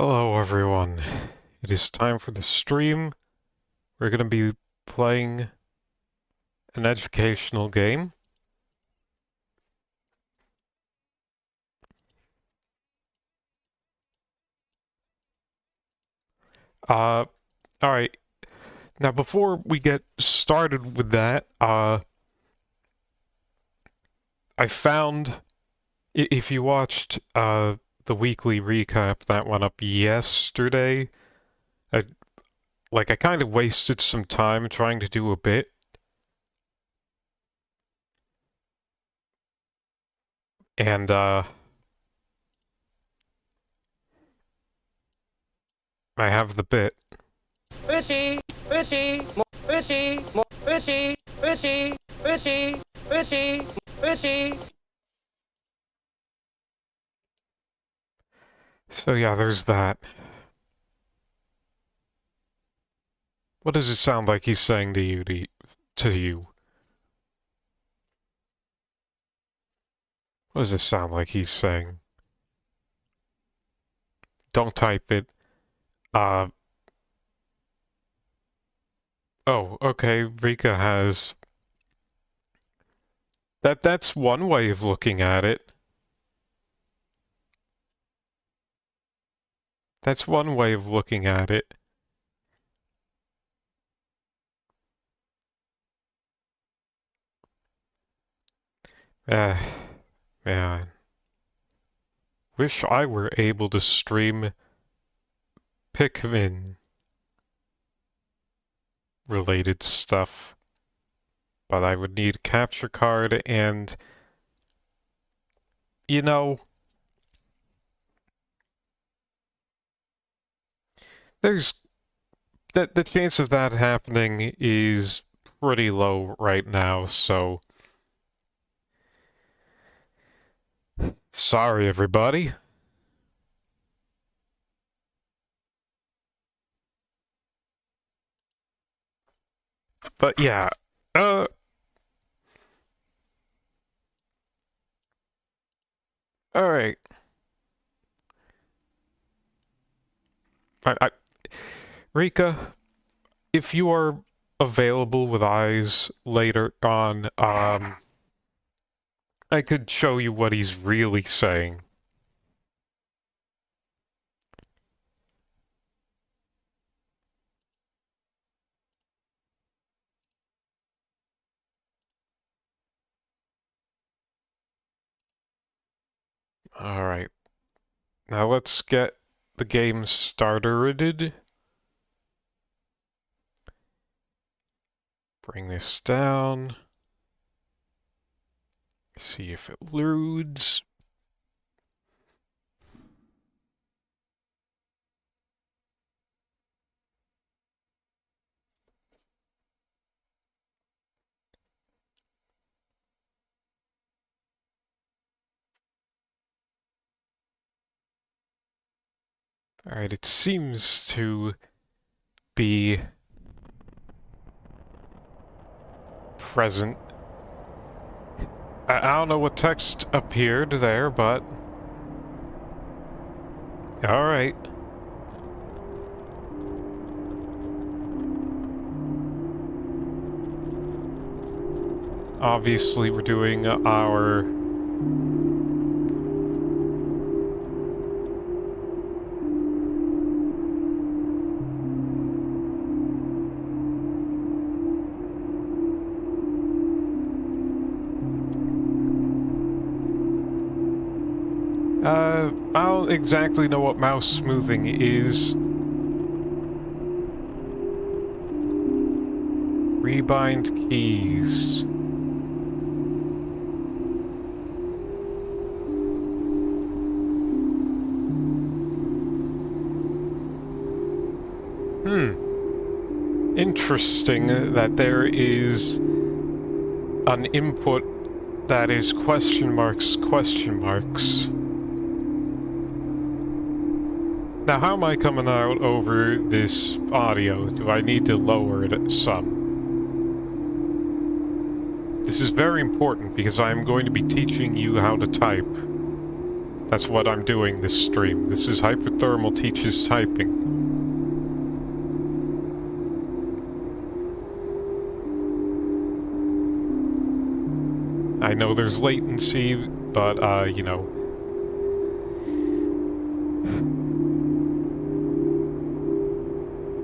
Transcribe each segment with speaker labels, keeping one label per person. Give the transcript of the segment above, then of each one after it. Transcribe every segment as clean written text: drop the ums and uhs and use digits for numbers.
Speaker 1: Hello everyone. It is time for the stream. We're going to be playing an educational game. Alright. Now before we get started with that, I found, if you watched the weekly recap that went up yesterday, I kind of wasted some time trying to do a bit. And, I have the bit.
Speaker 2: Fishy, fishy, fishy, fishy, fishy, fishy, fishy, fishy.
Speaker 1: So yeah, there's that. What does it sound like he's saying to you, to you? What does it sound like he's saying? Don't type it. Oh, okay, Rika has... That's one way of looking at it. That's one way of looking at it. Man. Wish I were able to stream Pikmin related stuff. But I would need a capture card and... You know... There's... The chance of that happening is pretty low right now, so... Sorry, everybody. But yeah, alright. Rika, if you are available with eyes later on, I could show you what he's really saying. Alright. Now let's get the game started. Bring this down. See if it loads. Alright, it seems to be present. I don't know what text appeared there, but... Alright. Obviously, we're doing our... I don't exactly know what mouse smoothing is. Rebind keys. Interesting that there is an input that is question marks, question marks. Now, how am I coming out over this audio? Do I need to lower it some? This is very important because I am going to be teaching you how to type. That's what I'm doing this stream. This is HyperThermal Teaches Typing. I know there's latency, but, you know.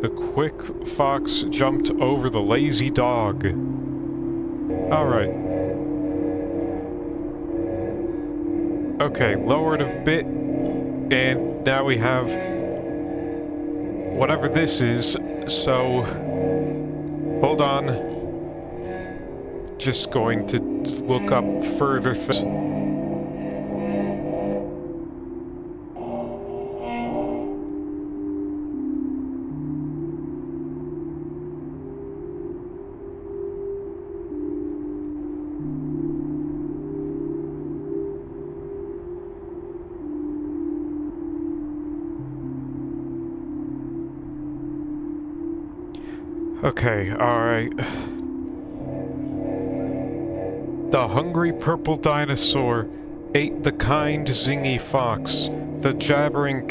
Speaker 1: The quick fox jumped over the lazy dog. Alright. Okay, lowered a bit, and now we have whatever this is, so hold on. Just going to look up further things. Okay, alright. The hungry purple dinosaur ate the kind zingy fox, the jabbering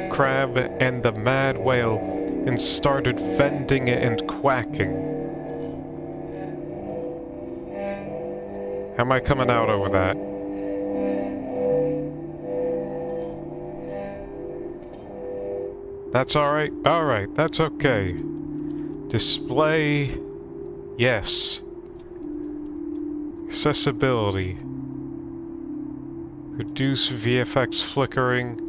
Speaker 1: crab, and the mad whale, and started vending and quacking. How am I coming out over that? That's alright? Alright, that's okay. Display... yes. Accessibility. Reduce VFX flickering.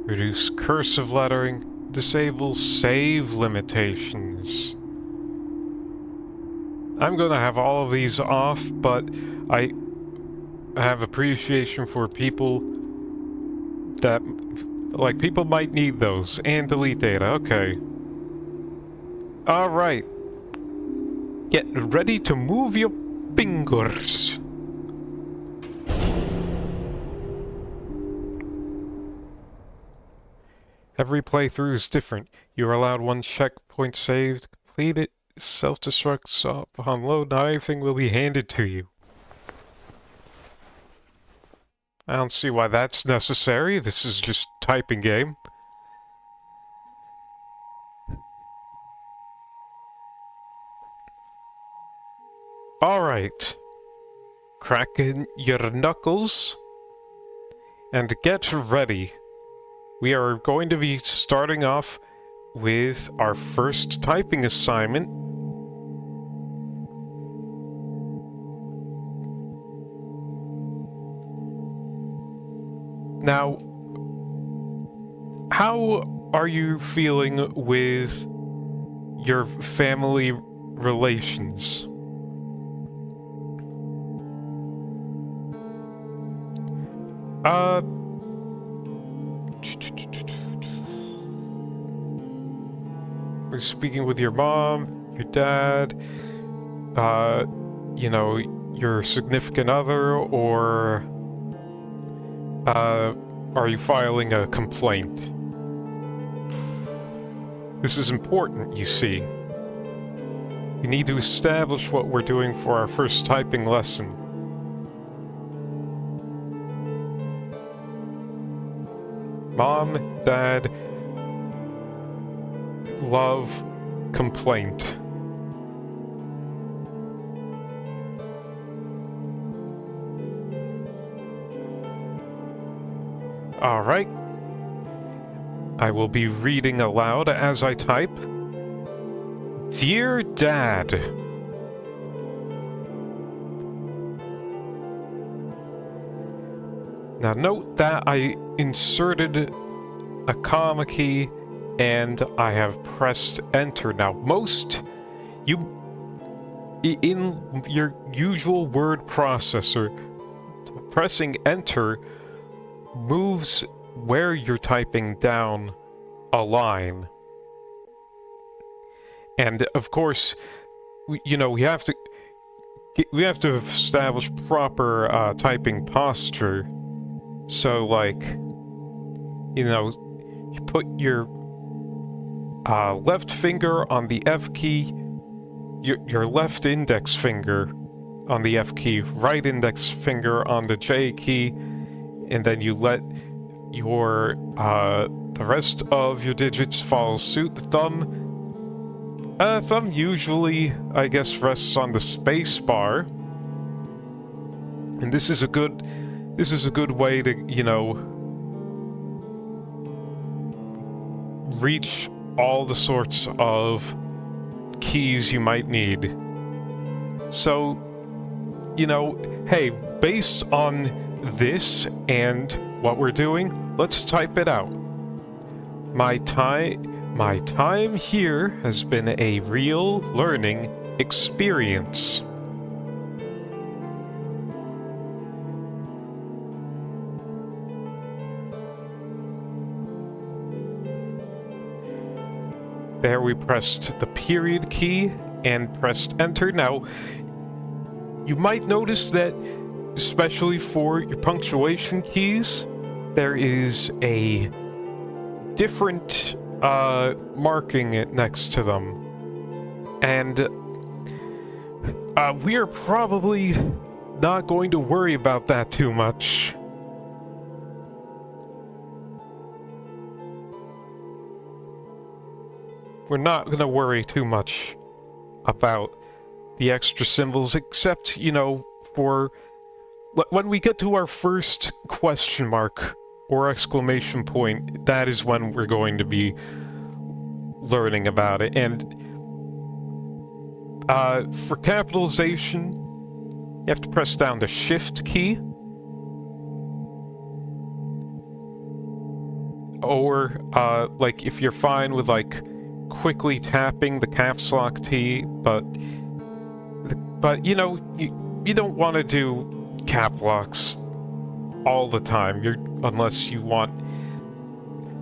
Speaker 1: Reduce cursive lettering. Disable save limitations. I'm gonna have all of these off, but I have appreciation for people that... like, people might need those. And delete data, okay. Alright. Get ready to move your fingers. Every playthrough is different. You are allowed one checkpoint saved. Complete it. Self-destructs upon load. Not everything will be handed to you. I don't see why that's necessary. This is just a typing game. Alright. Crack in your knuckles. And get ready. We are going to be starting off with our first typing assignment. Now, how are you feeling with your family relations? We're speaking with your mom, your dad, you know, your significant other, or, are you filing a complaint? This is important, you see. We need to establish what we're doing for our first typing lesson. Mom, Dad, love, complaint. Alright. I will be reading aloud as I type. Dear Dad. Now note that I inserted a comma key and I have pressed enter. Now in your usual word processor, pressing enter moves where you're typing down a line. And of course, we have to establish proper typing posture. So, like, you put your left finger on the F key, your left index finger on the F key, right index finger on the J key, and then you let your, the rest of your digits follow suit. The thumb usually, I guess, rests on the space bar. And this is a good way to, you know, reach all the sorts of keys you might need. So, you know, hey, based on this and what we're doing, let's type it out. My time here has been a real learning experience. There we pressed the period key and pressed enter. Now, you might notice that, especially for your punctuation keys, there is a different marking next to them. And we are probably not going to worry about that too much. We're not going to worry too much about the extra symbols, except, you know, for when we get to our first question mark or exclamation point, that is when we're going to be learning about it. And for capitalization, you have to press down the Shift key. Or, like, if you're fine with, like, quickly tapping the caps lock key, but you know, you don't want to do cap locks all the time. Unless you want,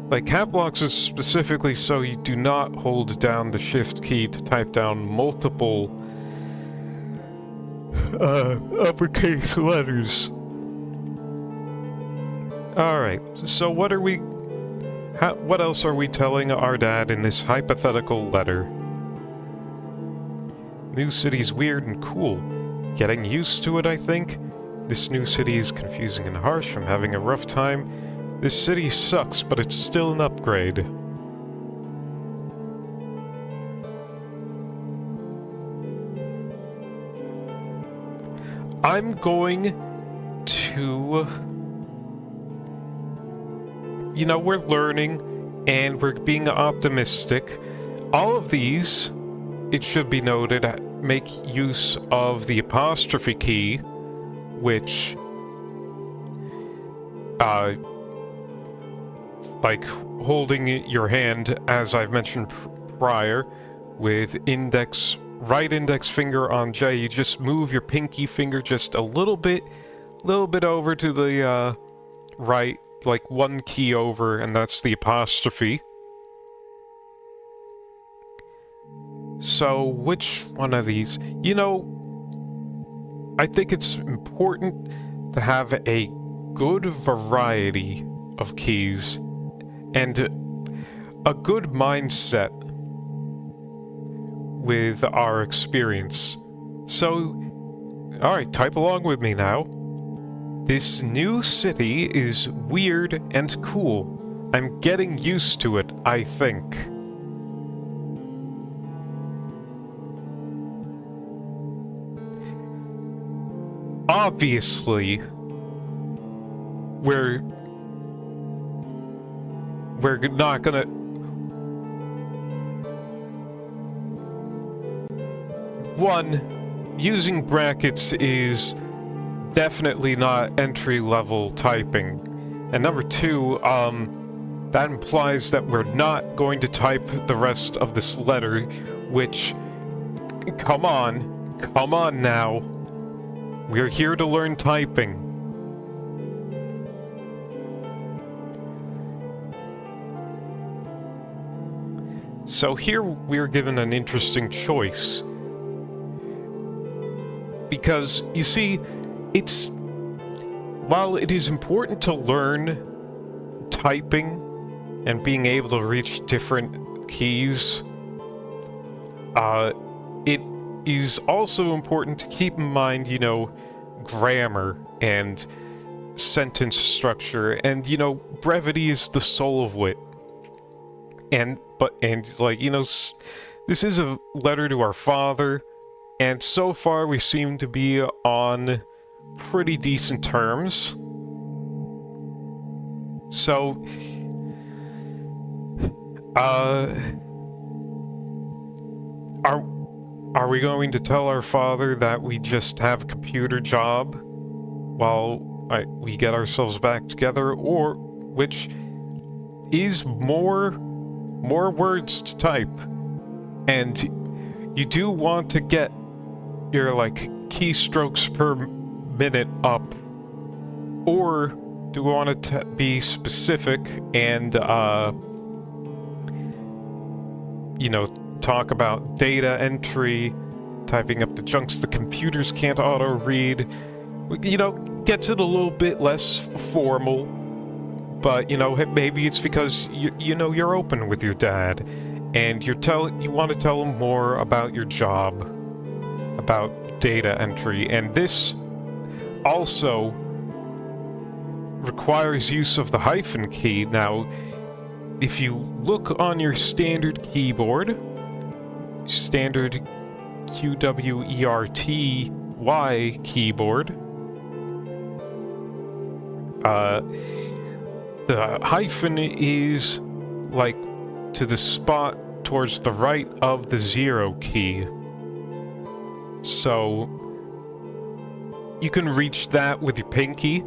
Speaker 1: like, cap locks is specifically so you do not hold down the Shift key to type down multiple uppercase letters. All right, so what else are we telling our dad in this hypothetical letter? New city's weird and cool. Getting used to it, I think. This new city is confusing and harsh. I'm having a rough time. This city sucks, but it's still an upgrade. I'm going to... You know, we're learning, and we're being optimistic. All of these, it should be noted, make use of the apostrophe key, which, like holding your hand, as I've mentioned prior, with right index finger on J, you just move your pinky finger just a little bit over to the, right, like one key over, and that's the apostrophe. So, which one of these? You know, I think it's important to have a good variety of keys and a good mindset with our experience. So, alright, type along with me now. This new city is weird and cool. I'm getting used to it, I think. Obviously, we're not gonna... One, using brackets is definitely not entry-level typing. And number two, that implies that we're not going to type the rest of this letter, which... Come on now. We're here to learn typing. So here we're given an interesting choice. Because, you see, while it is important to learn typing and being able to reach different keys, it is also important to keep in mind, you know, grammar and sentence structure, and you know, brevity is the soul of wit. And like, you know, this is a letter to our father, and so far we seem to be on pretty decent terms. So, are we going to tell our father that we just have a computer job while we get ourselves back together, or which is more words to type, and you do want to get your like keystrokes per minute up, or do we want it to be specific and you know, talk about data entry, typing up the chunks the computers can't auto-read? You know, gets it a little bit less formal, but you know, maybe it's because you know, you're open with your dad, and you want to tell him more about your job, about data entry, and this also requires use of the hyphen key. Now, if you look on your standard keyboard, standard QWERTY keyboard, the hyphen is like to the spot towards the right of the 0 key. So you can reach that with your pinky.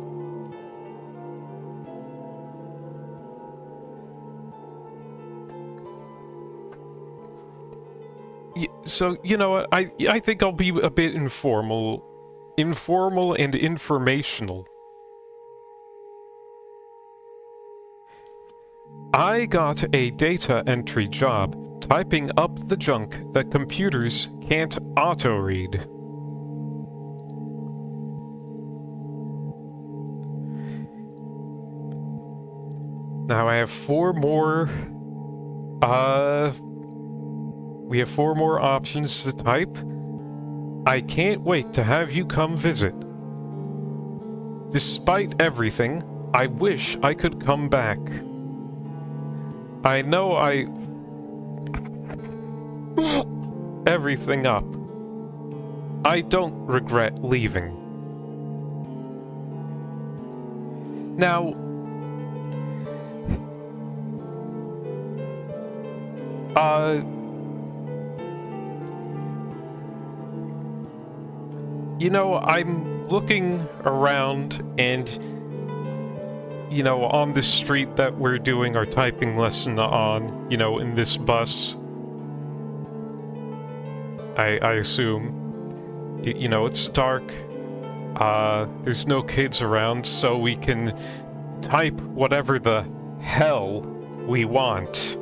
Speaker 1: So, you know what, I think I'll be a bit informal and informational. I got a data entry job, typing up the junk that computers can't auto-read. Now I have 4 more, we have 4 more options to type. I can't wait to have you come visit. Despite everything, I wish I could come back. I know I everything up. I don't regret leaving. Now, you know, I'm looking around and, you know, on the street that we're doing our typing lesson on, you know, in this bus, I assume, you know, it's dark, there's no kids around, so we can type whatever the hell we want.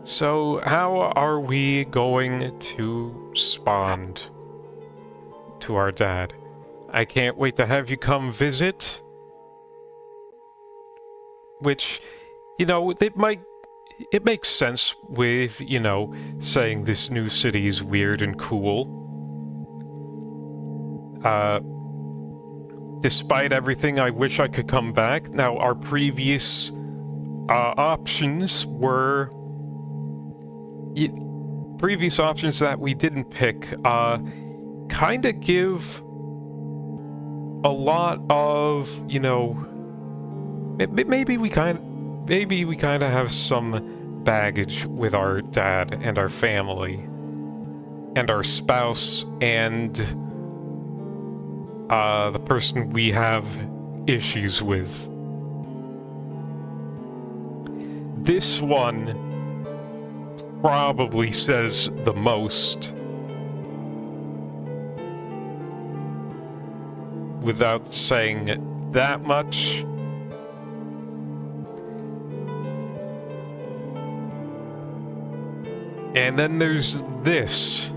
Speaker 1: So, how are we going to respond to our dad? I can't wait to have you come visit. Which, you know, it makes sense with, you know, saying this new city is weird and cool. Despite everything, I wish I could come back. Now, our previous options were... previous options that we didn't pick kind of give a lot of, you know, maybe we kind of have some baggage with our dad and our family and our spouse and the person we have issues with. This one probably says the most without saying that much. And then there's this.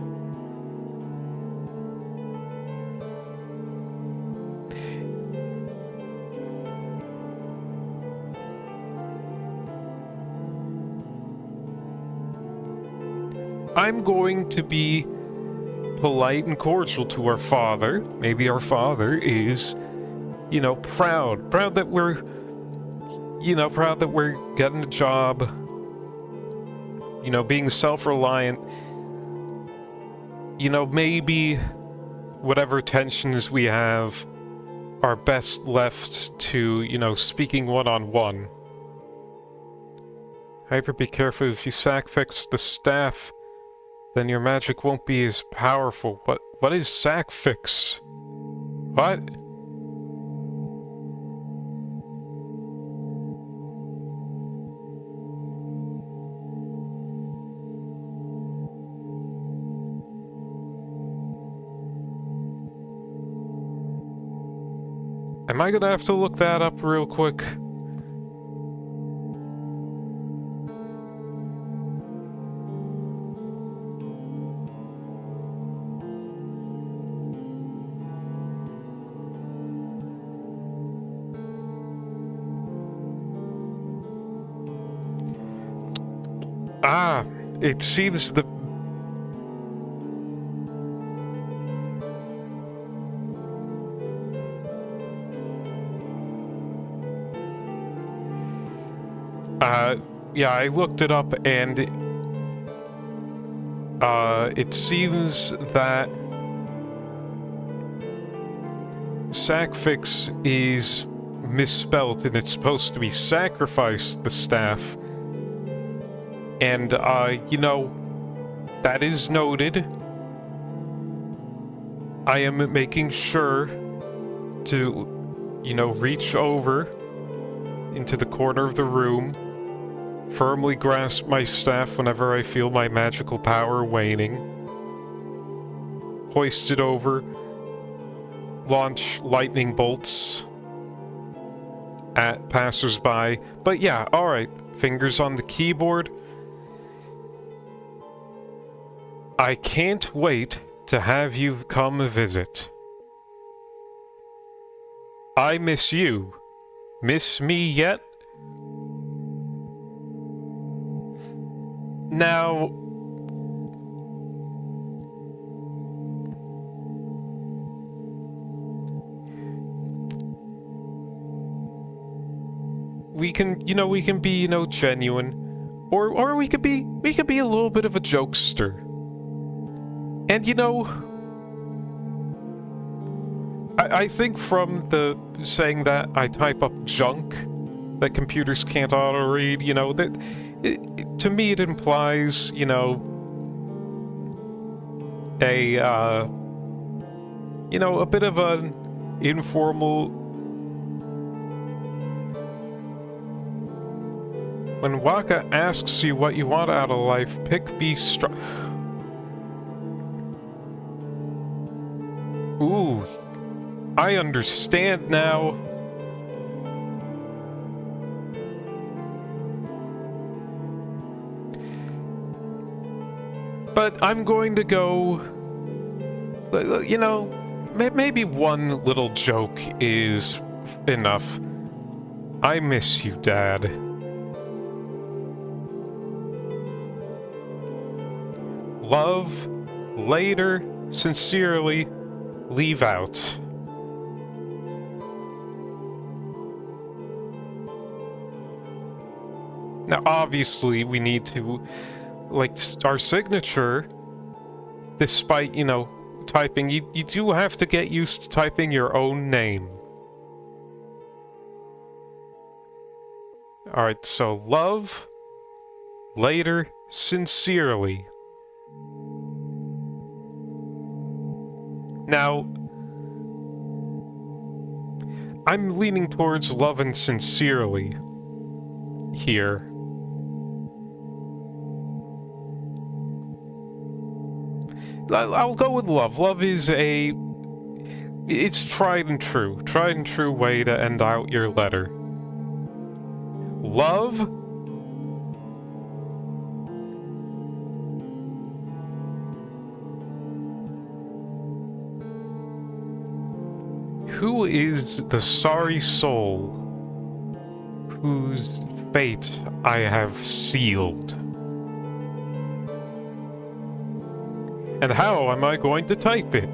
Speaker 1: I'm going to be polite and cordial to our father. Maybe our father is, you know, proud that we're, you know, proud that we're getting a job, you know, being self-reliant. You know, maybe whatever tensions we have are best left to, you know, speaking one-on-one. Hyper, be careful. If you sacrifice the staff, then your magic won't be as powerful. What is sacrifice? What? Am I gonna have to look that up real quick? Ah, it seems the... yeah, I looked it up and... it seems that... Sacrifice is misspelled and it's supposed to be sacrifice the staff. And, you know, that is noted. I am making sure to, you know, reach over into the corner of the room, firmly grasp my staff whenever I feel my magical power waning, hoist it over, launch lightning bolts at passersby. But yeah, alright, fingers on the keyboard. I can't wait to have you come visit. I miss you. Miss me yet? Now... we can, you know, we can be, you know, genuine. Or we could be a little bit of a jokester. And, you know, I think from the saying that I type up junk that computers can't auto-read, you know, that to me it implies, you know, a bit of an informal... When Waka asks you what you want out of life, pick be strong. Ooh, I understand now. But I'm going to go, you know, maybe one little joke is enough. I miss you, Dad. Love, later, sincerely, leave out. Now, obviously, we need to, like, our signature, despite, you know, typing, you do have to get used to typing your own name. Alright, so love, later, sincerely. Now, I'm leaning towards love and sincerely here. I'll go with love. Love is it's tried and true way to end out your letter. Love. Who is the sorry soul whose fate I have sealed? And how am I going to type it?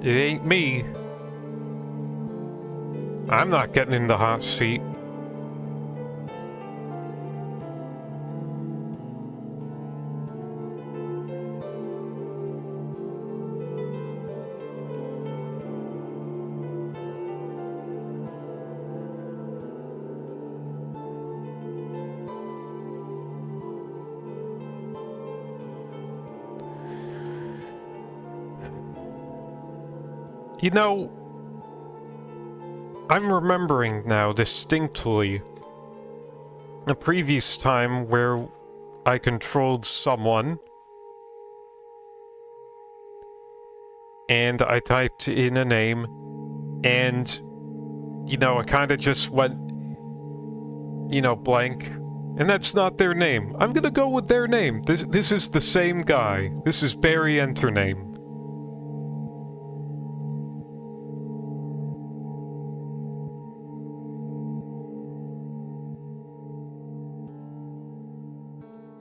Speaker 1: It ain't me. I'm not getting in the hot seat. You know, I'm remembering now distinctly a previous time where I controlled someone and I typed in a name and, you know, I kind of just went, you know, blank. And that's not their name. I'm gonna go with their name. This is the same guy. This is Barry Entername.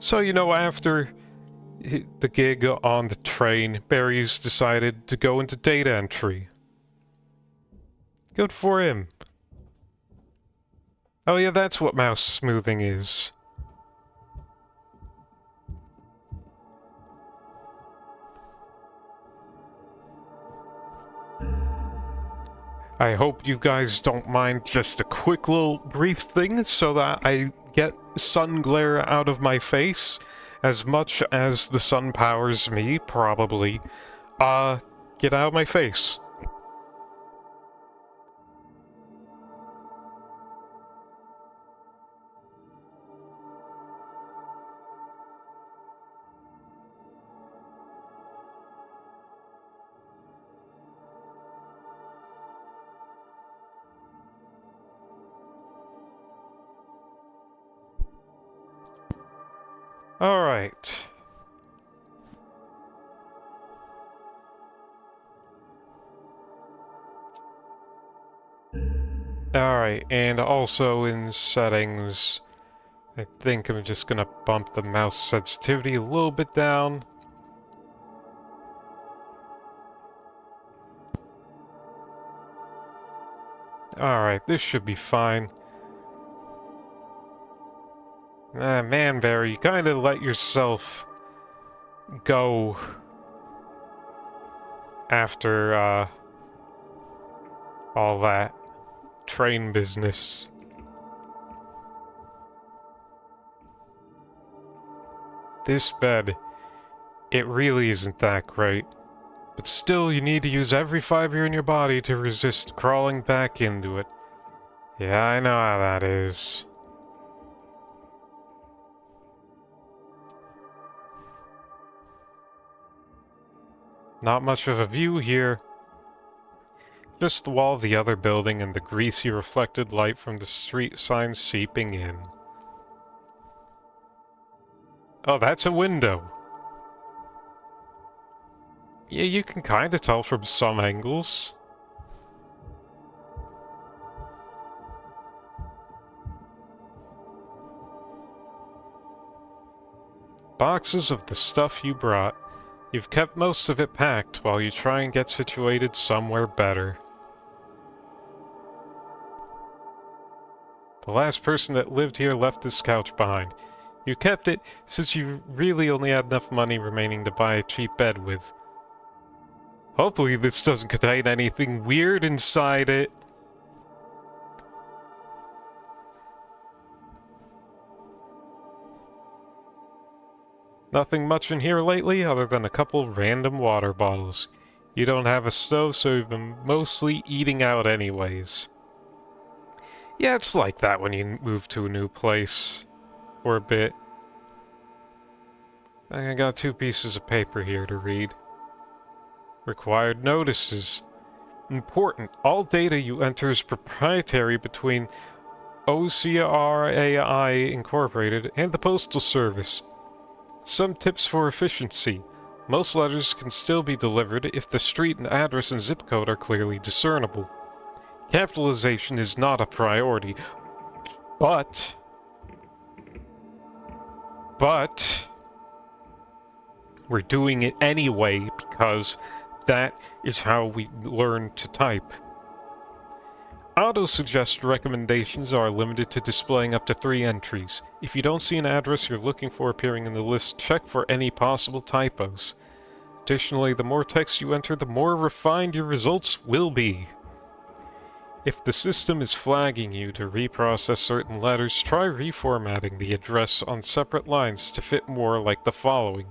Speaker 1: So, you know, after the gig on the train, Barry's decided to go into data entry. Good for him. Oh yeah, that's what mouse smoothing is. I hope you guys don't mind just a quick little brief thing so that I get sun glare out of my face as much as the sun powers me, probably. Get out of my face. Alright. Alright, and also in settings, I think I'm just gonna bump the mouse sensitivity a little bit down. Alright, this should be fine. Ah, man, Barry, you kinda let yourself go after, all that train business. This bed, it really isn't that great. But still, you need to use every fiber in your body to resist crawling back into it. Yeah, I know how that is. Not much of a view here. Just the wall of the other building and the greasy reflected light from the street sign seeping in. Oh, that's a window. Yeah, you can kind of tell from some angles. Boxes of the stuff you brought. You've kept most of it packed while you try and get situated somewhere better. The last person that lived here left this couch behind. You kept it since you really only had enough money remaining to buy a cheap bed with. Hopefully this doesn't contain anything weird inside it. Nothing much in here lately other than a couple random water bottles. You don't have a stove, so you've been mostly eating out anyways. Yeah, it's like that when you move to a new place. For a bit. I got 2 pieces of paper here to read. Required notices. Important. All data you enter is proprietary between OCRAI Incorporated and the Postal Service. Some tips for efficiency. Most letters can still be delivered if the street and address and zip code are clearly discernible. Capitalization is not a priority, but we're doing it anyway because that is how we learn to type. Auto-suggest recommendations are limited to displaying up to 3 entries. If you don't see an address you're looking for appearing in the list, check for any possible typos. Additionally, the more text you enter, the more refined your results will be. If the system is flagging you to reprocess certain letters, try reformatting the address on separate lines to fit more like the following: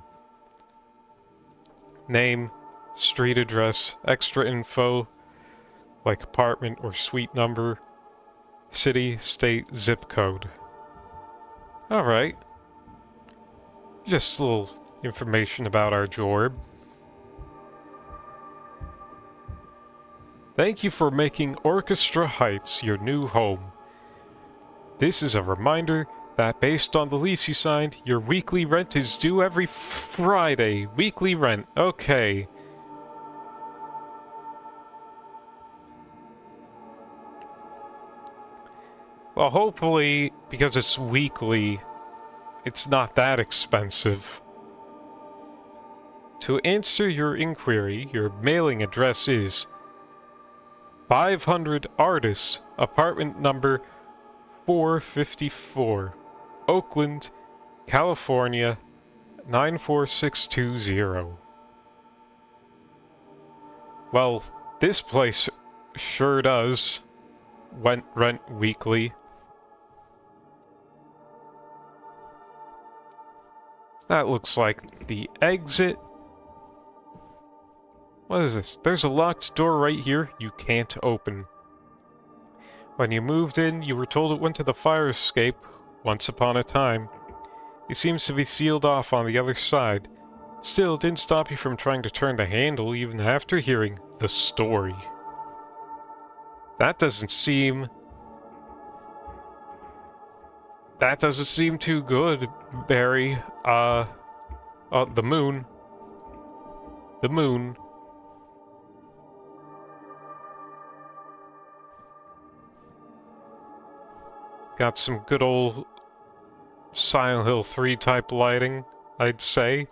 Speaker 1: name, street address, extra info, like apartment or suite number, city, state, zip code. Alright. Just a little information about our Jorb. Thank you for making Orchestra Heights your new home. This is a reminder that based on the lease you signed, your weekly rent is due every Friday. Weekly rent. Okay. Well, hopefully, because it's weekly, it's not that expensive. To answer your inquiry, your mailing address is 500 Artists, apartment number 454, Oakland, California, 94620. Well, this place sure does rent weekly. That looks like the exit. What is this? There's a locked door right here you can't open. When you moved in, you were told it went to the fire escape once upon a time. It seems to be sealed off on the other side. Still, it didn't stop you from trying to turn the handle even after hearing the story. That doesn't seem too good, Barry. The moon. The moon. Got some good old Silent Hill 3 type lighting, I'd say.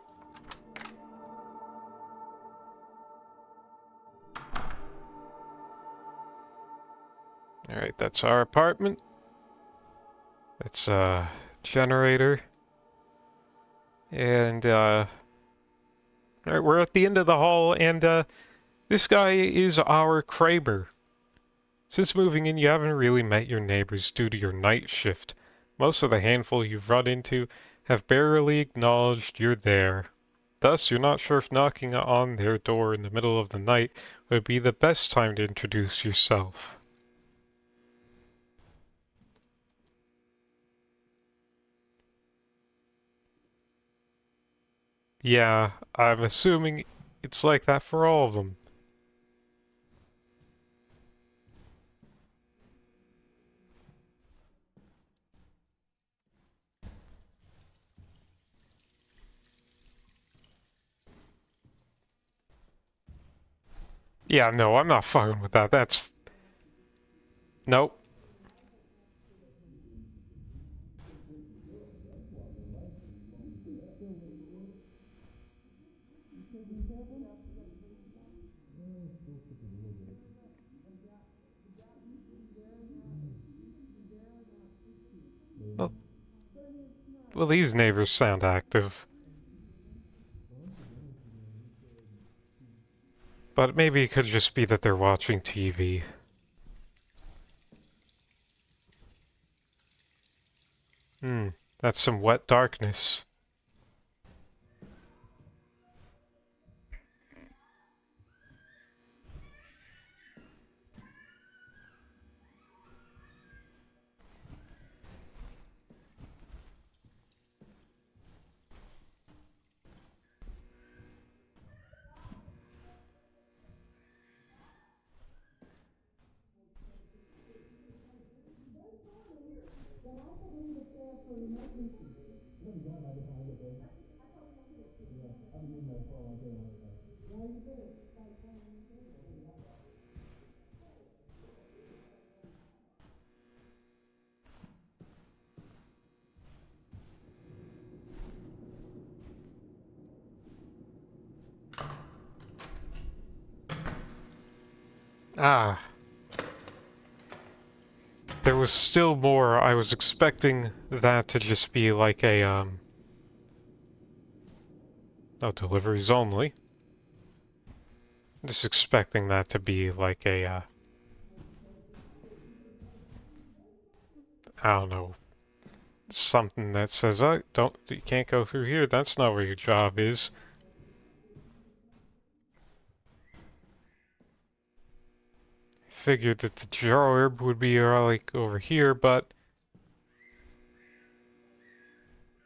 Speaker 1: Alright, that's our apartment. It's a generator. And, alright, we're at the end of the hall, and, this guy is our Kramer. Since moving in, you haven't really met your neighbors due to your night shift. Most of the handful you've run into have barely acknowledged you're there. Thus, you're not sure if knocking on their door in the middle of the night would be the best time to introduce yourself. Yeah, I'm assuming it's like that for all of them. Yeah, no, I'm not fucking with that. That's... Nope. Well, well, these neighbors sound active. But maybe it could just be that they're watching TV. That's some wet darkness. Ah. There was still more. I was expecting that to just be like a, no, deliveries only. Just expecting that to be like a, I don't know, something that says, oh, you can't go through here, that's not where your job is. Figured that the drawer would be, like, over here, but...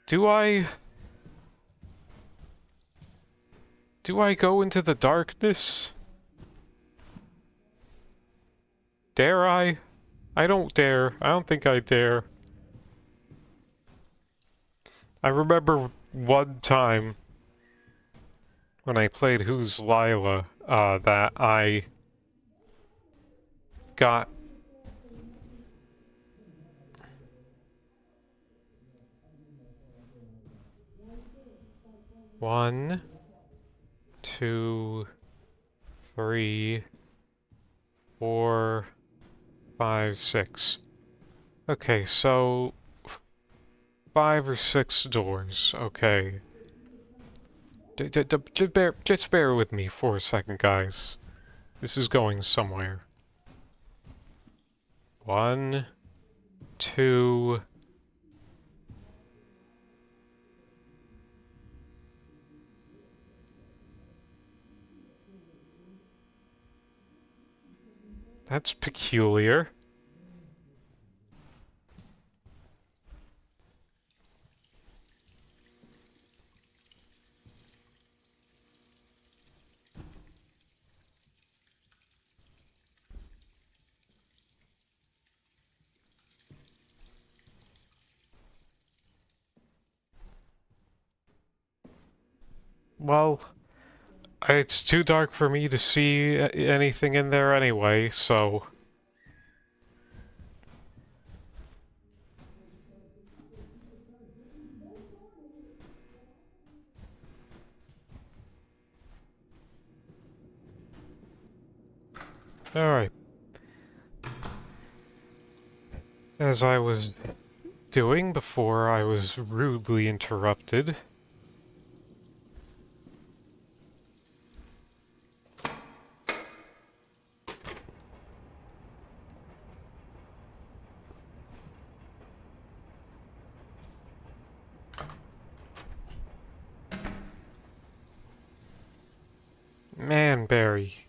Speaker 1: Do I go into the darkness? Dare I? I don't dare. I don't think I dare. I remember one time when I played Who's Lila, that I got... One, two, three, four, five, six. Okay, so 5 or 6 doors. Okay. Just bear with me for a second, guys. This is going somewhere. 1, 2. That's peculiar. Well, it's too dark for me to see anything in there anyway, so... Alright. As I was doing before I was rudely interrupted. Man, Barry.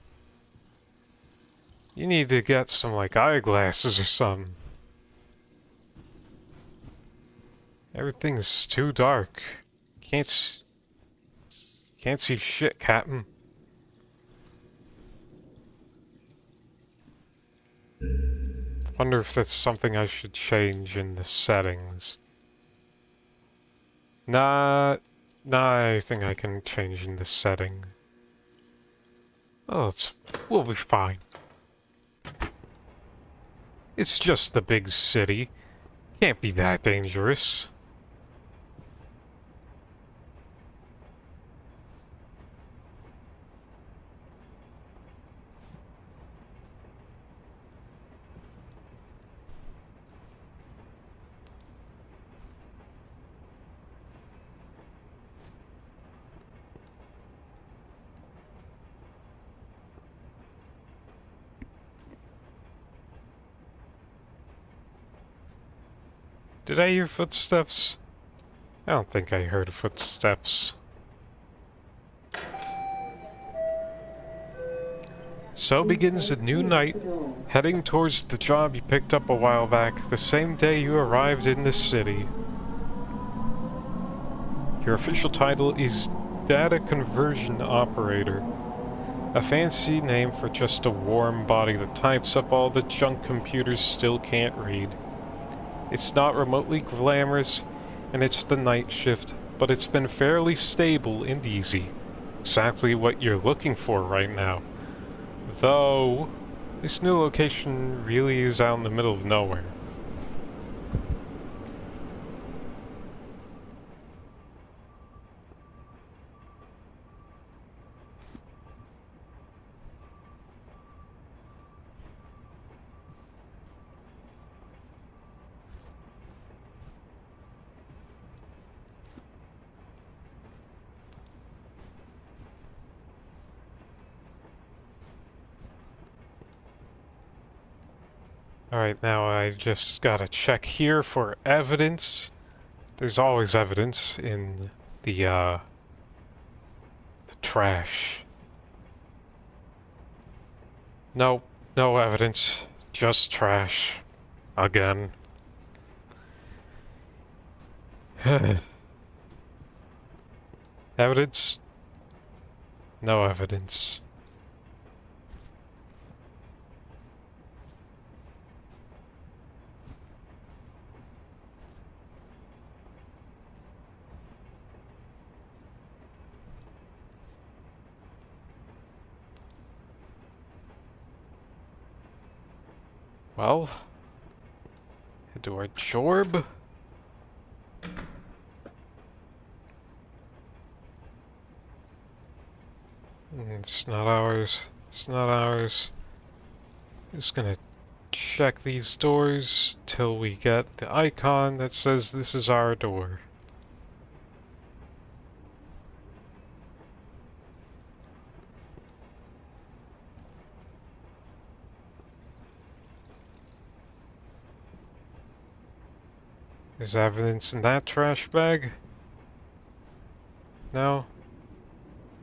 Speaker 1: You need to get some, like, eyeglasses or something. Everything's too dark. Can't see shit, Captain. Wonder if that's something I should change in the settings. Nah, I think I can change in the setting. Oh, we'll be fine. It's just the big city. Can't be that dangerous. Did I hear footsteps? I don't think I heard footsteps. So begins a new night, heading towards the job you picked up a while back, the same day you arrived in this city. Your official title is Data Conversion Operator, a fancy name for just a warm body that types up all the junk computers still can't read. It's not remotely glamorous, and it's the night shift, but it's been fairly stable and easy. Exactly what you're looking for right now. Though, this new location really is out in the middle of nowhere. Alright, now I just gotta check here for evidence. There's always evidence in the trash. Nope, no evidence. Just trash. Again. Evidence? No evidence. Well, head to our jorb. It's not ours. It's not ours. Just gonna check these doors till we get the icon that says this is our door. There's evidence in that trash bag? No?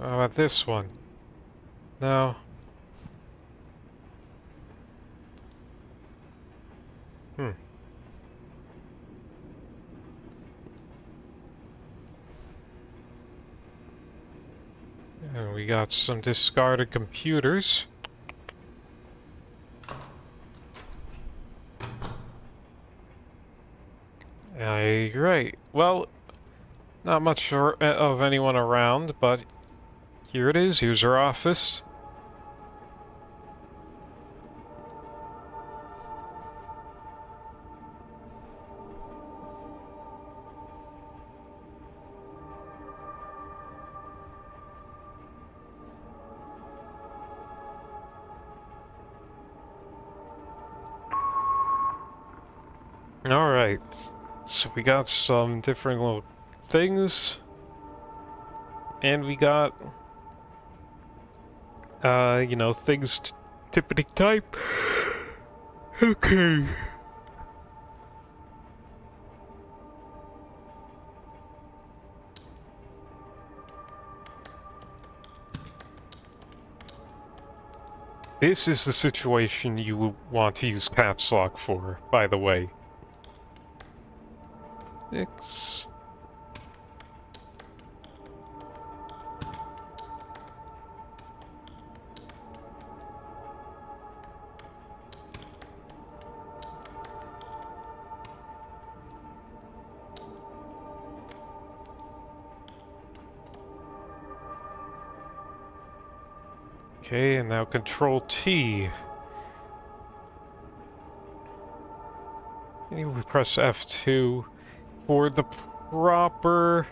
Speaker 1: How about this one? No? Hmm. And we got some discarded computers. Right. Well, not much of anyone around, but here it is. Here's our office. Alright. So we got some different little things. And we got, you know, things tippity type. Okay. This is the situation you would want to use caps lock for, by the way. X. Okay, and now Control T. And we press F2 for the proper...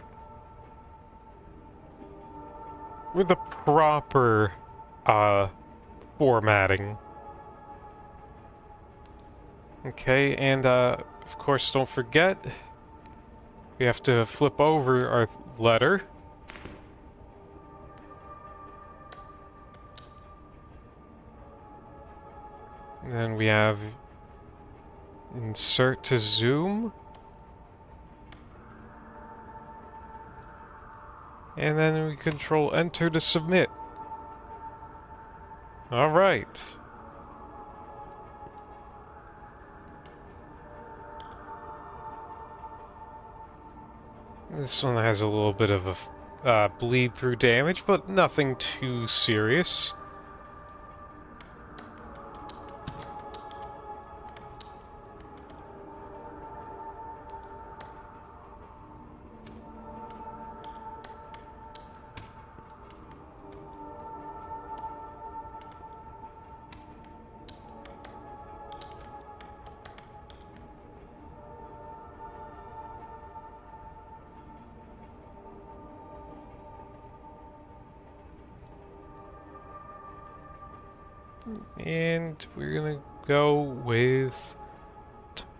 Speaker 1: formatting. Okay, and, of course, don't forget, we have to flip over our letter. And then we have insert to zoom. And then we control enter to submit. Alright. This one has a little bit of a bleed through damage, but nothing too serious. And we're gonna go with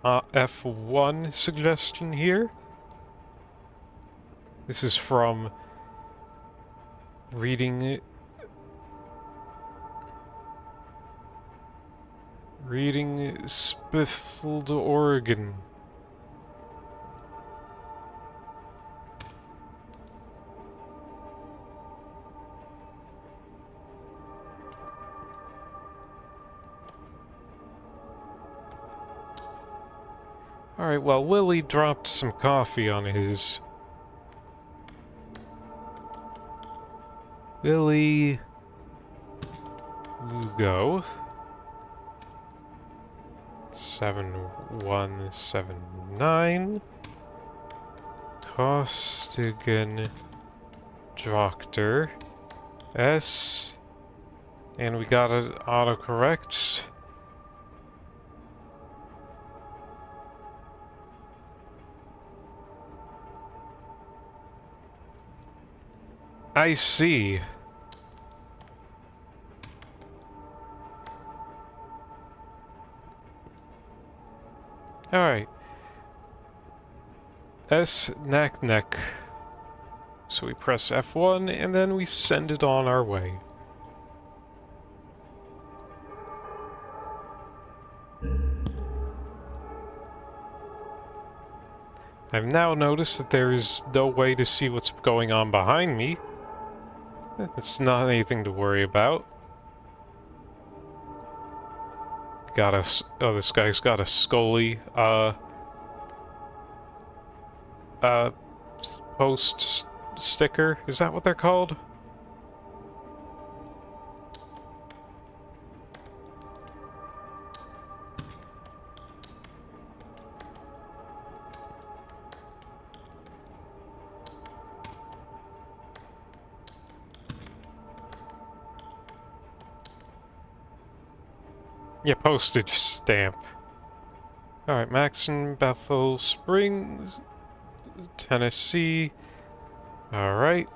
Speaker 1: F1 suggestion here. This is from reading Reading Spiffled, Oregon. Alright, well, Willie dropped some coffee on his. Willie Lugo. 7179. Costigan Doctor. S. And we got it autocorrect. I see. Alright. S neck. So we press F1 and then we send it on our way. I've now noticed that there is no way to see what's going on behind me. It's not anything to worry about. Got a... Oh, this guy's got a Scully, post sticker? Is that what they're called? Yeah, postage stamp. Alright, Maxon, Bethel Springs, Tennessee. Alright.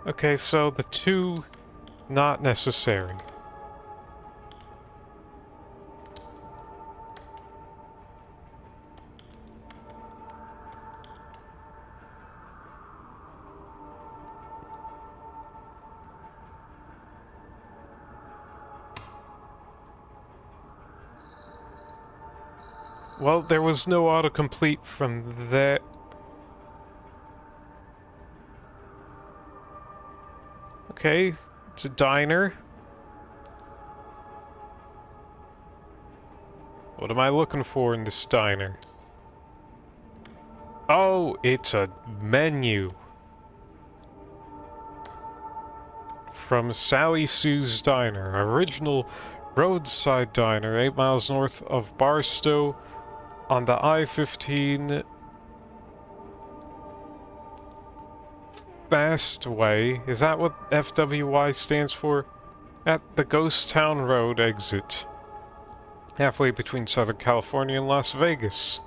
Speaker 1: Okay, so the two, not necessary. Well, there was no autocomplete from there. Okay, it's a diner. What am I looking for in this diner? Oh, it's a menu. From Sally Sue's Diner. Original roadside diner, 8 miles north of Barstow on the I-15 Fastway. Is that what FWY stands for? At the Ghost Town Road exit. Halfway between Southern California and Las Vegas.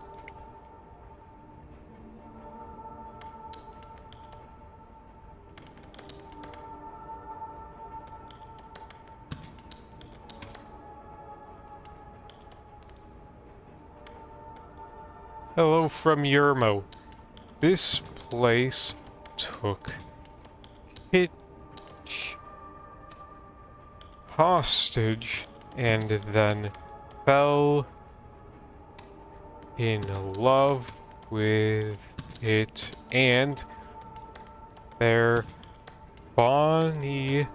Speaker 1: Hello from Yermo. This place took Hitch hostage and then fell in love with it and their Bonnie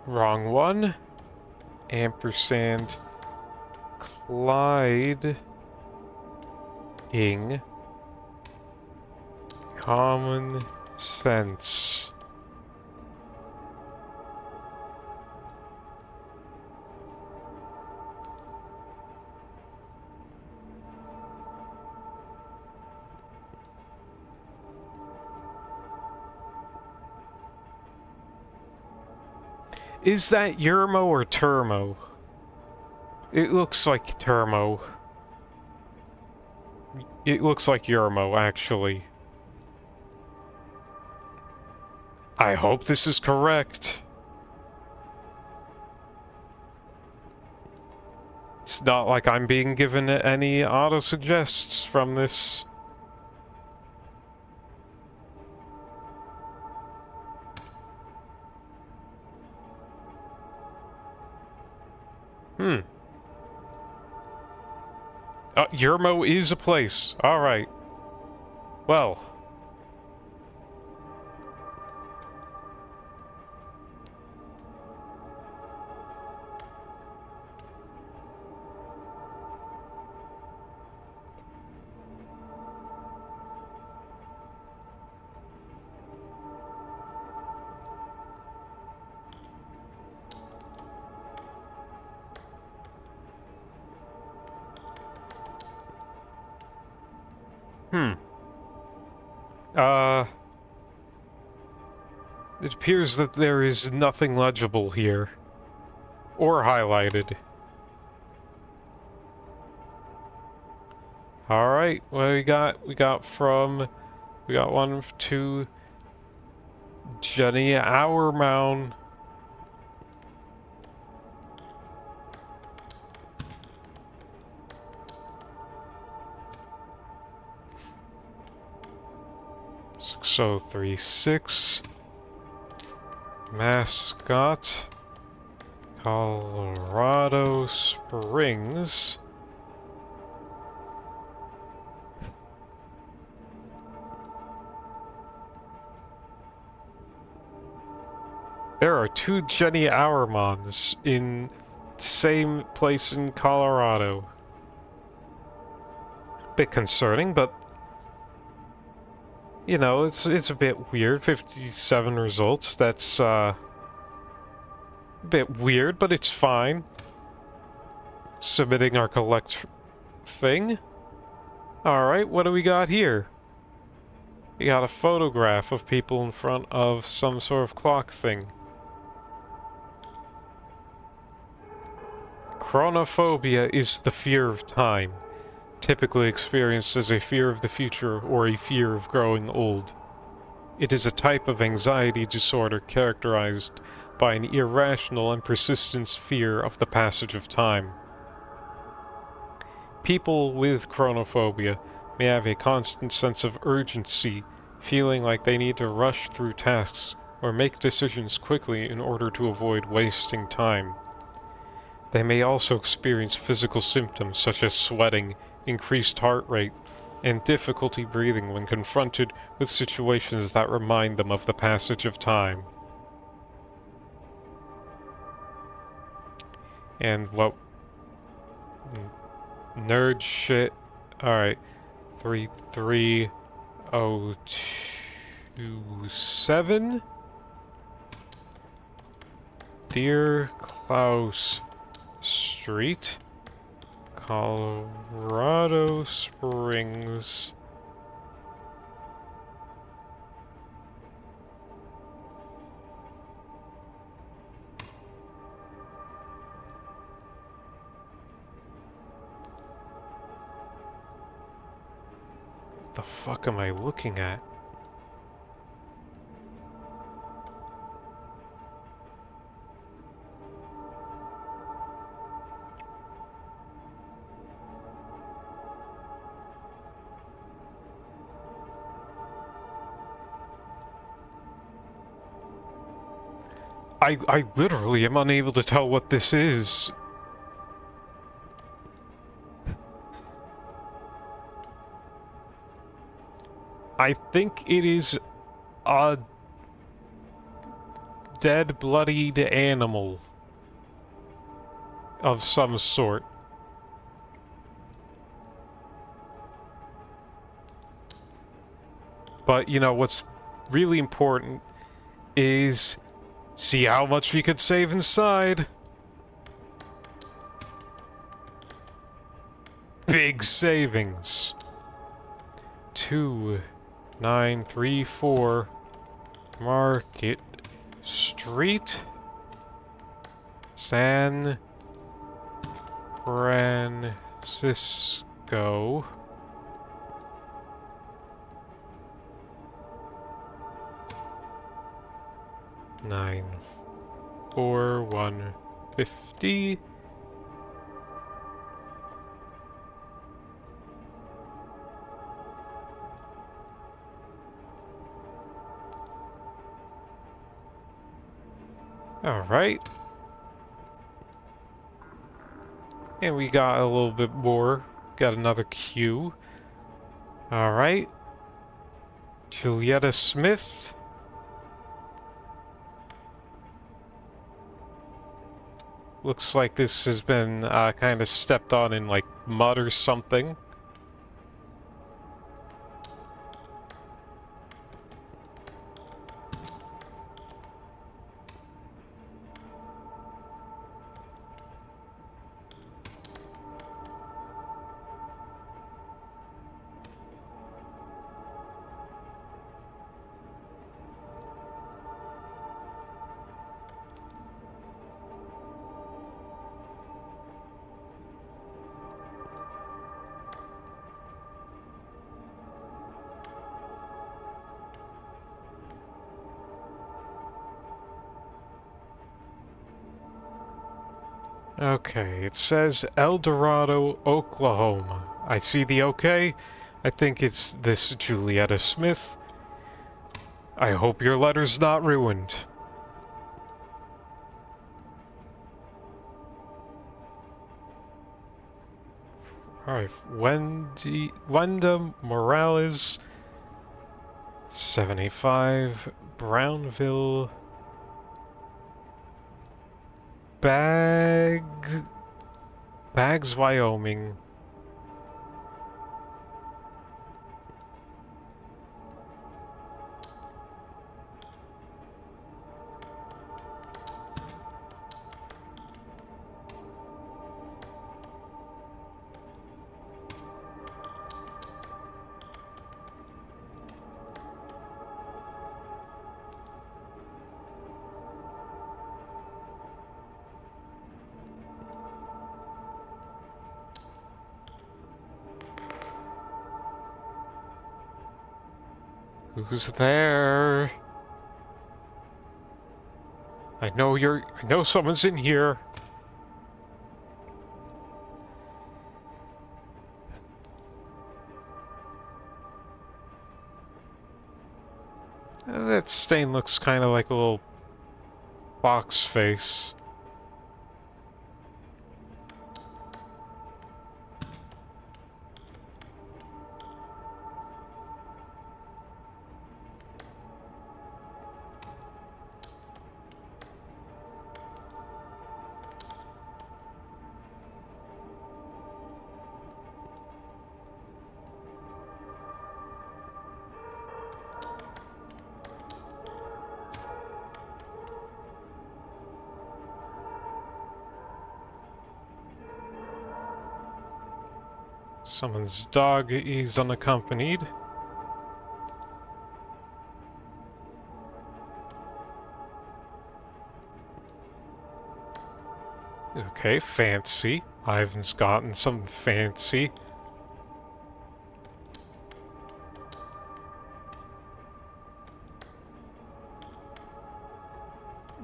Speaker 1: wrong one. Ampersand Clyde ing common sense. Is that Yermo or Termo? It looks like Termo. It looks like Yermo, actually. I hope this is correct. It's not like I'm being given any auto-suggests from this. Yermo is a place. Alright. Well. It appears that there is nothing legible here. Or highlighted. Alright, what do we got? We got one, two... Jenny Hourmound. So 36. Mascot. Colorado Springs. There are 2 Jenny Hourmans in the same place in Colorado. Bit concerning, but you know, it's a bit weird. 57 results. That's a bit weird, but it's fine. Submitting our collect thing. Alright, what do we got here? We got a photograph of people in front of some sort of clock thing. Chronophobia is the fear of time, typically experienced as a fear of the future or a fear of growing old. It is a type of anxiety disorder characterized by an irrational and persistent fear of the passage of time. People with chronophobia may have a constant sense of urgency, feeling like they need to rush through tasks or make decisions quickly in order to avoid wasting time. They may also experience physical symptoms such as sweating, increased heart rate, and difficulty breathing when confronted with situations that remind them of the passage of time. And what... nerd shit. Alright. 33027. Dear Klaus Street, Colorado Springs. What the fuck am I looking at? I literally am unable to tell what this is. I think it is a dead, bloodied animal of some sort. But, you know, what's really important is see how much we could save inside. Big savings. 2934 Market Street. San Francisco. Nine 4150. Alright. And we got a little bit more. Got another Q. Alright. Julietta Smith. Looks like this has been kind of stepped on in like mud or something. Okay, it says El Dorado, Oklahoma. I see the okay. I think it's this Julietta Smith. I hope your letter's not ruined. Alright, Wenda Morales, 75, Brownville, Bags, Wyoming. Who's there? I know someone's in here. That stain looks kind of like a little box face. Someone's dog is unaccompanied. Okay, fancy. Ivan's gotten some fancy.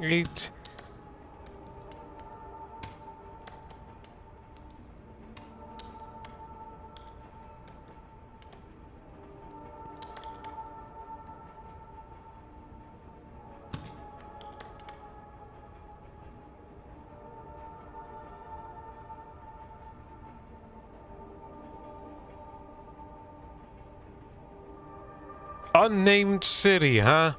Speaker 1: Eight. Unnamed city, huh?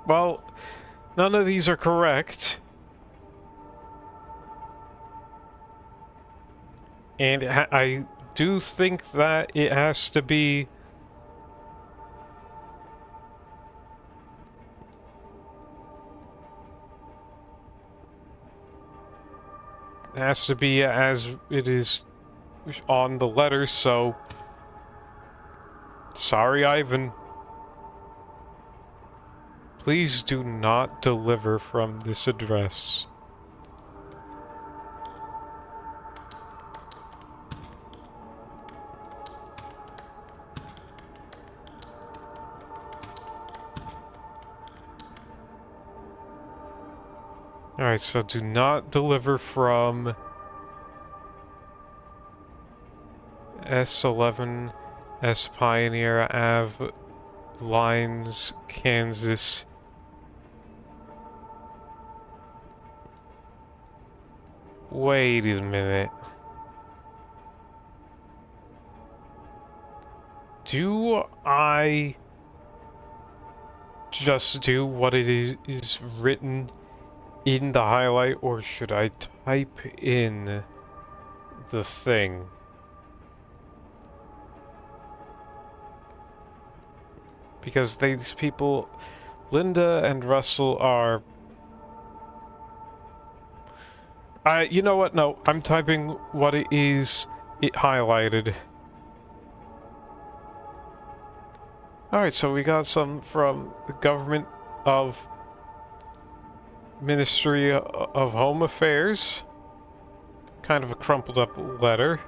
Speaker 1: Well, none of these are correct. And I do think that it has to be... has to be as it is on the letter, so... Sorry, Ivan. Please do not deliver from this address. Alright, so do not deliver from S11 S Pioneer Ave Lines, Kansas. Wait a minute. Do I just do what it is written in the highlight, or should I type in the thing? Because these people, Linda and Russell, are... you know what? No, I'm typing what it is highlighted. Alright, so we got some from the government of Ministry of Home Affairs. Kind of a crumpled up letter.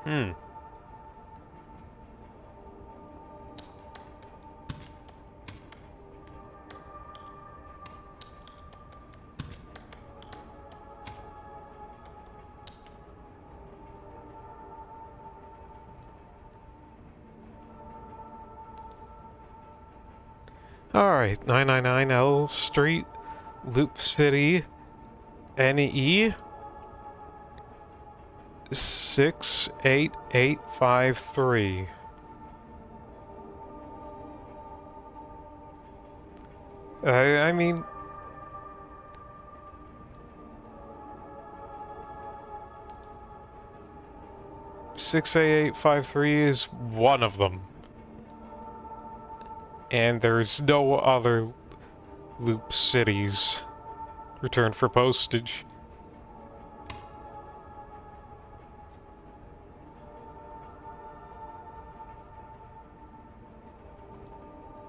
Speaker 1: Hmm. Alright, 999 L Street, Loop City, NE 68853. I mean... "68853" is one of them. And there's no other Loop Cities. Return for postage.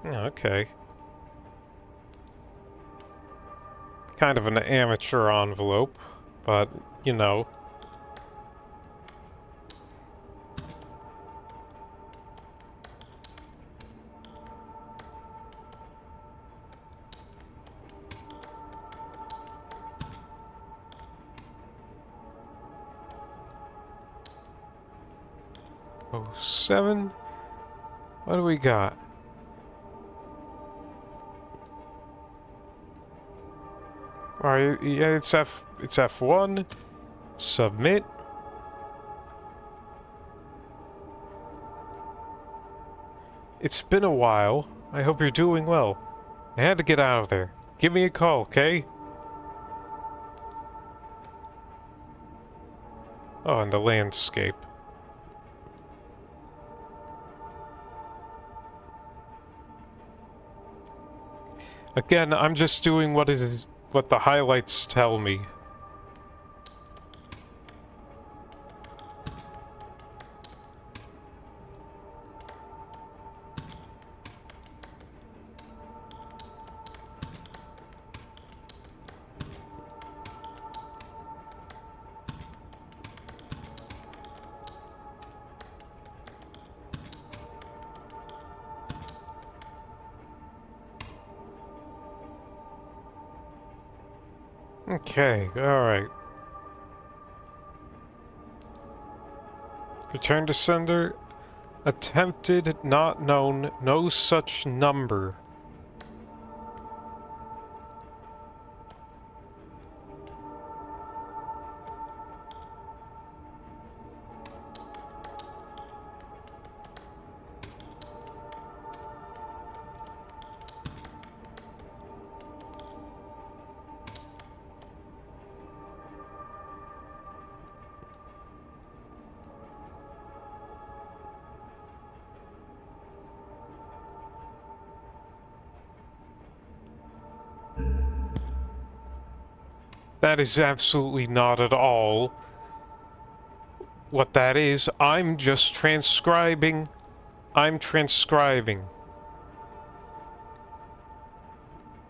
Speaker 1: Okay. Kind of an amateur envelope, but, you know. Oh, 07? What do we got? Alright, yeah, it's F1. Submit. It's been a while. I hope you're doing well. I had to get out of there. Give me a call, okay? Oh, and the landscape. Again, I'm just doing what the highlights tell me. Okay, alright. Return to sender. Attempted, not known, no such number. That is absolutely not at all what that is. I'm just transcribing. I'm transcribing.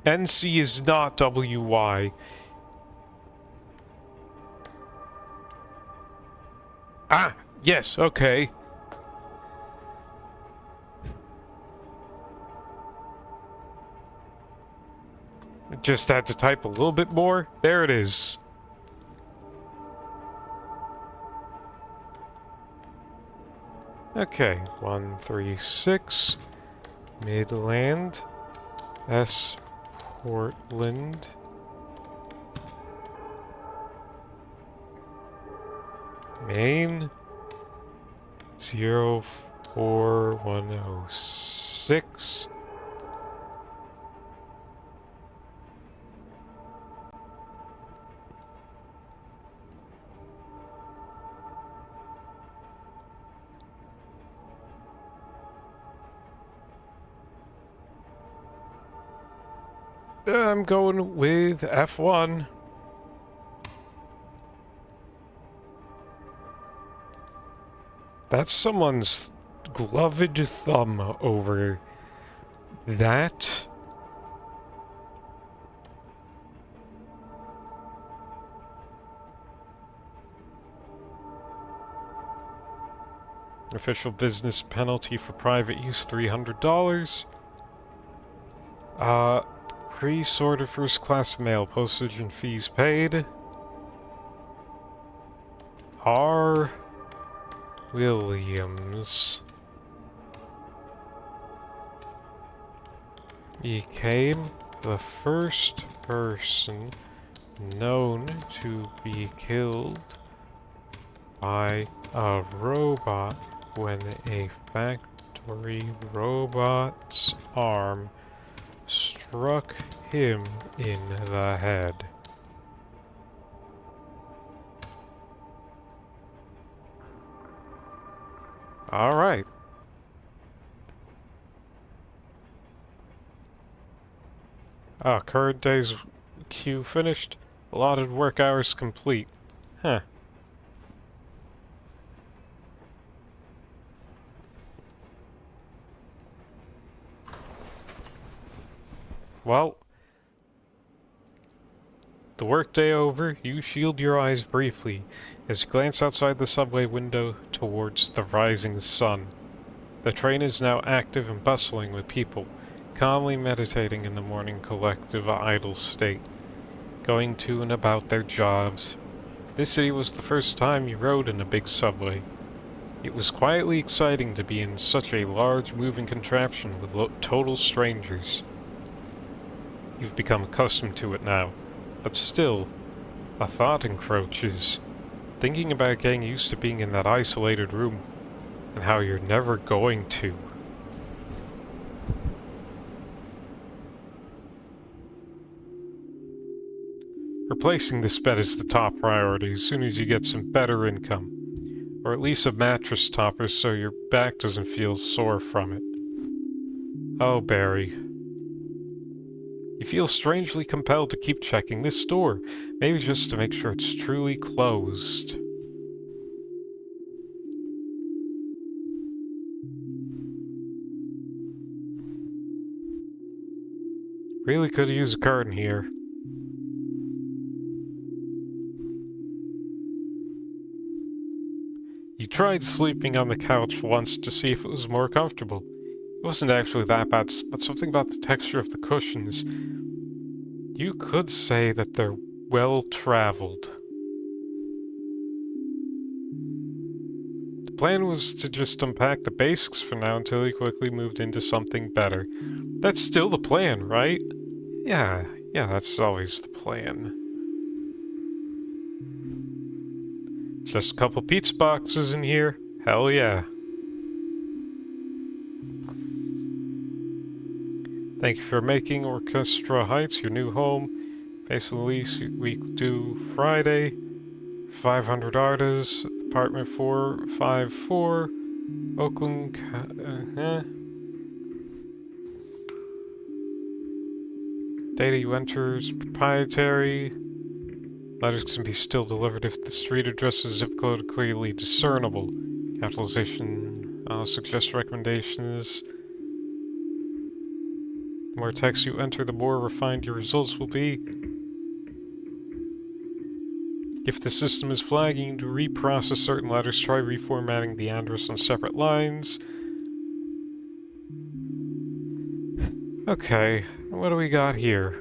Speaker 1: NC is not WY. Ah, yes, okay. Just had to type a little bit more. There it is. Okay, 136 Midland S Portland Maine 04106. I'm going with F1. That's someone's gloved thumb over that. Official business penalty for private use, $300. Pre-sorted first class mail, postage and fees paid. R. Williams became the first person known to be killed by a robot when a factory robot's arm struck him in the head. All right. Current day's queue finished. Allotted work hours complete. Huh. Well, the workday over, you shield your eyes briefly as you glance outside the subway window towards the rising sun. The train is now active and bustling with people, calmly meditating in the morning collective idle state, going to and about their jobs. This city was the first time you rode in a big subway. It was quietly exciting to be in such a large moving contraption with total strangers. You've become accustomed to it now, but still, a thought encroaches. Thinking about getting used to being in that isolated room, and how you're never going to. Replacing this bed is the top priority as soon as you get some better income. Or at least a mattress topper so your back doesn't feel sore from it. Oh, Barry. You feel strangely compelled to keep checking this door, maybe just to make sure it's truly closed. Really could use a curtain here. You tried sleeping on the couch once to see if it was more comfortable. It wasn't actually that bad, but something about the texture of the cushions. You could say that they're well traveled. Plan was to just unpack the basics for now until he quickly moved into something better. That's still the plan, right? Yeah, that's always the plan. Just a couple pizza boxes in here? Hell yeah. Thank you for making Orchestra Heights your new home. Base of the lease week due Friday. 500 artists. Apartment 454. Oakland. Data you enter is proprietary. Letters can be still delivered if the street address is zip code clearly discernible. Capitalization. Suggest recommendations. The more text you enter, the more refined your results will be. If the system is flagging to reprocess certain letters, try reformatting the address on separate lines. Okay, what do we got here?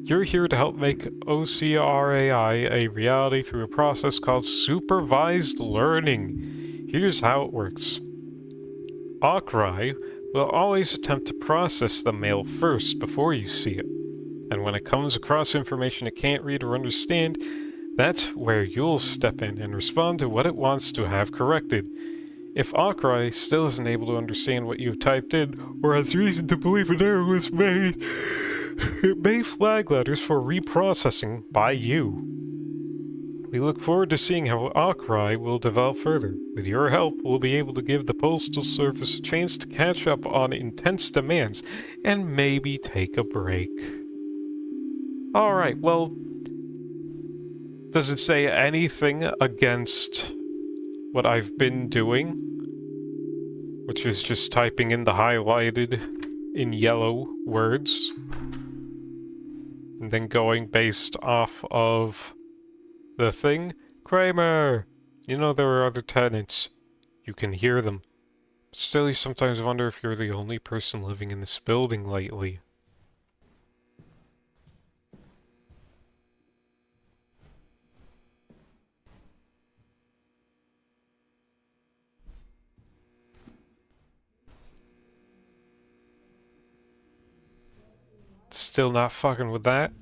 Speaker 1: You're here to help make OCRAI a reality through a process called supervised learning. Here's how it works. OCRAI will always attempt to process the mail first before you see it. And when it comes across information it can't read or understand, that's where you'll step in and respond to what it wants to have corrected. If OCRAI still isn't able to understand what you've typed in, or has reason to believe an error was made, it may flag letters for reprocessing by you. We look forward to seeing how OCRAI will develop further. With your help, we'll be able to give the Postal Service a chance to catch up on intense demands, and maybe take a break. Alright, well, does it say anything against what I've been doing? Which is just typing in the highlighted in yellow words. And then going based off of the thing. Kramer! You know there are other tenants. You can hear them. Still, you sometimes wonder if you're the only person living in this building lately. Still not fucking with that.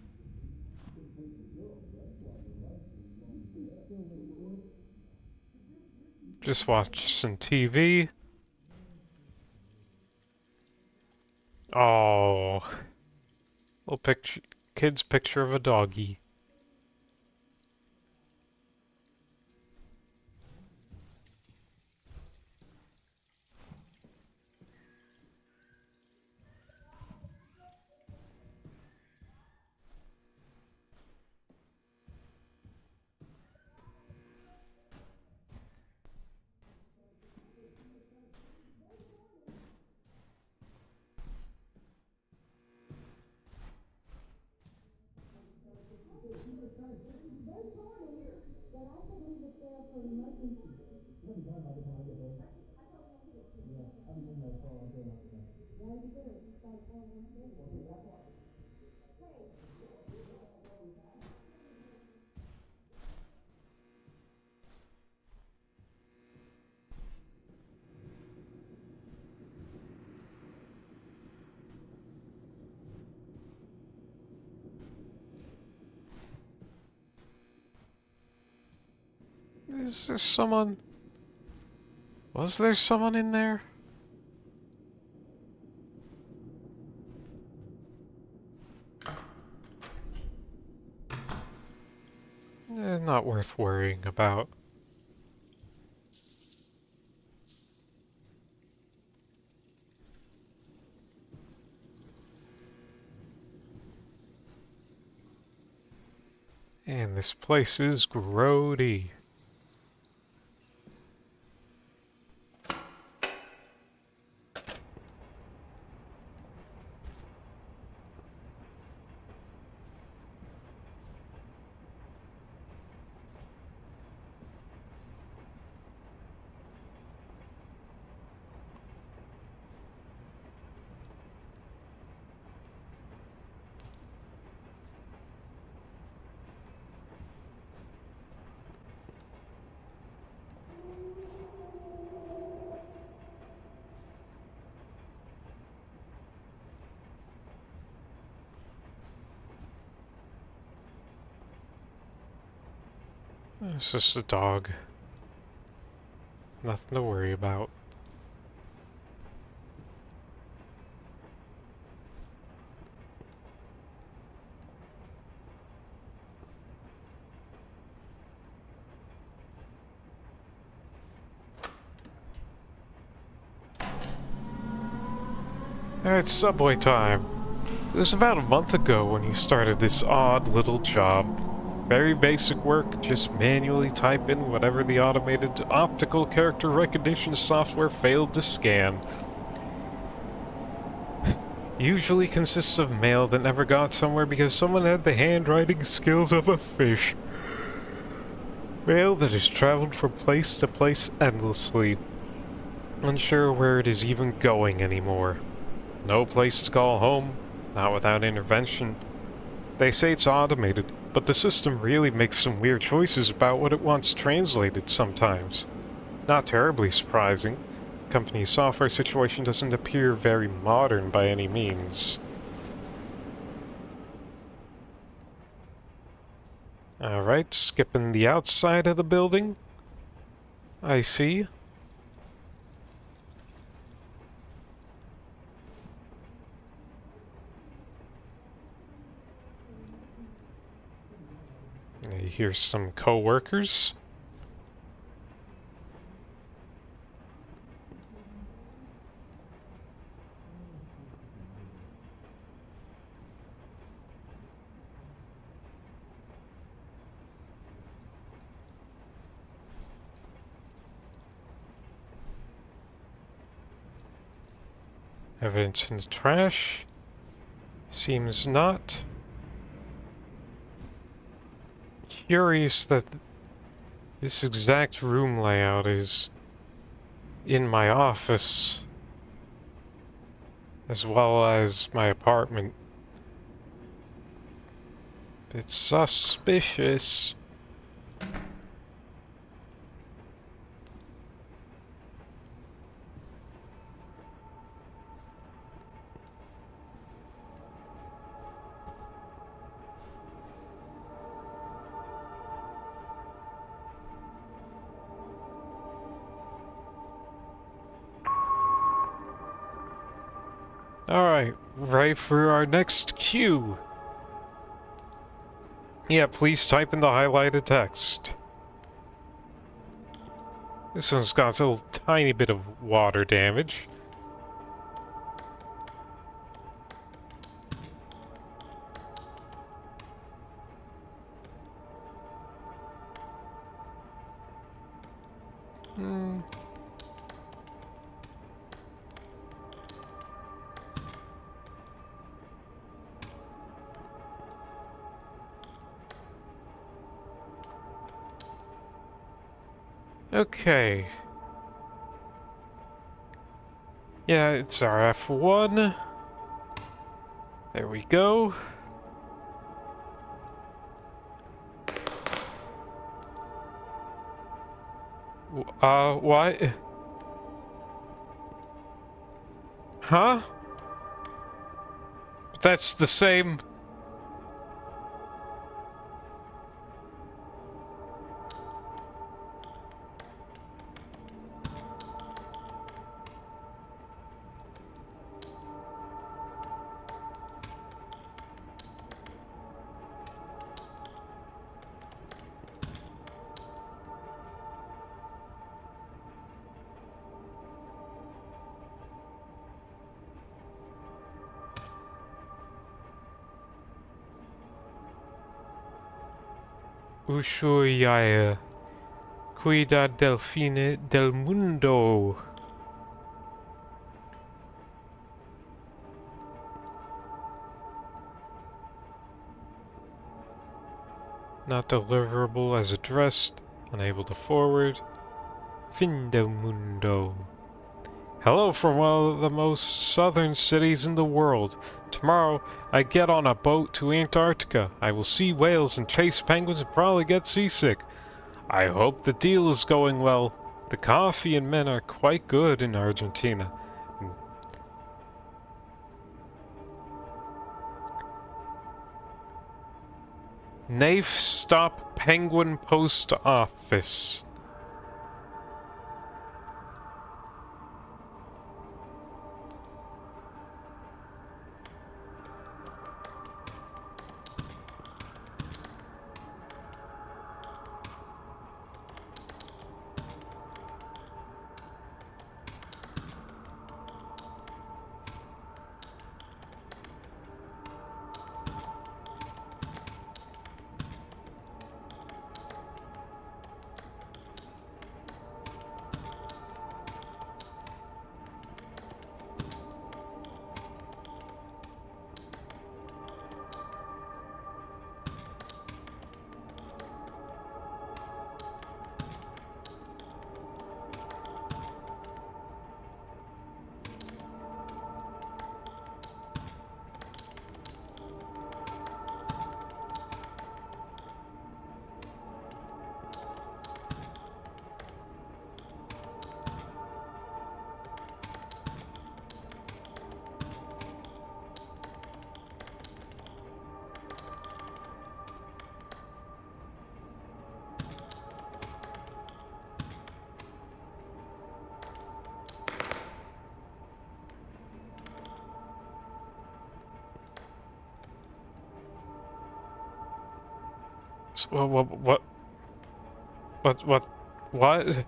Speaker 1: Just watch some TV. Oh. Little picture, kid's picture of a doggy. Is there someone? Was there someone in there? Not worth worrying about. And this place is grody. It's just a dog. Nothing to worry about. It's subway time. It was about a month ago when he started this odd little job. Very basic work, just manually type in whatever the automated optical character recognition software failed to scan. Usually consists of mail that never got somewhere because someone had the handwriting skills of a fish. Mail that has traveled from place to place endlessly, unsure where it is even going anymore. No place to call home, not without intervention. They say it's automated, but the system really makes some weird choices about what it wants translated sometimes. Not terribly surprising. The company's software situation doesn't appear very modern by any means. Alright, skipping the outside of the building. I see. Here's some co-workers. Evidence in the trash. Seems not. Curious that this exact room layout is in my office as well as my apartment. It's suspicious. Alright, right for our next cue. Yeah, please type in the highlighted text. This one's got a little tiny bit of water damage. Okay. Yeah, it's our F1. There we go. What? Huh? That's the same... Ushuaia. Cuida del fine del mundo. Not deliverable as addressed. Unable to forward. Fin del mundo. Hello from one of the most southern cities in the world. Tomorrow, I get on a boat to Antarctica. I will see whales and chase penguins and probably get seasick. I hope the deal is going well. The coffee and men are quite good in Argentina. Nafe Stop Penguin Post Office. What? What?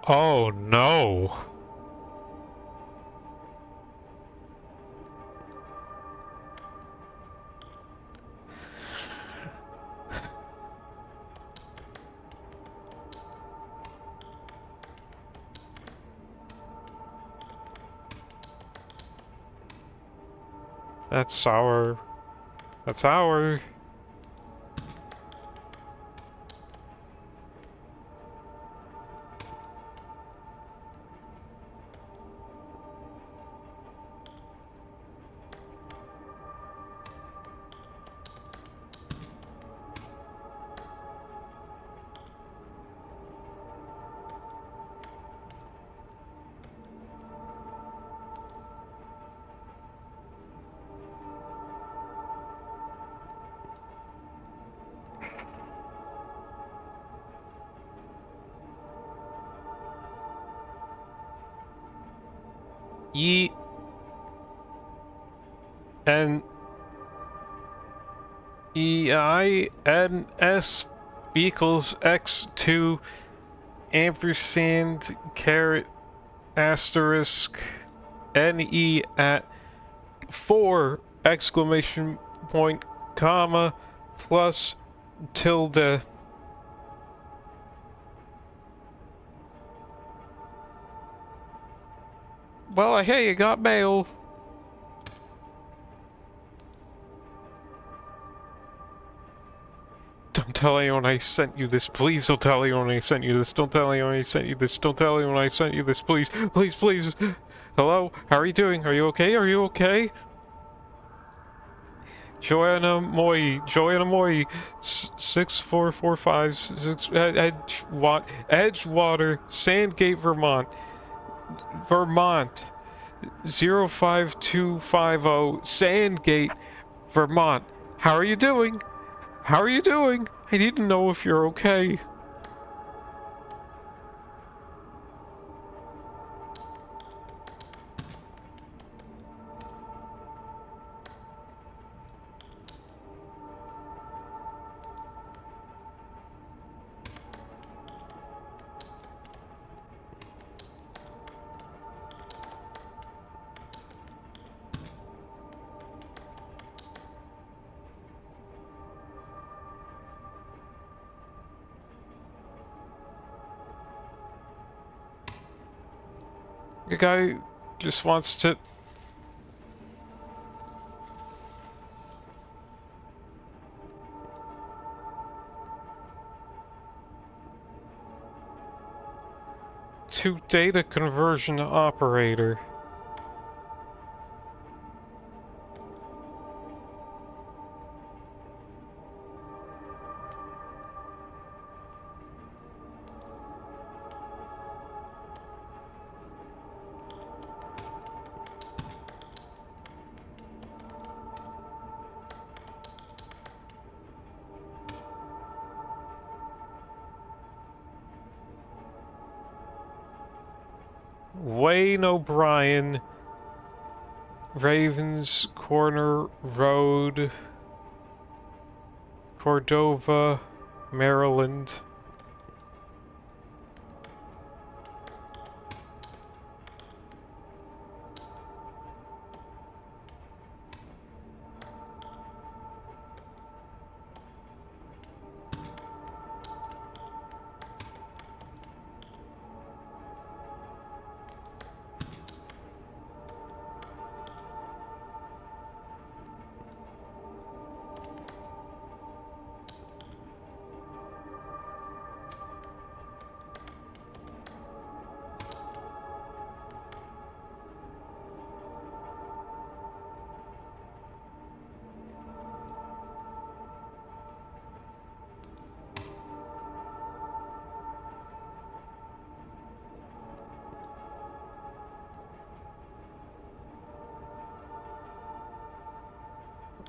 Speaker 1: Oh no. That's sour. That's sour. E N E I N S equals x2 ampersand caret asterisk NE at 4 exclamation point comma plus tilde. Well, hey, you got mail. Don't tell anyone I sent you this, please. Don't tell anyone I sent you this. Don't tell anyone I sent you this. Don't tell anyone I sent you this, please. Please, please. Hello? How are you doing? Are you okay? Are you okay? Joanna Moy, 64456 Edgewater, Sandgate, Vermont, 05250, Sandgate, Vermont. How are you doing? How are you doing? I need to know if you're okay. The guy just wants to... to data conversion operator. Wayne O'Brien, Ravens Corner Road, Cordova, Maryland.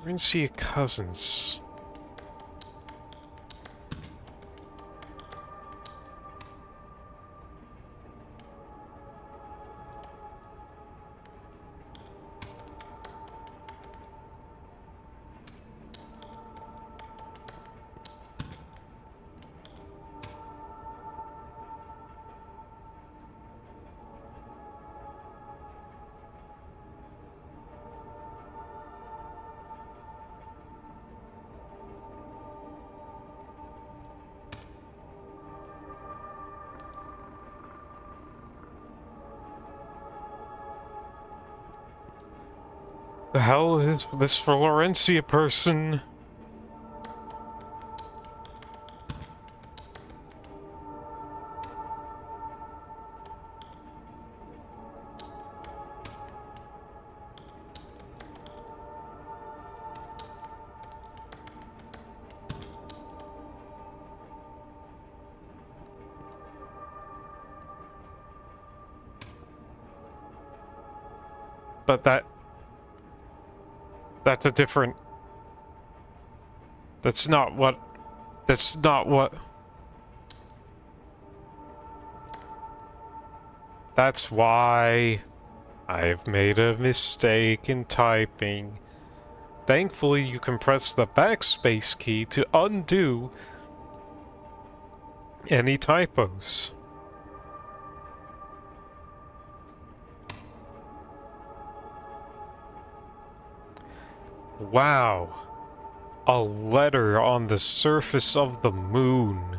Speaker 1: We're gonna see your cousins. The hell is this Florencia person? But that's a different... That's not what... That's not what... That's why I've made a mistake in typing. Thankfully, you can press the backspace key to undo any typos. Wow. A letter on the surface of the moon.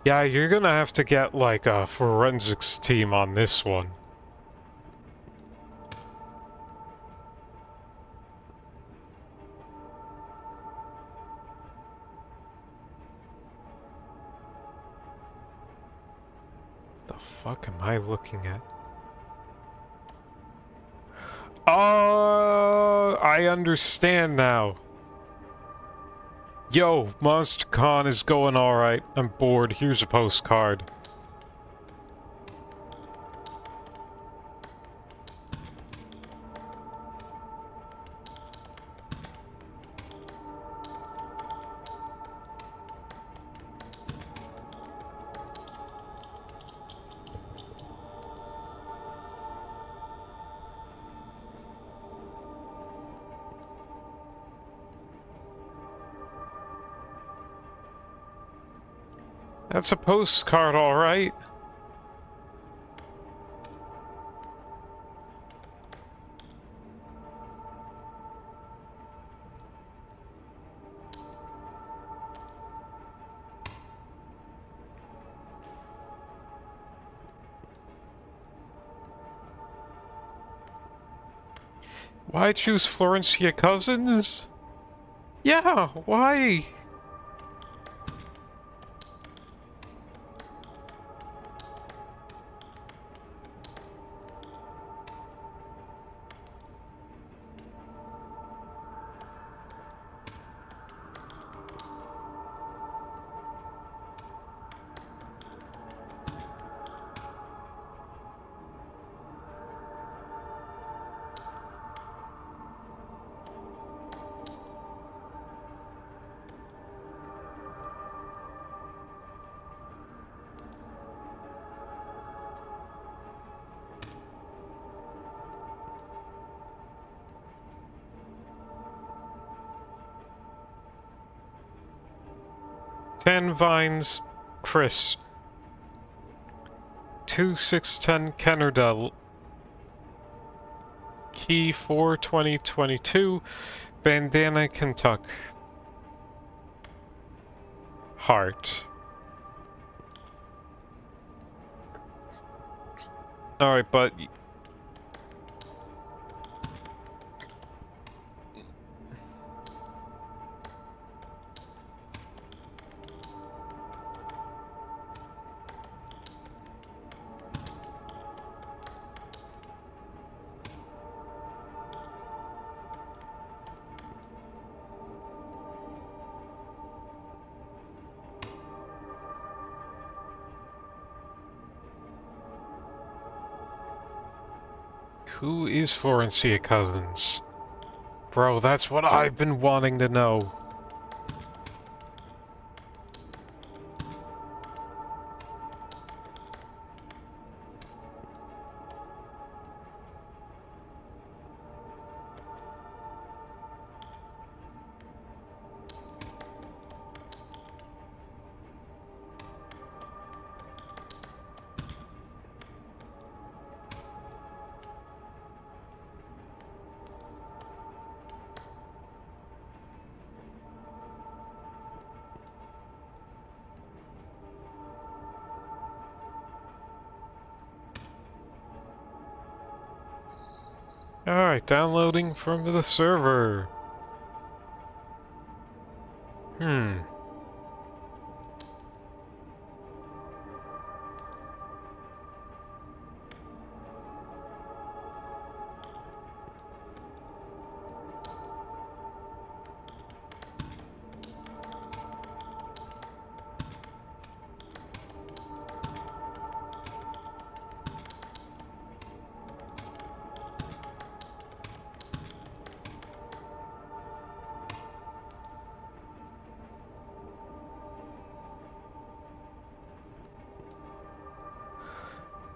Speaker 1: Yeah, you're gonna have to get, like, a forensics team on this one. The fuck am I looking at? Oh, I understand now. Yo, MonsterCon is going alright. I'm bored. Here's a postcard. That's a postcard, alright. Why choose Florencia Cousins? Yeah, why? Ten Vines, Chris. 2610 Canada. Key 4 2022. Bandana Kentucky. Heart. Alright, but... Who is Florencia Cousins? Bro, that's what I've been wanting to know. Alright, downloading from the server. Hmm.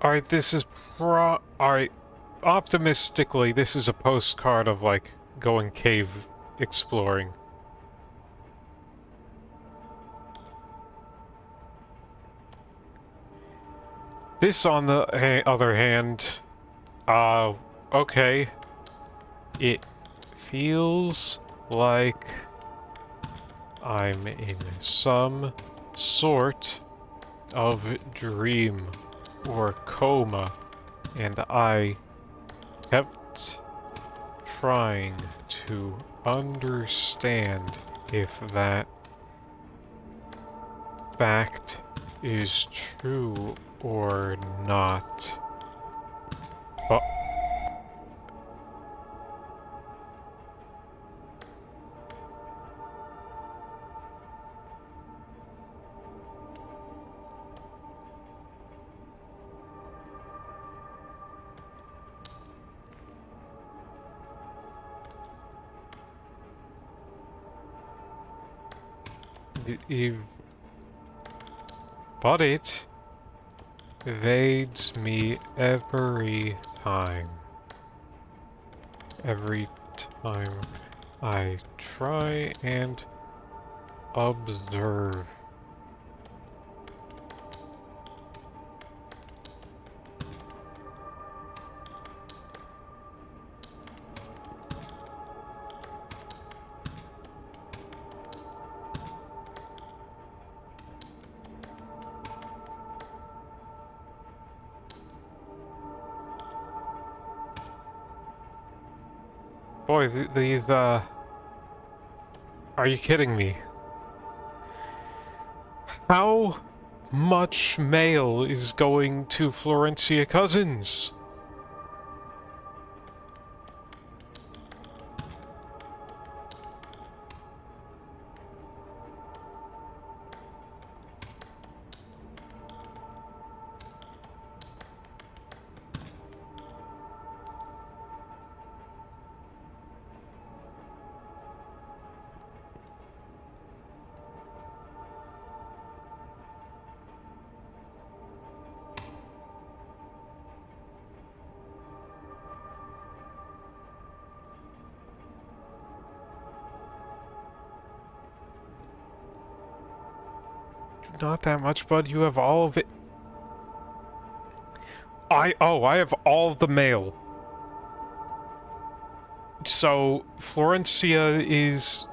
Speaker 1: Alright, this is Alright, optimistically, this is a postcard of, like, going cave exploring. This, on the other hand, okay. It feels like I'm in some sort of dream or coma, and I kept trying to understand if that fact is true or not. Oh. But it evades me every time. Every time I try and observe. Boy, these, are you kidding me? How much mail is going to Florencia Cousins? Not that much, bud. You have all of it. I have all of the mail. So, Florencia is...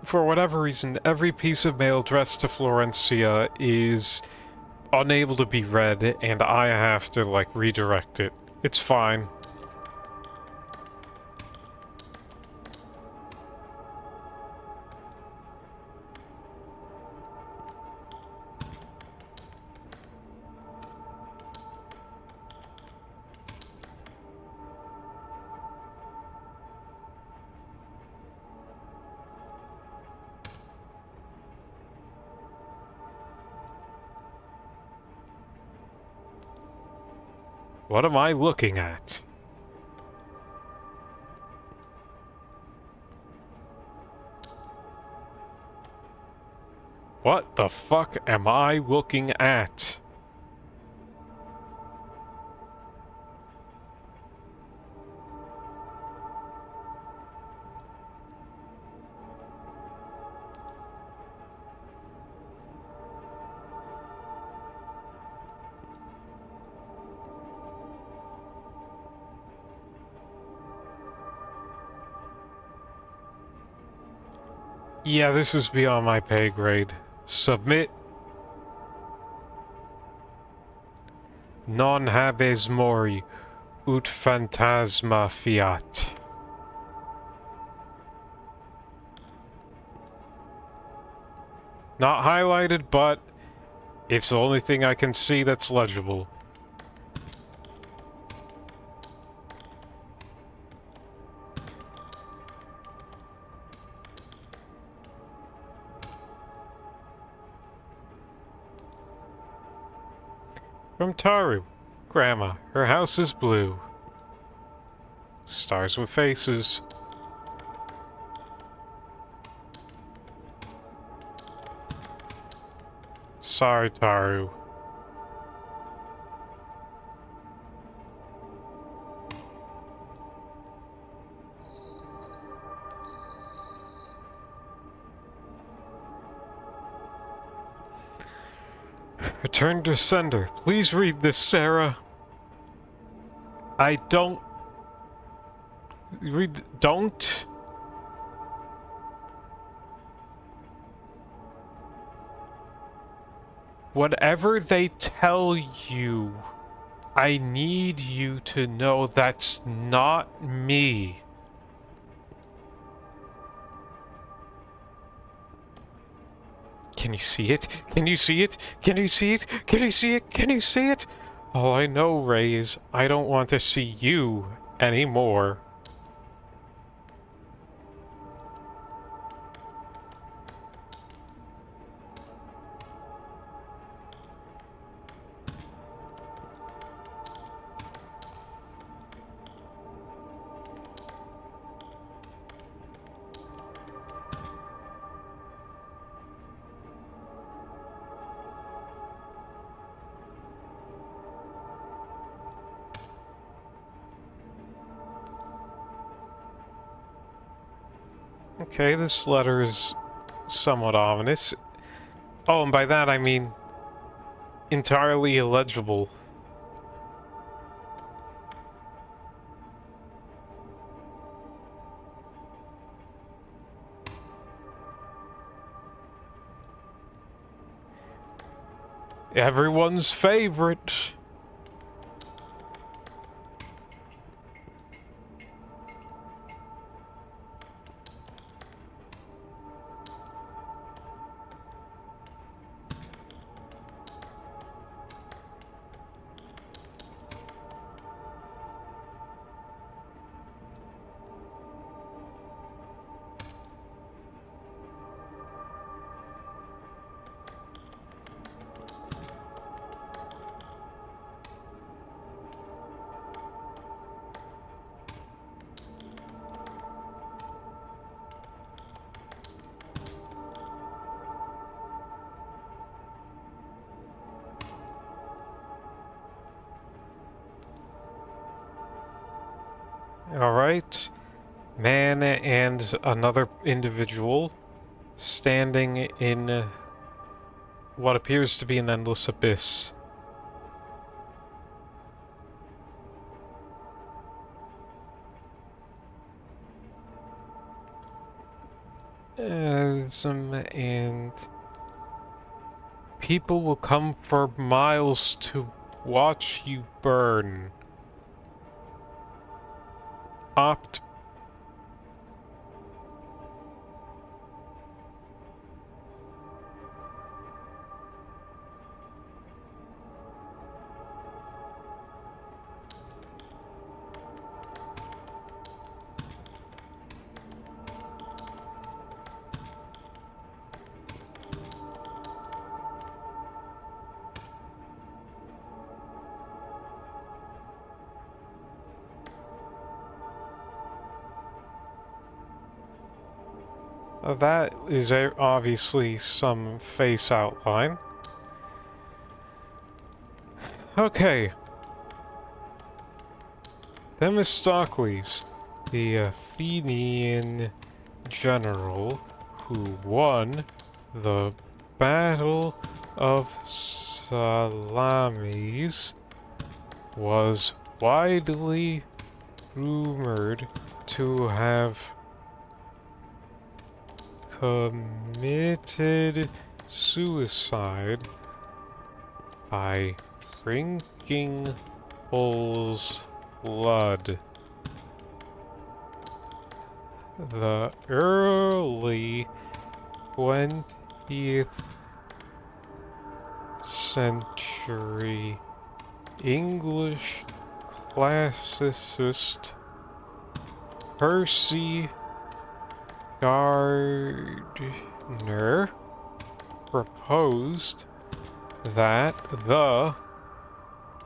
Speaker 1: For whatever reason, every piece of mail addressed to Florencia is unable to be read, and I have to, like, redirect it. It's fine. What am I looking at? What the fuck am I looking at? Yeah, this is beyond my pay grade. Submit. Non habes mori, ut phantasma fiat. Not highlighted, but it's the only thing I can see that's legible. From Taru. Grandma, her house is blue. Stars with faces. Sorry, Taru. Return to sender. Please read this, Sarah. I don't... Don't? Whatever they tell you, I need you to know that's not me. Can you see it? Can you see it? Can you see it? Can you see it? Can you see it? All I know, Ray, is I don't want to see you anymore. Okay, this letter is somewhat ominous. Oh, and by that I mean entirely illegible. Everyone's favorite. Alright. Man and another individual standing in what appears to be an endless abyss. And people will come for miles to watch you burn. Opt. That is obviously some face outline. Okay. Themistocles, the Athenian general who won the Battle of Salamis, was widely rumored to have committed suicide by drinking bull's blood. The early 20th century English classicist Percy Gardner proposed that the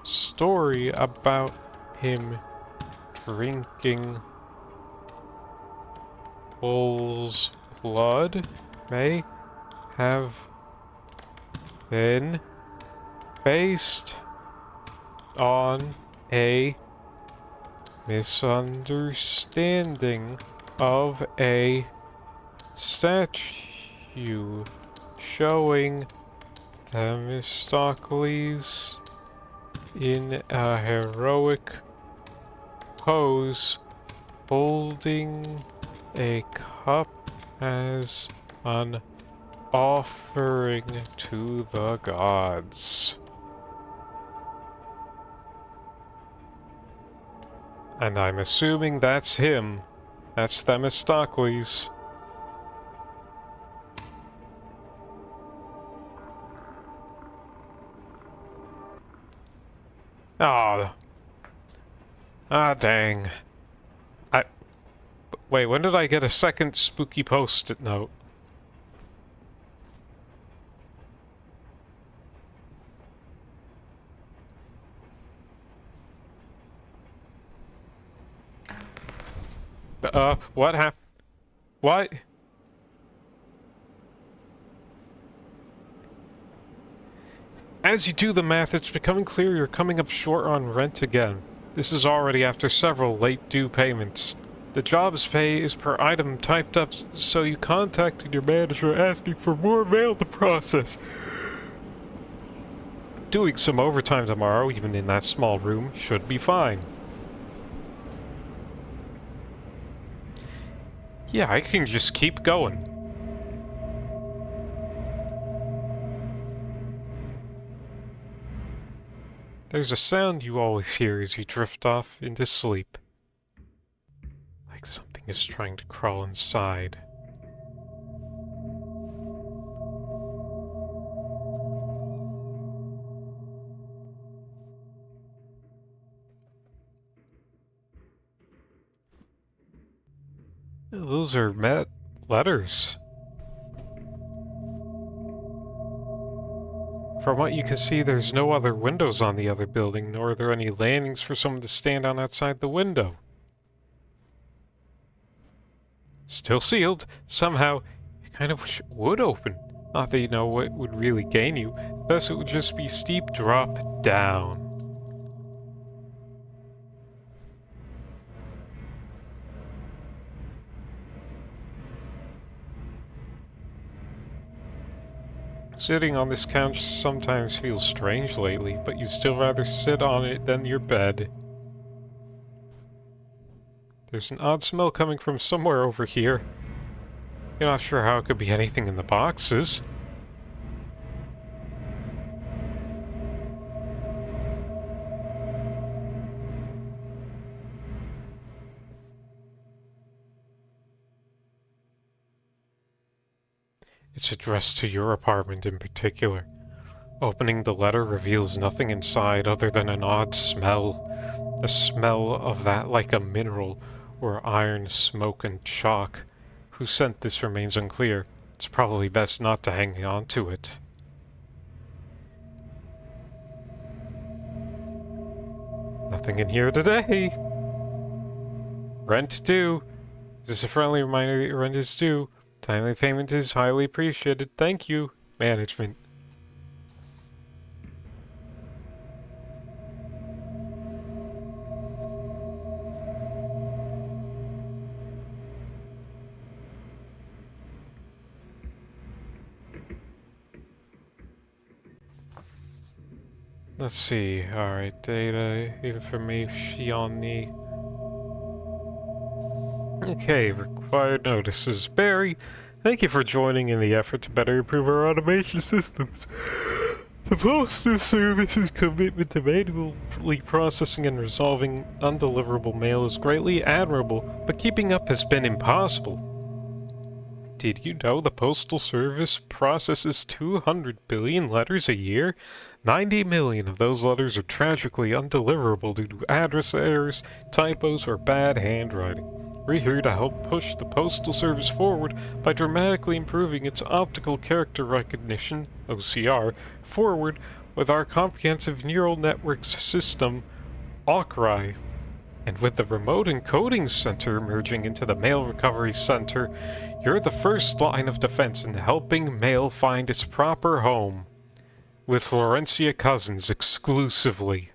Speaker 1: story about him drinking bull's blood may have been based on a misunderstanding of a statue showing Themistocles in a heroic pose holding a cup as an offering to the gods. And I'm assuming that's him. That's Themistocles. Ah. Ah, dang. Wait, when did I get a second spooky post-it note? What happened? What? As you do the math, it's becoming clear you're coming up short on rent again. This is already after several late due payments. The job's pay is per item typed up, so you contacted your manager asking for more mail to process. Doing some overtime tomorrow, even in that small room, should be fine. Yeah, I can just keep going. There's a sound you always hear as you drift off into sleep. Like something is trying to crawl inside. Those are letters. From what you can see, there's no other windows on the other building, nor are there any landings for someone to stand on outside the window. Still sealed. Somehow, you kind of wish it would open. Not that you know what would really gain you. Thus, it would just be steep drop down. Sitting on this couch sometimes feels strange lately, but you'd still rather sit on it than your bed. There's an odd smell coming from somewhere over here. You're not sure how it could be anything in the boxes. It's addressed to your apartment in particular. Opening the letter reveals nothing inside other than an odd smell. The smell of that like a mineral or iron, smoke, and chalk. Who sent this remains unclear. It's probably best not to hang on to it. Nothing in here today. Rent due. Is this a friendly reminder that your rent is due? Timely payment is highly appreciated. Thank you, management. Let's see. Alright, data, information. Okay, required notices. Barry, thank you for joining in the effort to better improve our automation systems. The Postal Service's commitment to manually processing and resolving undeliverable mail is greatly admirable, but keeping up has been impossible. Did you know the Postal Service processes 200 billion letters a year? 90 million of those letters are tragically undeliverable due to address errors, typos, or bad handwriting. We're here to help push the Postal Service forward by dramatically improving its optical character recognition, OCR, forward with our comprehensive neural networks system, OCRI. And with the Remote Encoding Center merging into the Mail Recovery Center, you're the first line of defense in helping mail find its proper home. With Florencia Cousins exclusively.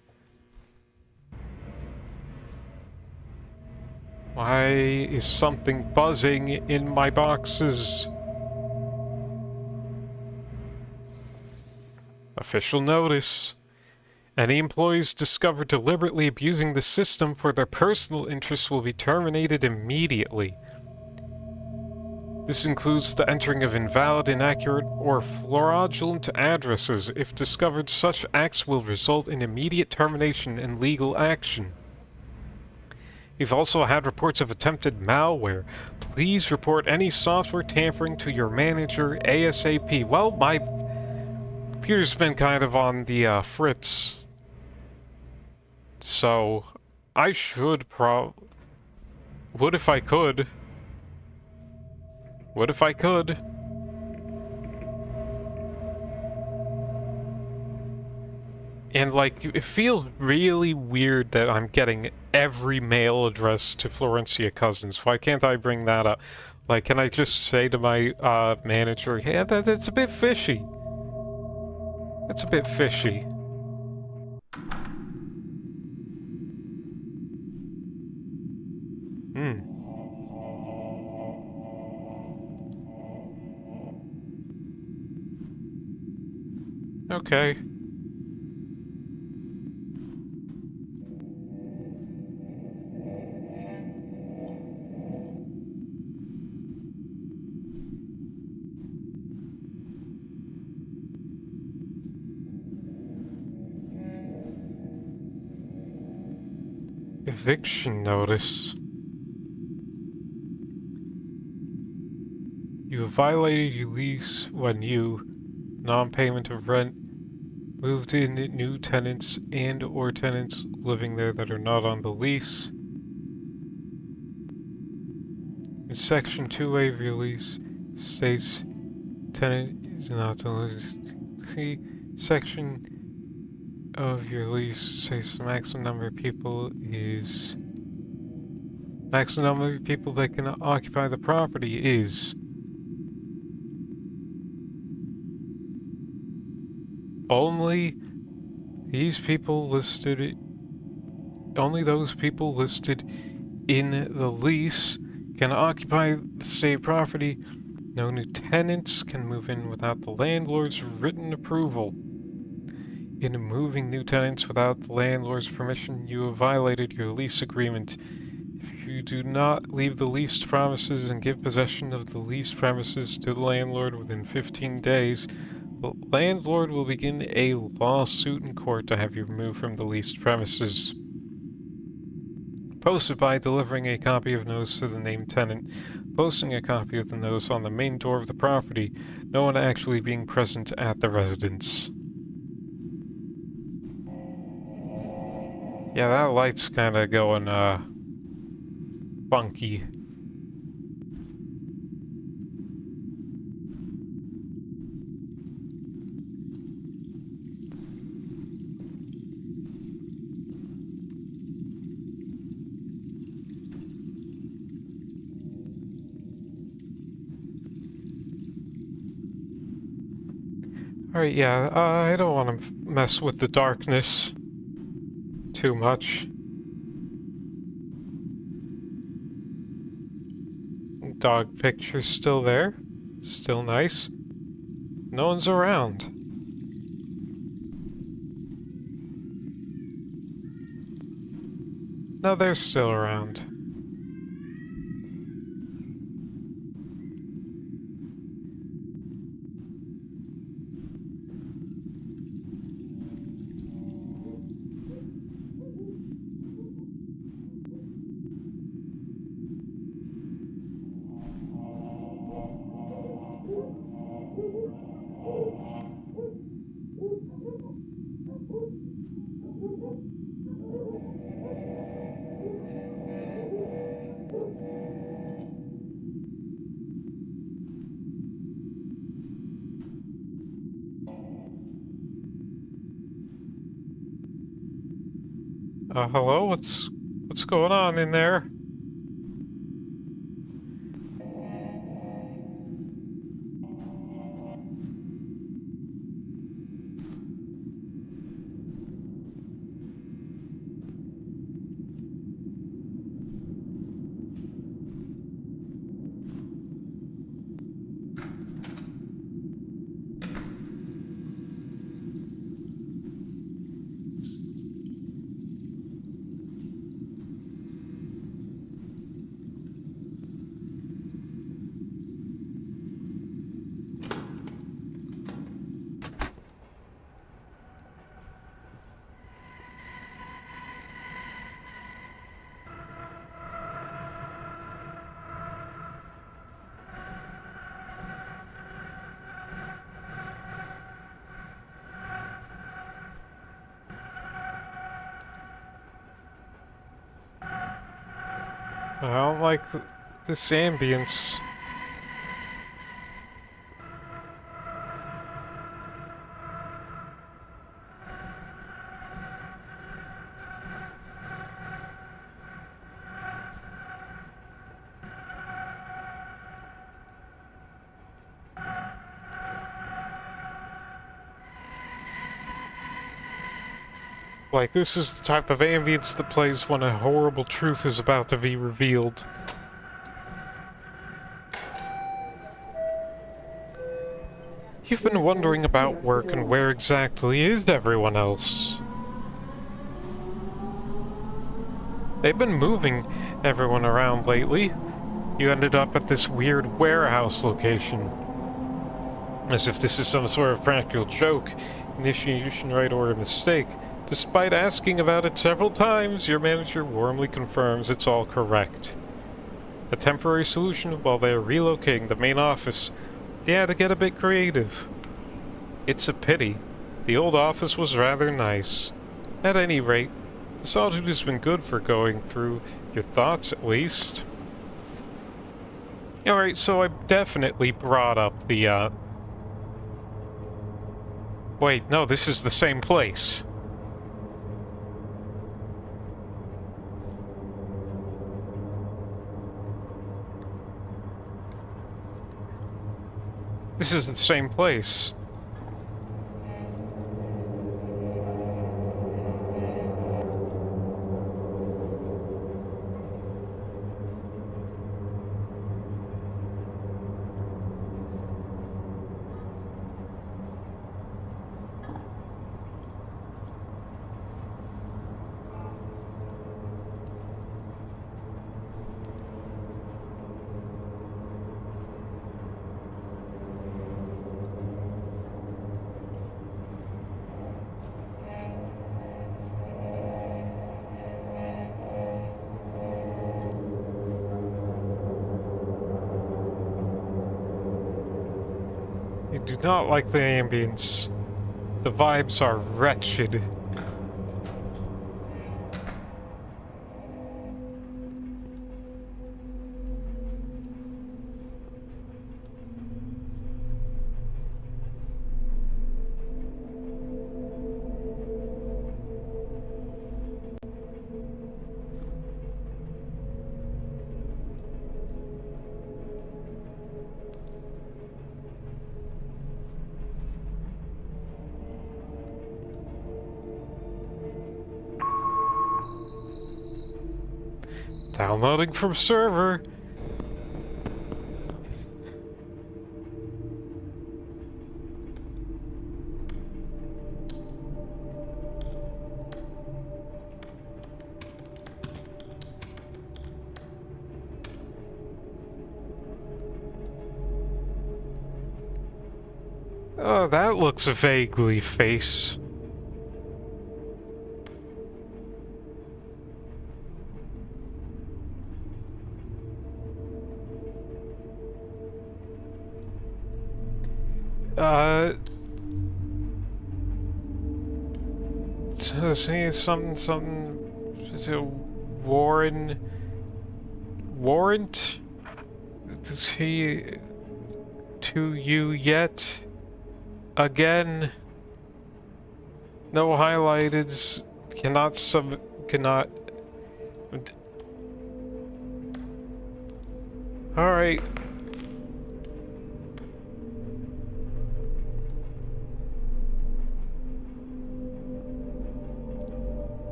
Speaker 1: Why is something buzzing in my boxes? Official notice. Any employees discovered deliberately abusing the system for their personal interests will be terminated immediately. This includes the entering of invalid, inaccurate, or fraudulent addresses. If discovered, such acts will result in immediate termination and legal action. We've also had reports of attempted malware. Please report any software tampering to your manager ASAP. Well, my computer's been kind of on the fritz. So, I should would if I could. What if I could? And, like, it feels really weird that I'm getting every mail address to Florencia Cousins. Why can't I bring that up? Like, can I just say to my manager, yeah, that's a bit fishy. It's a bit fishy. Okay. Eviction notice. You have violated your lease when you, non-payment of rent, moved in new tenants and or tenants living there that are not on the lease. In Section 2A of your lease states tenant is not the lease. See, Section of your lease says the maximum number of people is... Maximum number of people that can occupy the property is... Only these people listed... Only those people listed in the lease can occupy the state property. No new tenants can move in without the landlord's written approval. In moving new tenants without the landlord's permission, you have violated your lease agreement. If you do not leave the leased premises and give possession of the leased premises to the landlord within 15 days, the landlord will begin a lawsuit in court to have you removed from the leased premises. Posted by delivering a copy of notice to the named tenant, posting a copy of the notice on the main door of the property, no one actually being present at the residence. Yeah, that light's kinda going, funky. Alright, yeah, I don't want to mess with the darkness too much. Dog picture's still there. Still nice. No one's around. No, they're still around. Hello? What's going on in there? I don't like this ambience. Like, this is the type of ambience that plays when a horrible truth is about to be revealed. You've been wondering about work and where exactly is everyone else? They've been moving everyone around lately. You ended up at this weird warehouse location. As if this is some sort of practical joke, initiation right or a mistake. Despite asking about it several times, your manager warmly confirms it's all correct. A temporary solution while they are relocating the main office. They had to get a bit creative. It's a pity. The old office was rather nice. At any rate, the solitude has been good for going through your thoughts at least. Alright, so I definitely brought up the, Wait, no, this is the same place. This is the same place. do not like the ambience. The vibes are wretched. Downloading from server. Oh, that looks vaguely face. Say something. Is it Warrant? Is he to you yet? Again? No highlighteds. Cannot. Alright.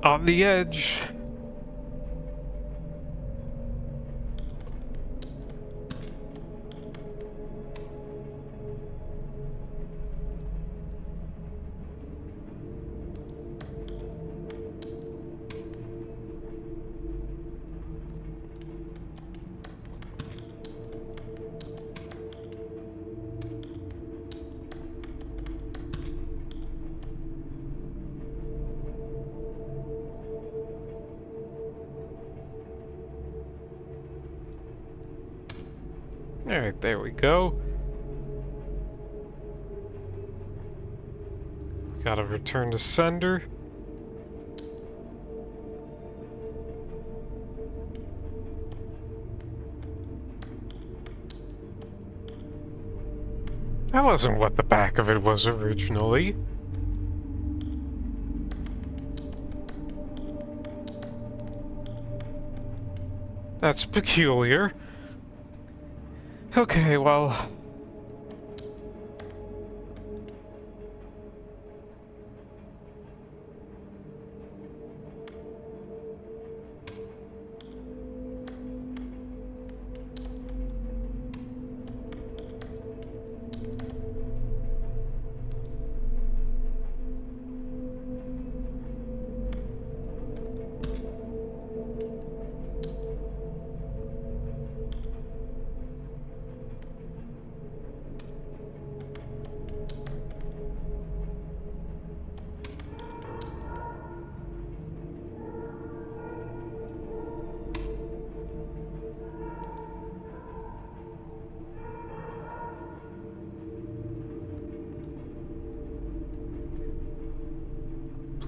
Speaker 1: On the edge. Alright, there we go. Gotta return to sender. That wasn't what the back of it was originally. That's peculiar. Okay, well...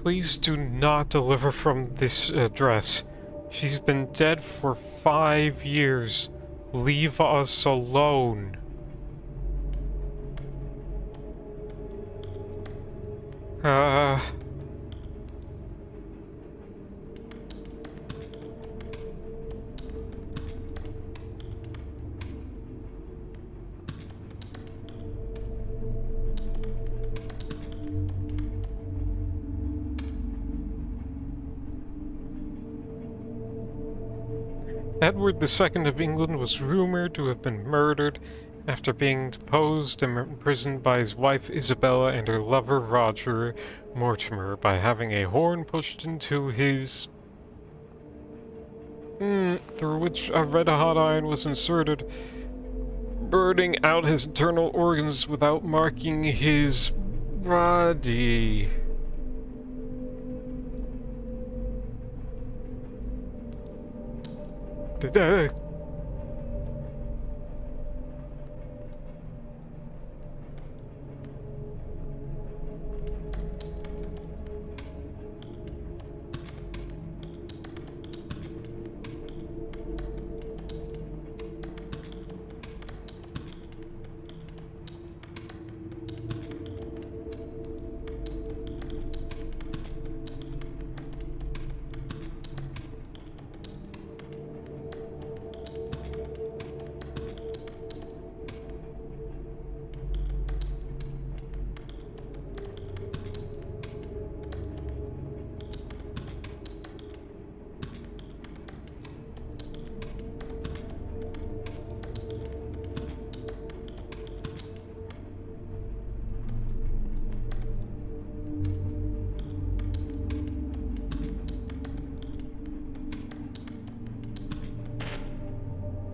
Speaker 1: Please do not deliver from this address. She's been dead for 5 years. Leave us alone. Edward II of England was rumored to have been murdered after being deposed and imprisoned by his wife Isabella and her lover Roger Mortimer by having a horn pushed into his... through which a red-hot iron was inserted, burning out his internal organs without marking his body.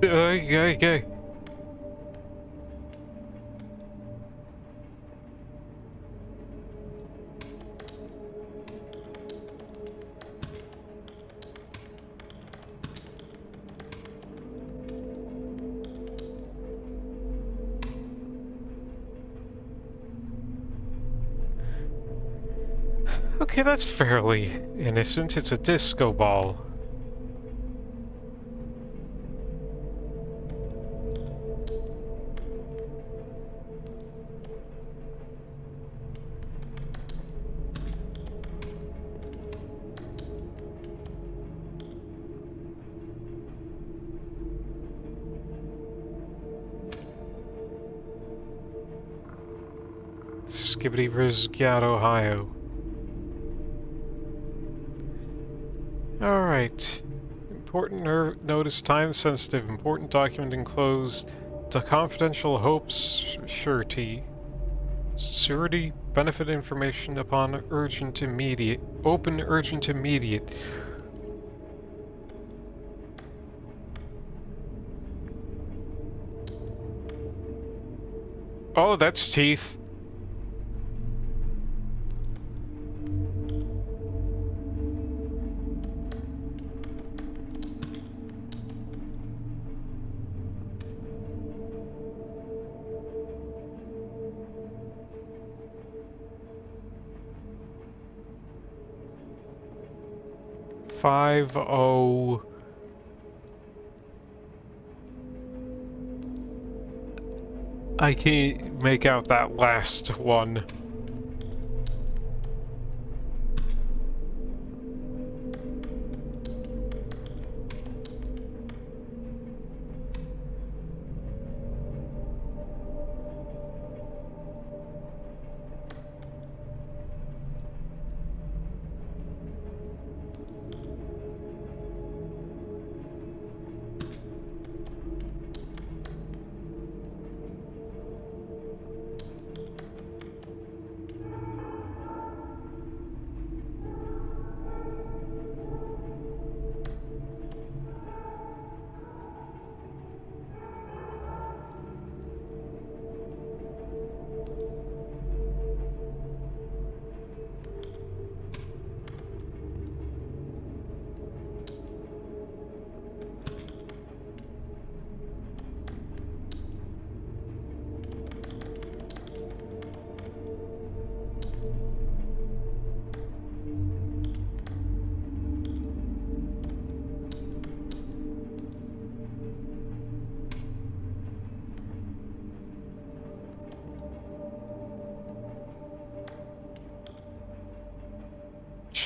Speaker 1: Okay. Okay, that's fairly innocent. It's a disco ball. Skibbity Rizgat, Ohio. Alright. Important notice, time sensitive, important document enclosed. The confidential hopes surety. Surety benefit information upon urgent immediate. Open urgent immediate. Oh, that's teeth. Five oh. I can't make out that last one.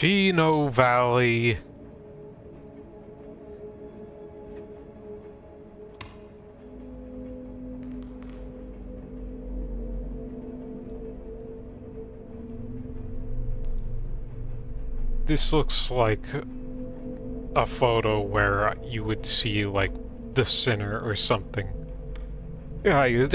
Speaker 1: Chino Valley. This looks like a photo where you would see, like, the sinner or something. I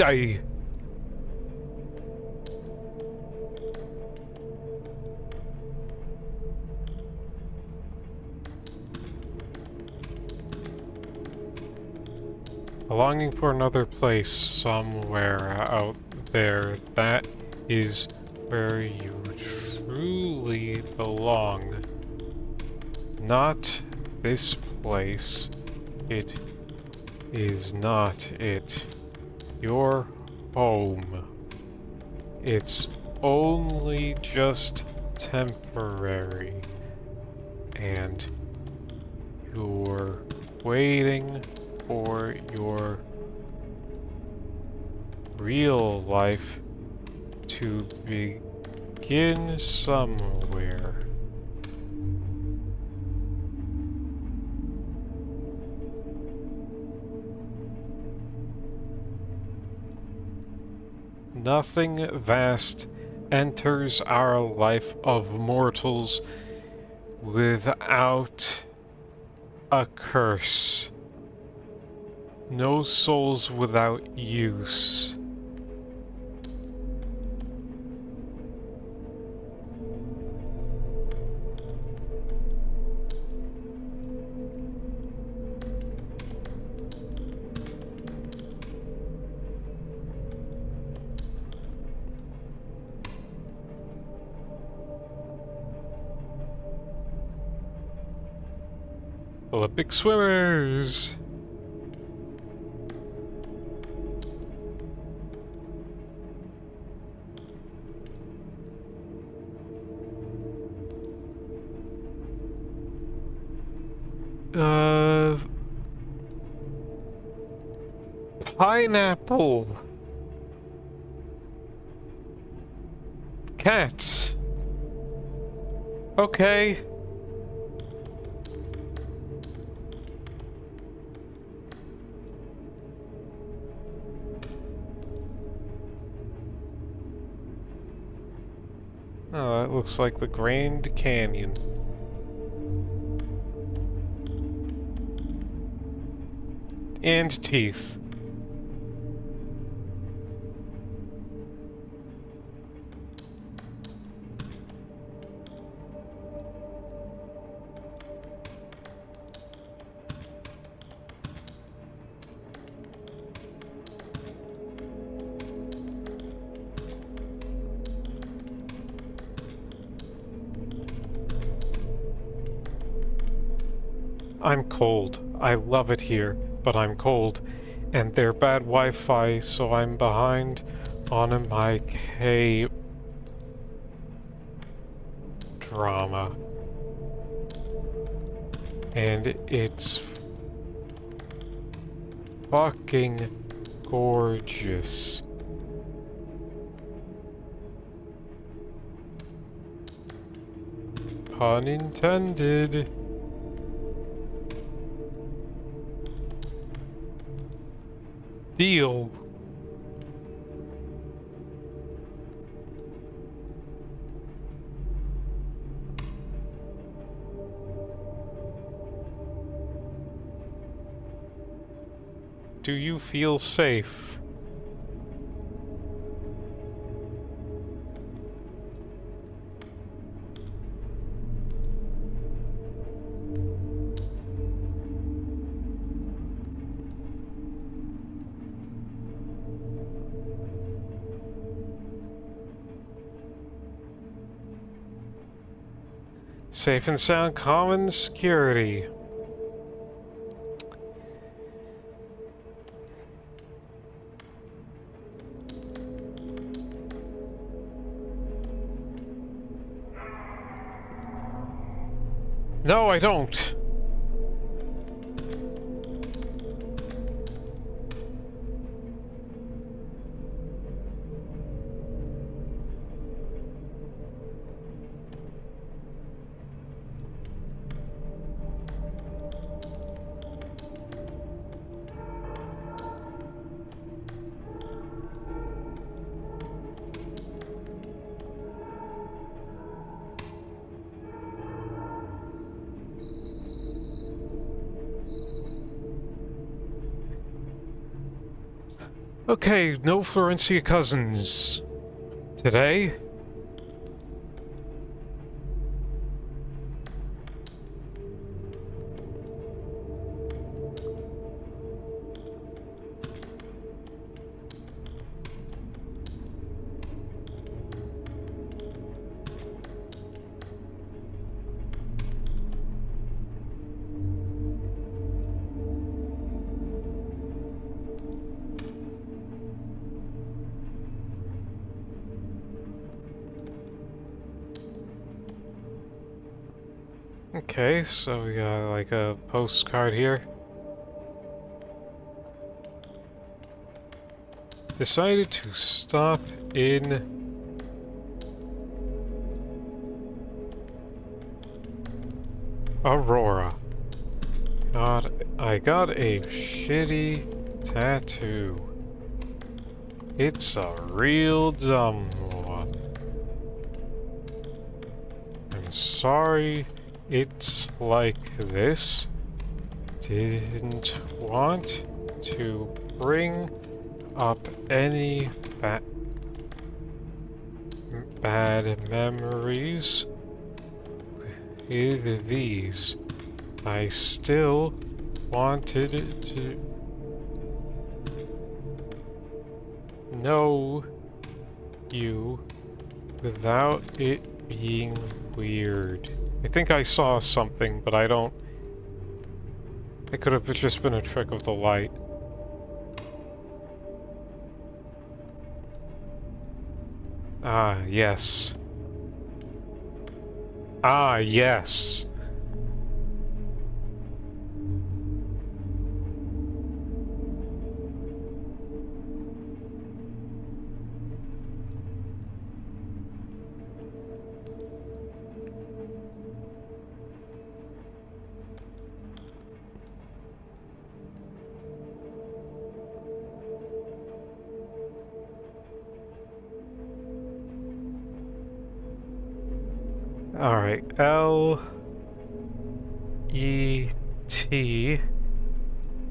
Speaker 1: A longing for another place somewhere out there. That is where you truly belong. Not this place. It is not it. Your home. It's only just temporary. And you're waiting for your real life to begin somewhere. Nothing vast enters our life of mortals without a curse. No souls without use. Olympic swimmers! Pineapple! Cats! Okay. Oh, that looks like the Grand Canyon. And teeth. I'm cold. I love it here, but I'm cold. And they're bad Wi-Fi, so I'm behind on my K-drama. And it's fucking gorgeous. Pun intended. Deal. Do you feel safe? Safe and sound common security. No, I don't. Okay, no Florencia cousins. Today? Okay, so we got like a postcard here. Decided to stop in Aurora. I got a shitty tattoo. It's a real dumb one. I'm sorry it's like this. Didn't want to bring up any bad memories with these. I still wanted to know you without it being weird. I think I saw something, but I don't It could have just been a trick of the light. Ah, yes. Ah, yes. Alright, L E T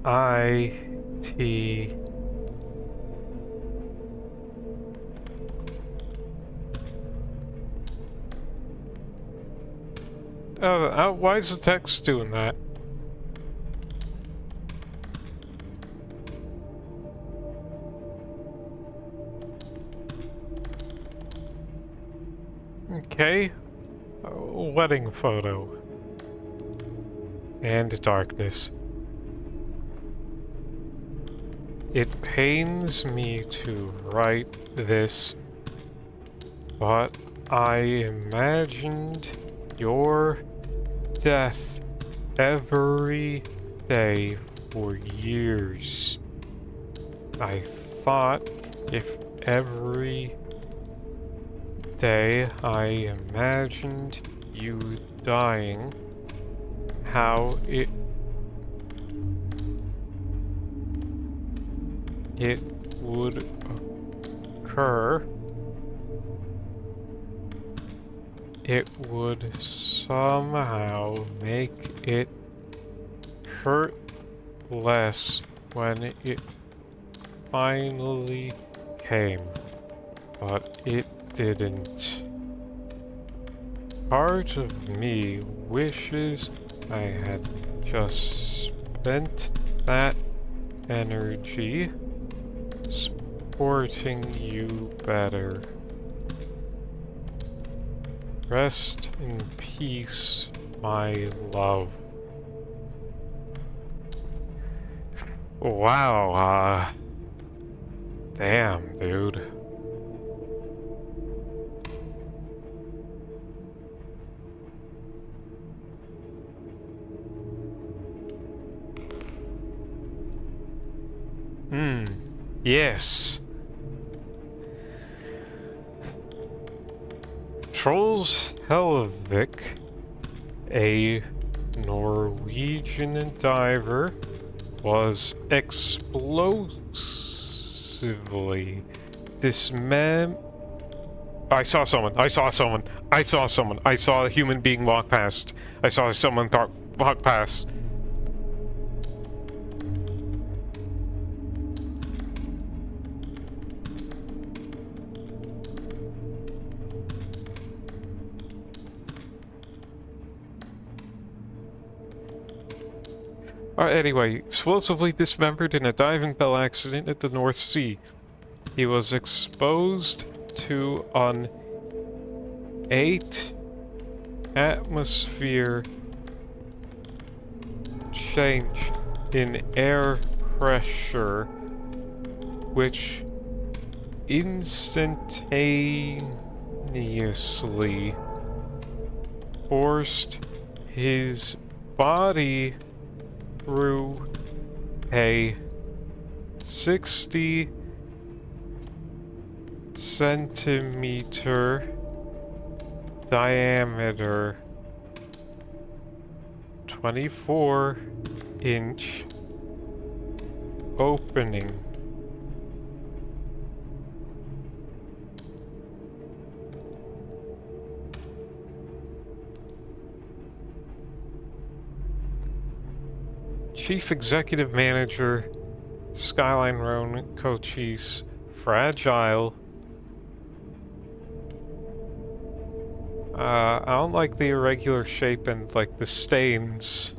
Speaker 1: I T. Why is the text doing that? Okay. Wedding photo. And darkness. It pains me to write this, but I imagined your death every day for years. I thought if every day I imagined you dying, how it would occur, it would somehow make it hurt less when it finally came, but it didn't. Part of me wishes I had just spent that energy supporting you better. Rest in peace, my love. Wow, damn, dude. Yes. Trolls Helvik, a Norwegian diver, was explosively I saw someone. I saw someone. I saw someone. I saw a human being walk past. I saw someone walk past. Anyway, explosively dismembered in a diving bell accident at the North Sea. He was exposed to an 8 atmosphere change in air pressure, which instantaneously forced his body through a 60 centimeter diameter, 24-inch opening. Chief Executive Manager, Skyline Roan Cochise, fragile. I don't like the irregular shape and, like, the stains.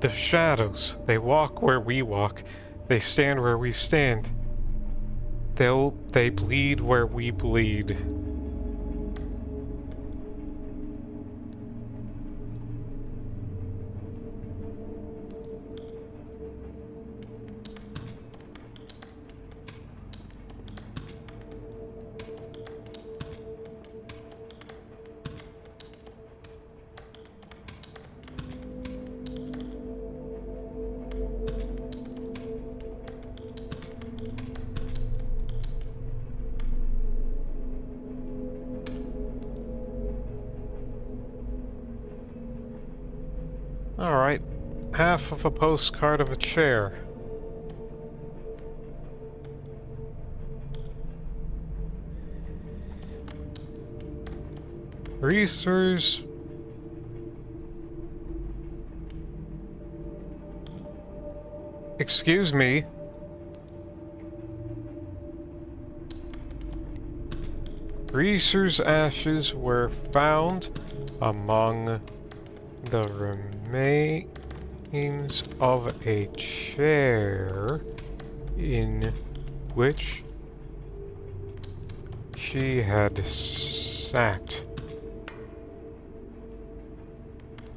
Speaker 1: The shadows, they walk where we walk. They stand where we stand. They bleed where we bleed. Alright, half of a postcard of a chair. Research. Excuse me. Reese's ashes were found among the remains of a chair in which she had sat.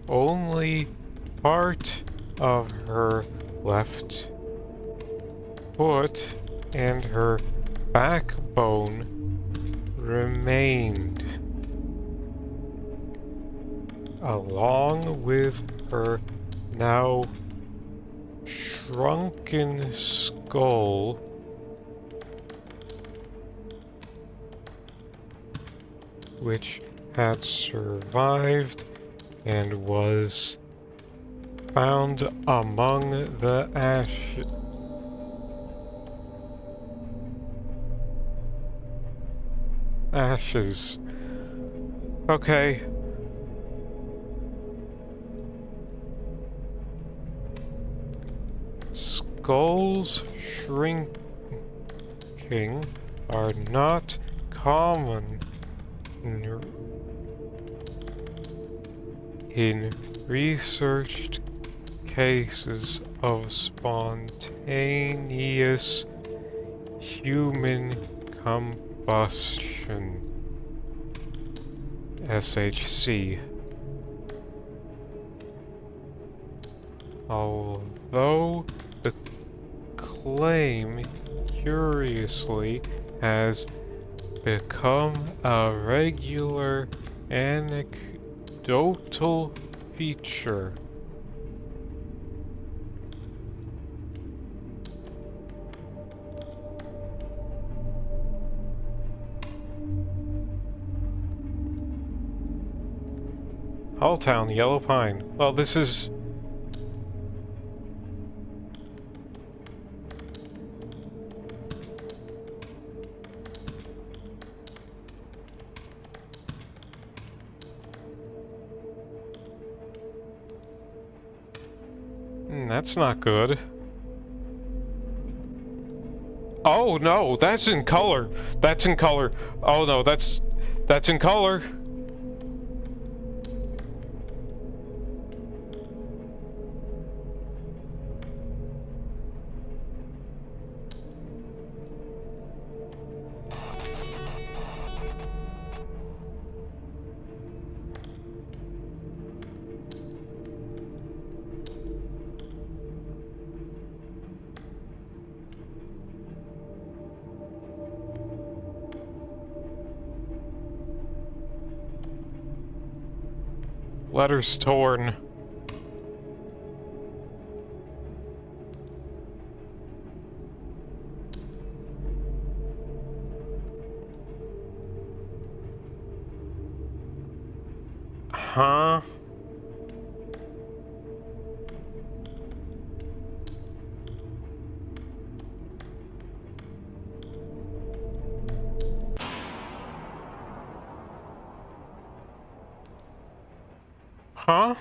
Speaker 1: Only part of her left foot and her backbone remained, along with her now shrunken skull. Which had survived and was found among the ashes. Okay. Skulls shrinking are not common in researched cases of spontaneous human combustion. SHC. Although the claim, curiously, has become a regular anecdotal feature. Halltown, Yellow Pine. Well, this is... that's not good. Oh no, that's in color. That's in color. Oh no, that's in color. Letters torn. Huh? Huh?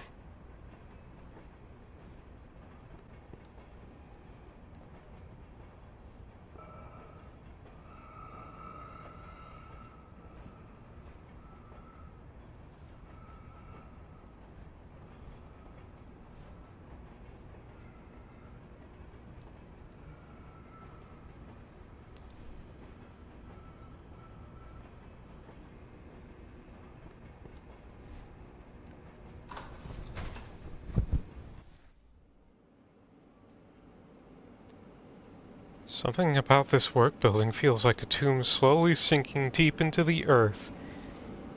Speaker 1: Something about this work building feels like a tomb slowly sinking deep into the earth.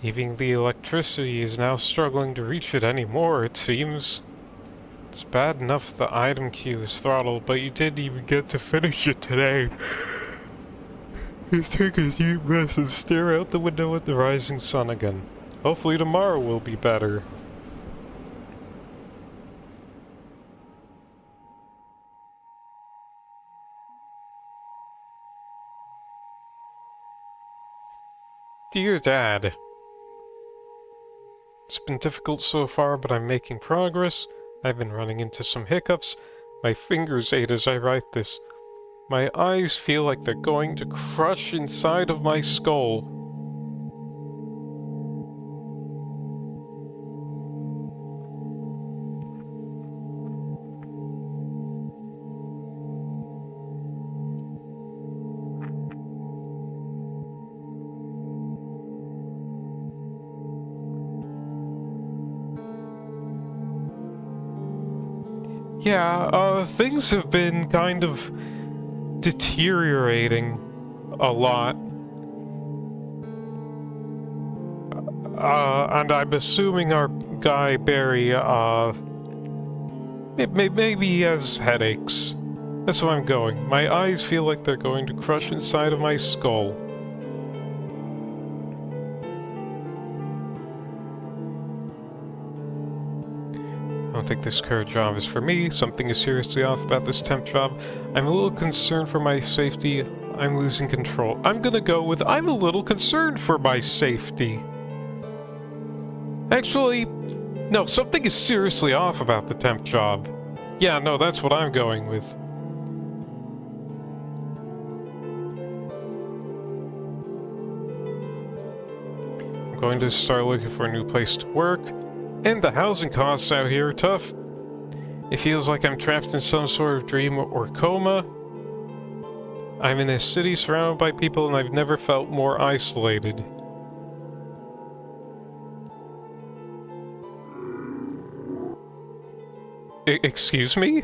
Speaker 1: Even the electricity is now struggling to reach it anymore, it seems. It's bad enough the item queue is throttled, but you didn't even get to finish it today. Just take a deep breath and stare out the window at the rising sun again. Hopefully tomorrow will be better. Dear Dad, it's been difficult so far, but I'm making progress. I've been running into some hiccups. My fingers ache as I write this. My eyes feel like they're going to crush inside of my skull. Yeah, things have been kind of deteriorating a lot. And I'm assuming our guy Barry, maybe he has headaches. That's why I'm going. My eyes feel like they're going to crush inside of my skull. I don't think this current job is for me. Something is seriously off about this temp job. I'm a little concerned for my safety. I'm losing control. I'm gonna go with I'm a little concerned for my safety. Actually, no, something is seriously off about the temp job. Yeah, no, that's what I'm going with. I'm going to start looking for a new place to work. And the housing costs out here are tough. It feels like I'm trapped in some sort of dream or coma. I'm in a city surrounded by people and I've never felt more isolated. Excuse me?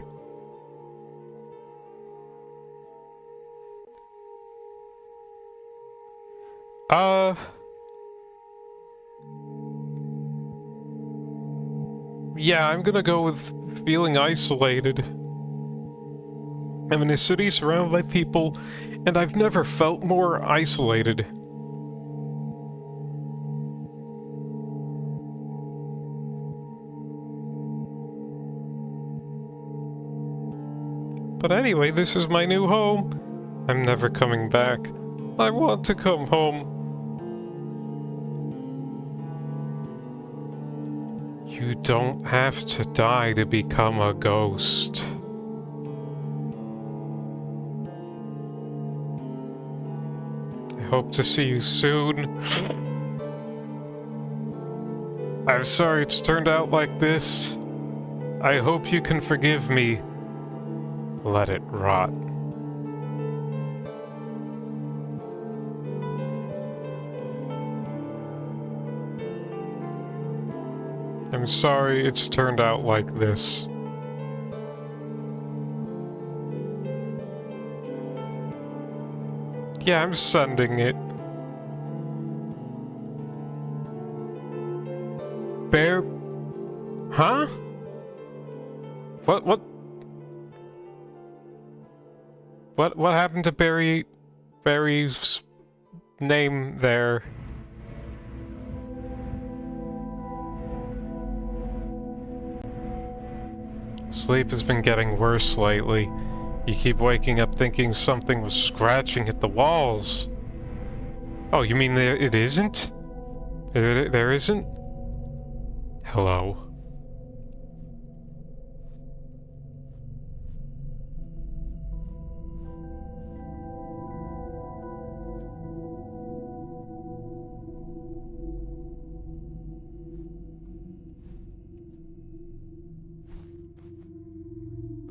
Speaker 1: Yeah, I'm gonna go with feeling isolated. I'm in a city surrounded by people, and I've never felt more isolated. But anyway, this is my new home. I'm never coming back. I want to come home. You don't have to die to become a ghost. I hope to see you soon. I'm sorry it's turned out like this. I hope you can forgive me. Let it rot. I'm sorry it's turned out like this. Yeah, I'm sending it. Bear... Huh? What happened to Barry's name there? Sleep has been getting worse lately. You keep waking up thinking something was scratching at the walls. Oh, you mean it isn't? There isn't? Hello.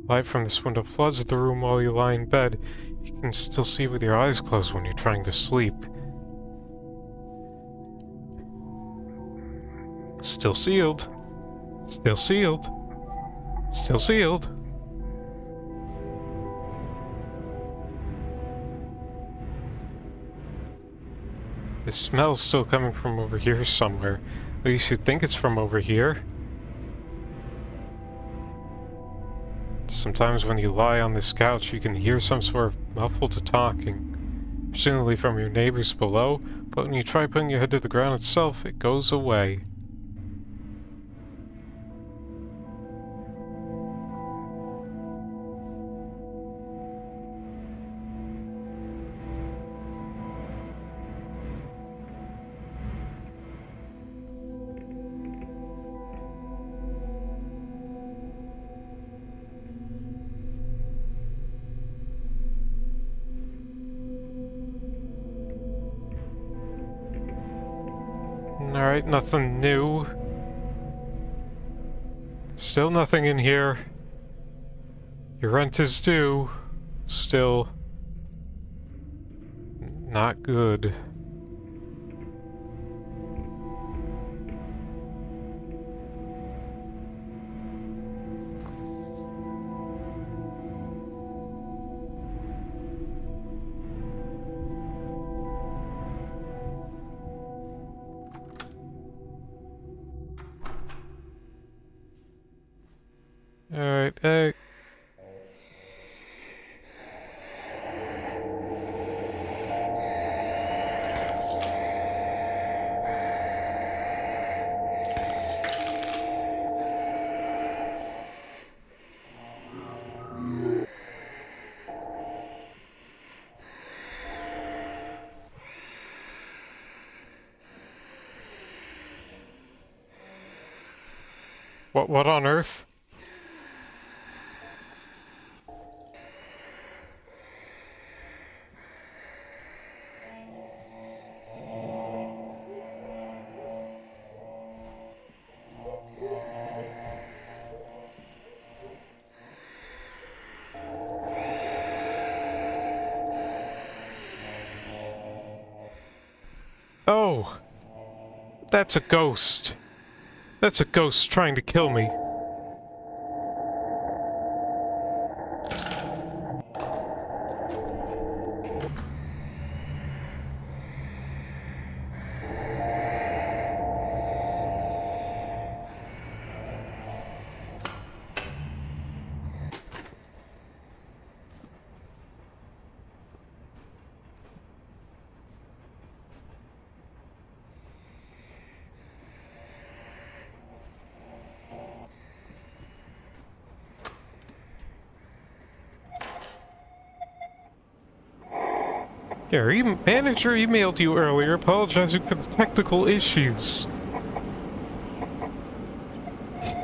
Speaker 1: Light from this window floods the room while you lie in bed. You can still see with your eyes closed when you're trying to sleep. Still sealed. Still sealed. Still sealed. The smell's still coming from over here somewhere. At least you think it's from over here. Sometimes when you lie on this couch, you can hear some sort of muffled talking, presumably from your neighbors below, but when you try putting your head to the ground itself, it goes away. Alright, nothing new. Still nothing in here. Your rent is due. Still not good. Alright, hey. What on earth? Oh! That's a ghost. That's a ghost trying to kill me. Your manager emailed you earlier apologizing for the technical issues.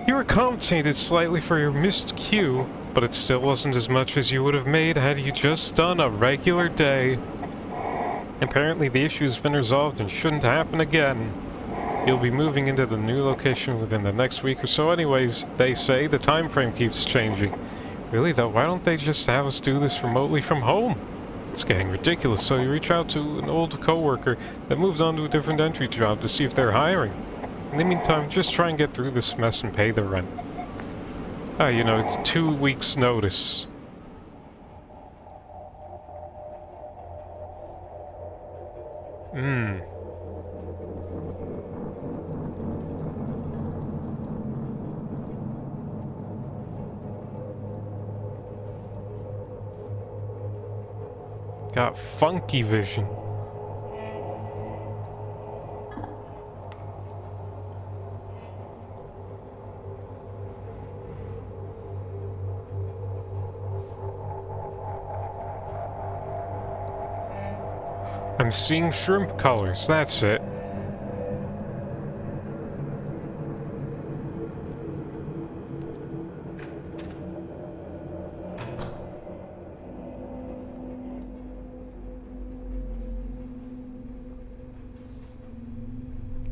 Speaker 1: You were compensated slightly for your missed queue, but it still wasn't as much as you would have made had you just done a regular day. Apparently the issue's been resolved and shouldn't happen again. You'll be moving into the new location within the next week or so anyways. They say the time frame keeps changing. Really though, why don't they just have us do this remotely from home? It's getting ridiculous, so you reach out to an old coworker that moved on to a different entry job to see if they're hiring. In the meantime, just try and get through this mess and pay the rent. You know, it's 2 weeks' notice. Got funky vision. I'm seeing shrimp colors, that's it.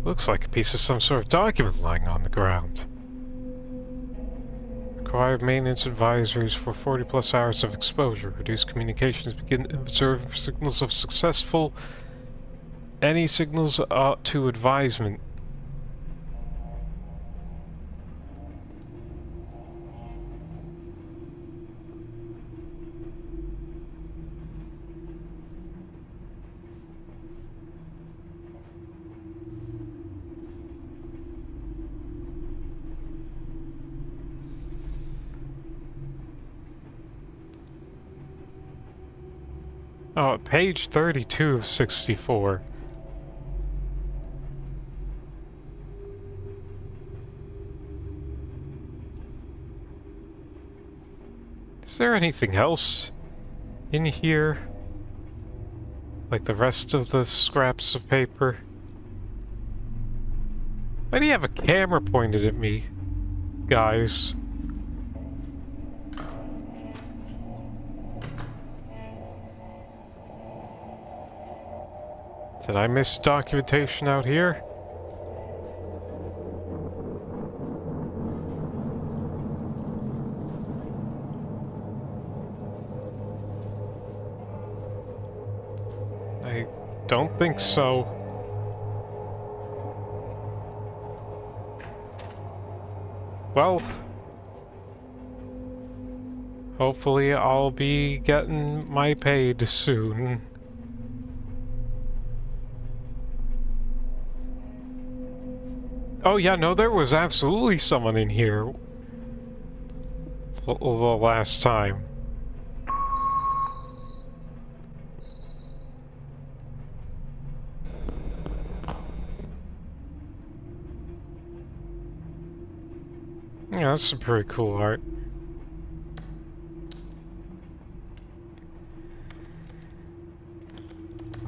Speaker 1: Looks like a piece of some sort of document lying on the ground. Required maintenance advisories for 40 plus hours of exposure. Reduce communications. Begin observing signals of successful. Any signals to advisement. Oh, page 32 of 64. Is there anything else in here? Like the rest of the scraps of paper? Why do you have a camera pointed at me, guys? Did I miss documentation out here? I don't think so. Well, hopefully I'll be getting my paid soon. Oh yeah, no, there was absolutely someone in here the last time. Yeah, that's some pretty cool art.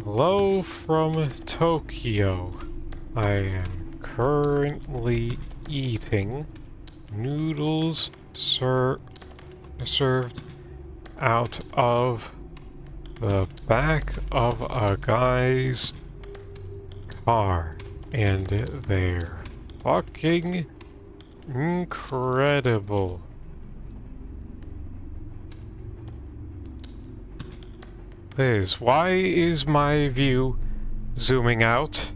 Speaker 1: Hello from Tokyo. I am currently eating noodles served out of the back of a guy's car, and they're fucking incredible. Liz, why is my view zooming out?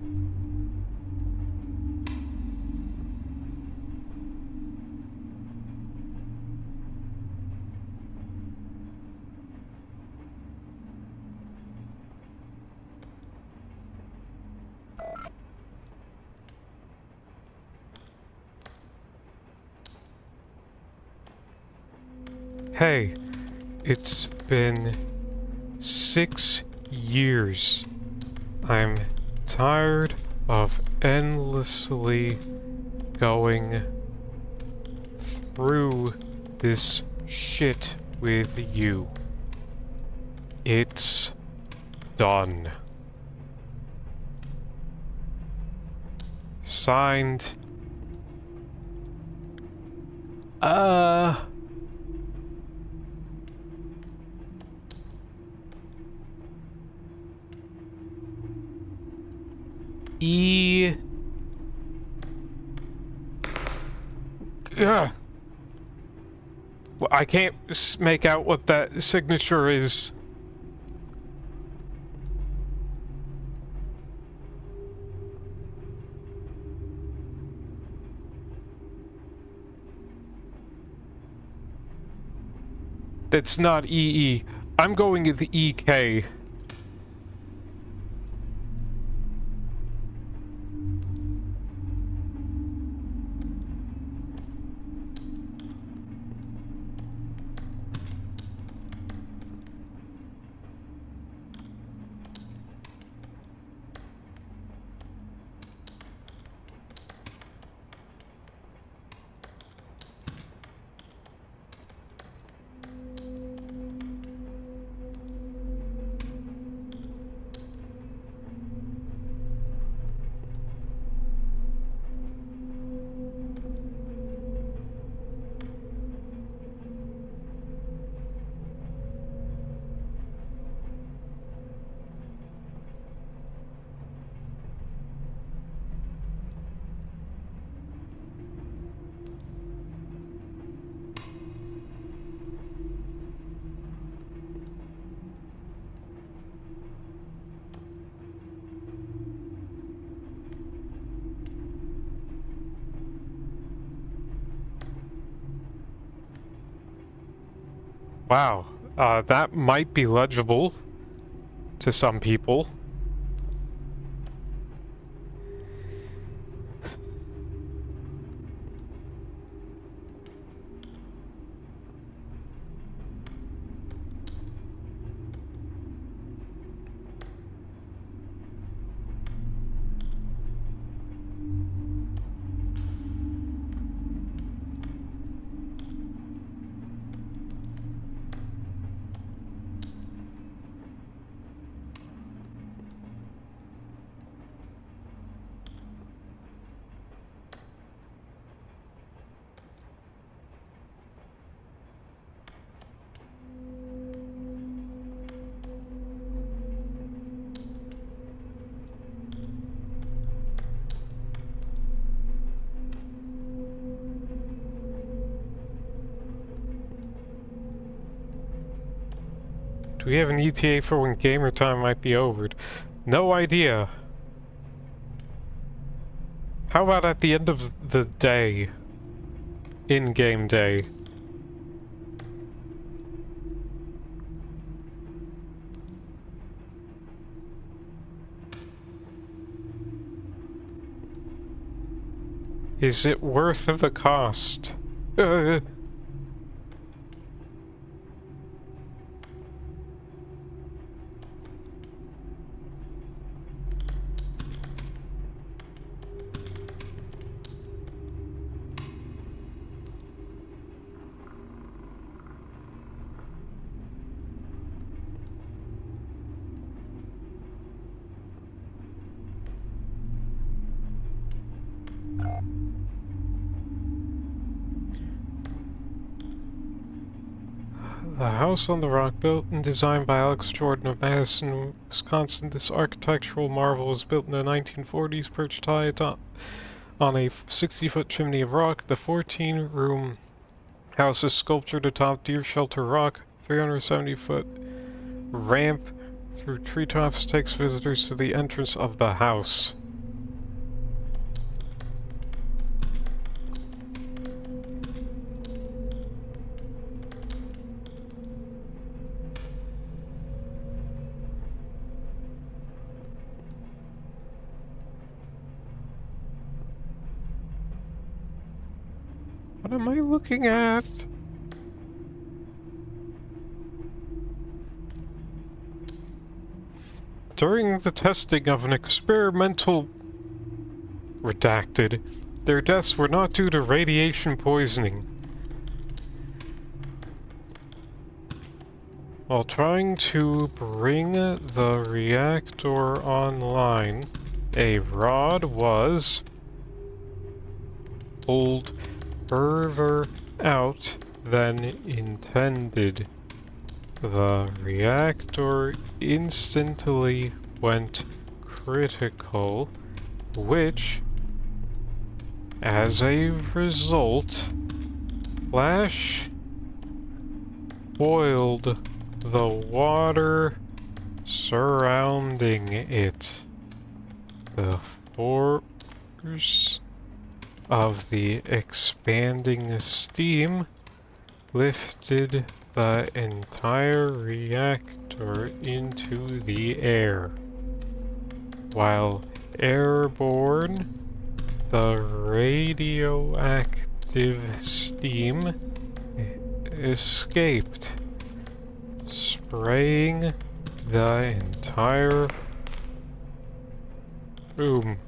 Speaker 1: Hey, it's been 6 years. I'm tired of endlessly going through this shit with you. It's done. Signed. E. Ugh. Well, I can't make out what that signature is. That's not EE. I'm going with EK. Wow, that might be legible to some people. Do we have an ETA for when gamer time might be over? No idea. How about at the end of the day? In-game day. Is it worth the cost? The house on the rock, built and designed by Alex Jordan of Madison, Wisconsin. This architectural marvel was built in the 1940s, perched high atop on a 60-foot chimney of rock. The 14-room house is sculptured atop Deer Shelter Rock. 370-foot ramp through treetops takes visitors to the entrance of the house. What am I looking at? During the testing of an experimental... redacted, their deaths were not due to radiation poisoning. While trying to bring the reactor online, a rod was pulled further out than intended. The reactor instantly went critical, which, as a result, flash boiled the water surrounding it. The force of the expanding steam lifted the entire reactor into the air. While airborne, the radioactive steam escaped, spraying the entire room.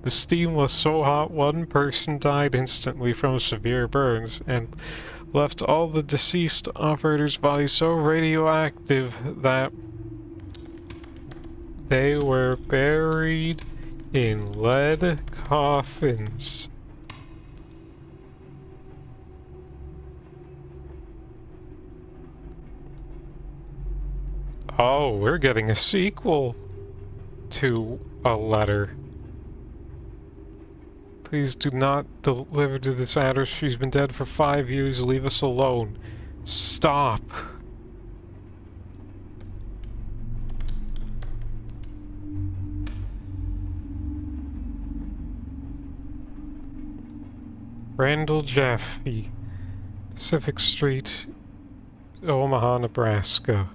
Speaker 1: The steam was so hot one person died instantly from severe burns, and left all the deceased operators' bodies so radioactive that they were buried in lead coffins. Oh, we're getting a sequel to a letter. Please do not deliver to this address. She's been dead for 5 years. Leave us alone. Stop. Randall Jaffe, Pacific Street, Omaha, Nebraska.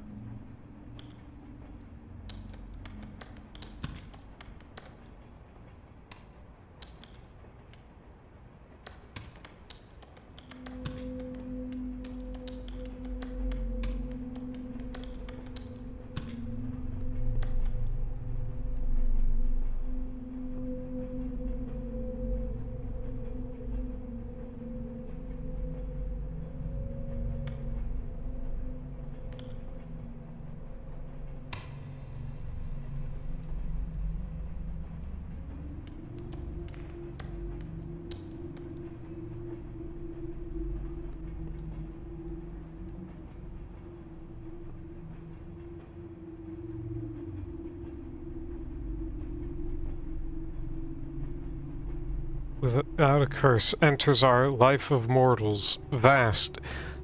Speaker 1: without a curse enters our life of mortals. Vast.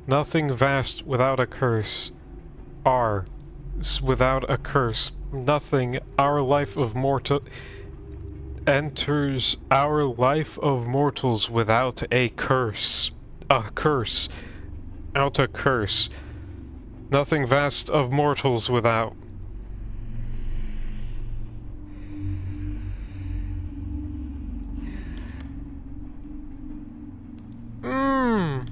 Speaker 1: Nothing vast without a curse. R. Without a curse. Nothing. Our life of mortal enters our life of mortals without a curse. A curse. Out a curse. Nothing vast of mortals without. Mmm.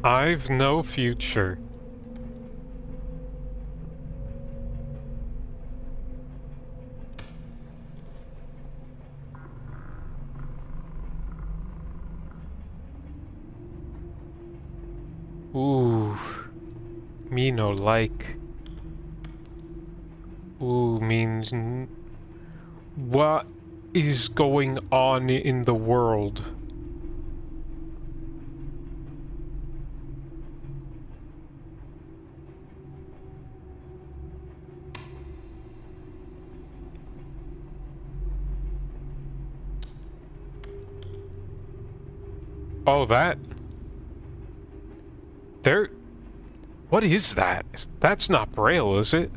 Speaker 1: I've no future. Ooh. Me no like. Ooh means... What is going on in the world? Oh, that? There... What is that? That's not Braille, is it?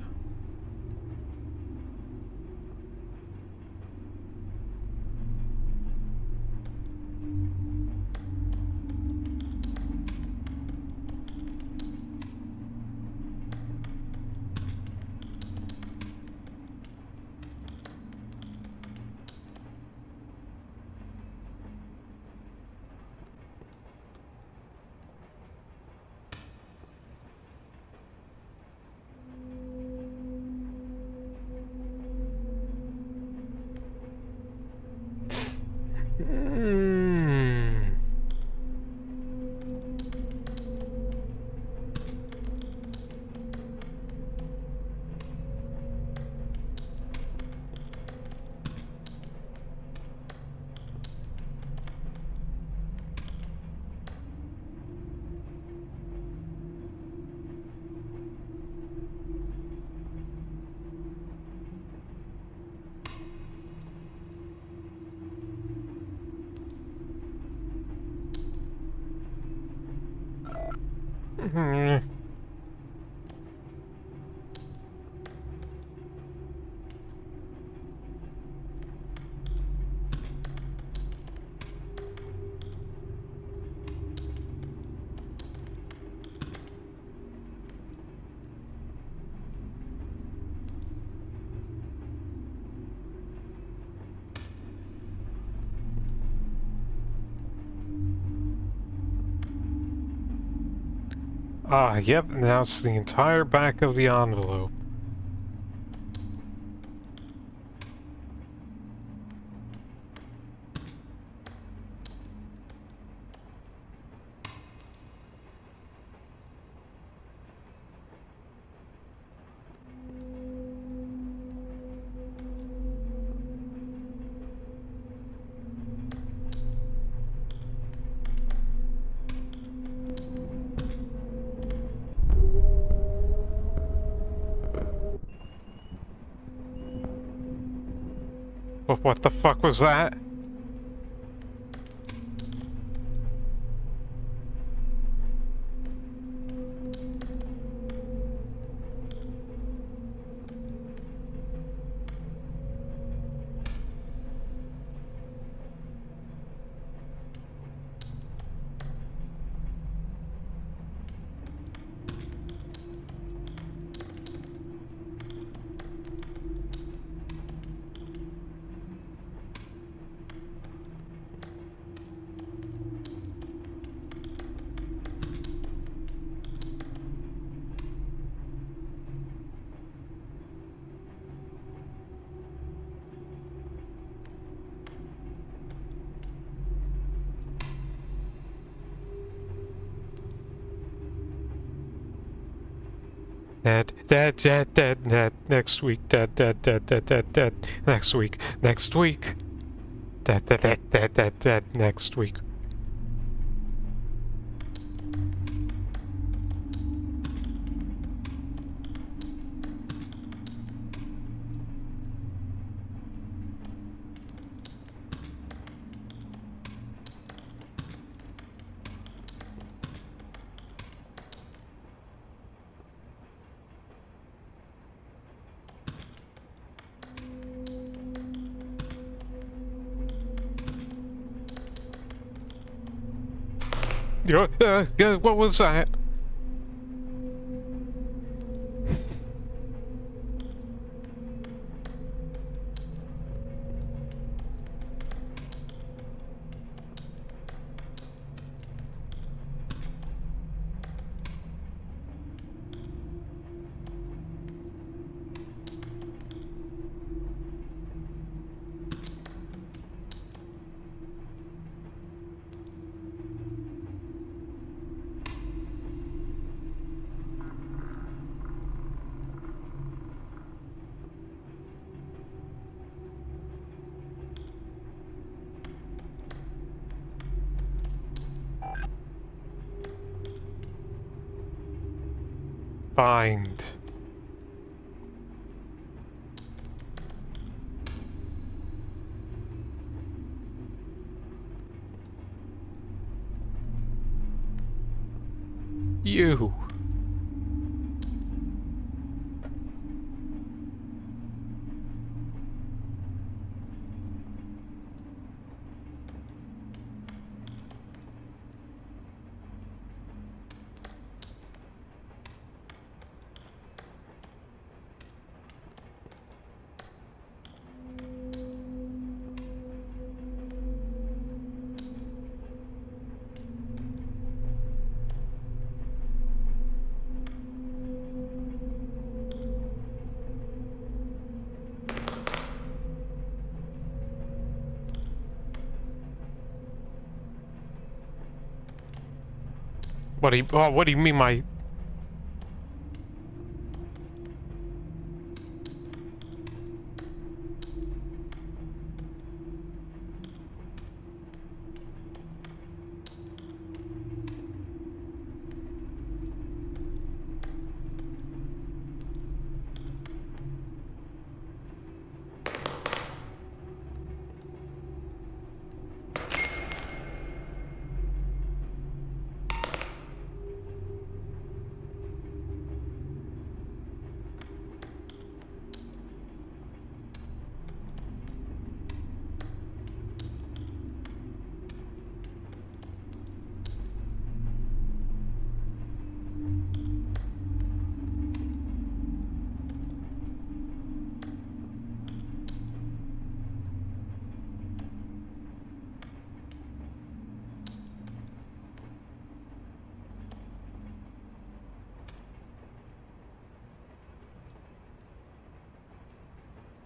Speaker 1: Hmm. Hmm. Ah, yep, now it's the entire back of the envelope. What the fuck was that? Dead, next week, dead, next week, dead, next week. What was that? Find. You. What do you mean my...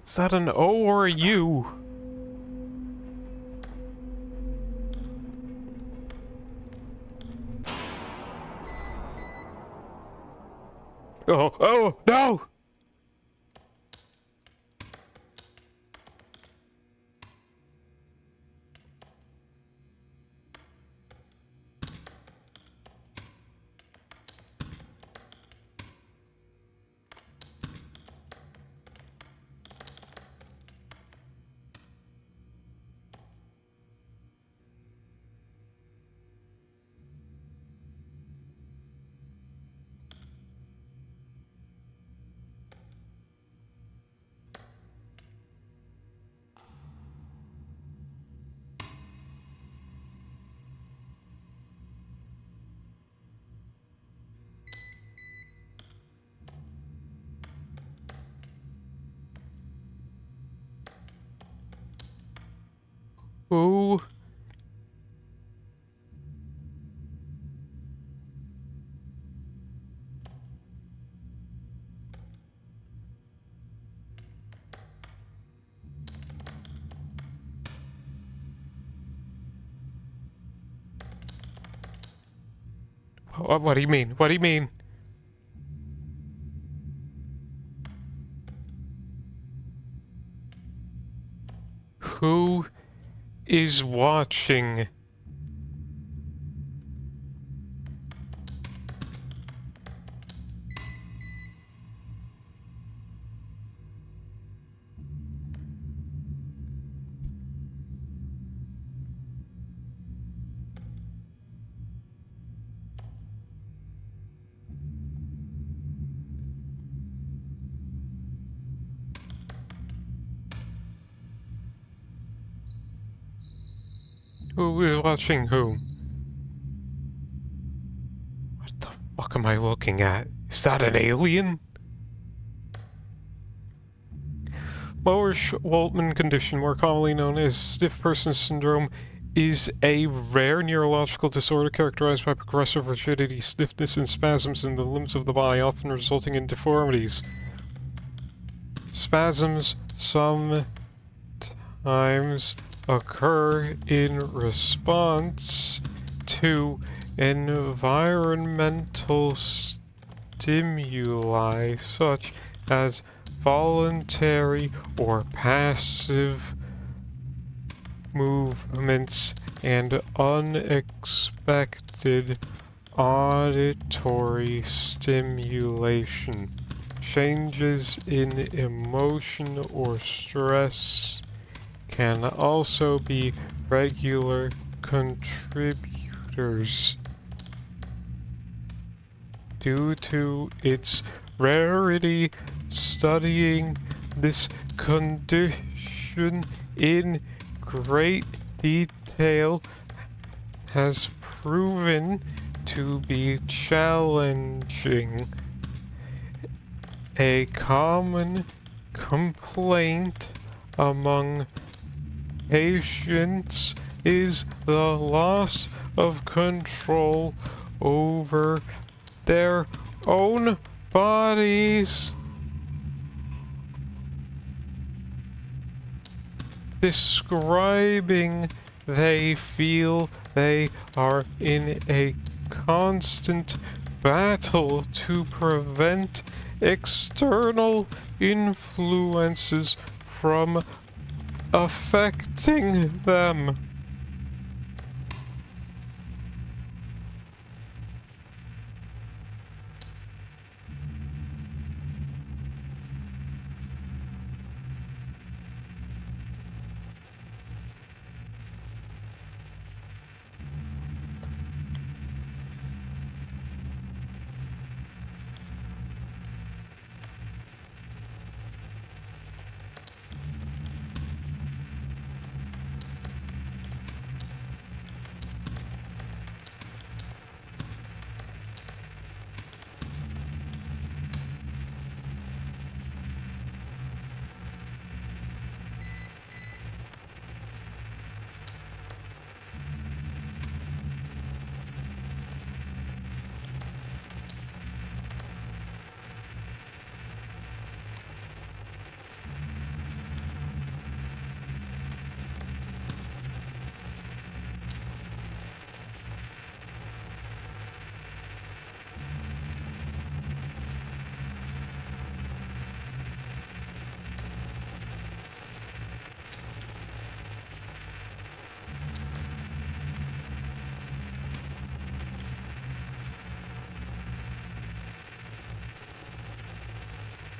Speaker 1: Is that an O or a U? Oh, no! Who? What do you mean? What do you mean? Who is watching? Who is watching whom? What the fuck am I looking at? Is that an alien? Mohr-Waldman condition, more commonly known as stiff person syndrome, is a rare neurological disorder characterized by progressive rigidity, stiffness, and spasms in the limbs of the body, often resulting in deformities. Spasms sometimes occur in response to environmental stimuli such as voluntary or passive movements and unexpected auditory stimulation. Changes in emotion or stress can also be regular contributors. Due to its rarity, studying this condition in great detail has proven to be challenging. A common complaint among patients is the loss of control over their own bodies. Describing they feel they are in a constant battle to prevent external influences from affecting them.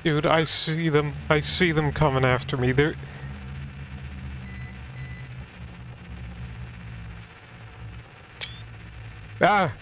Speaker 1: Dude, I see them. I see them coming after me. They're... Ah!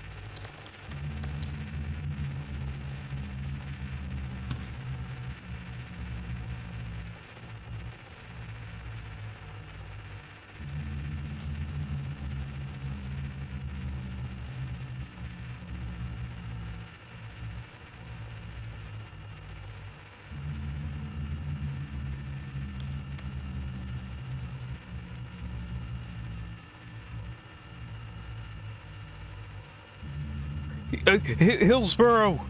Speaker 1: Hillsborough!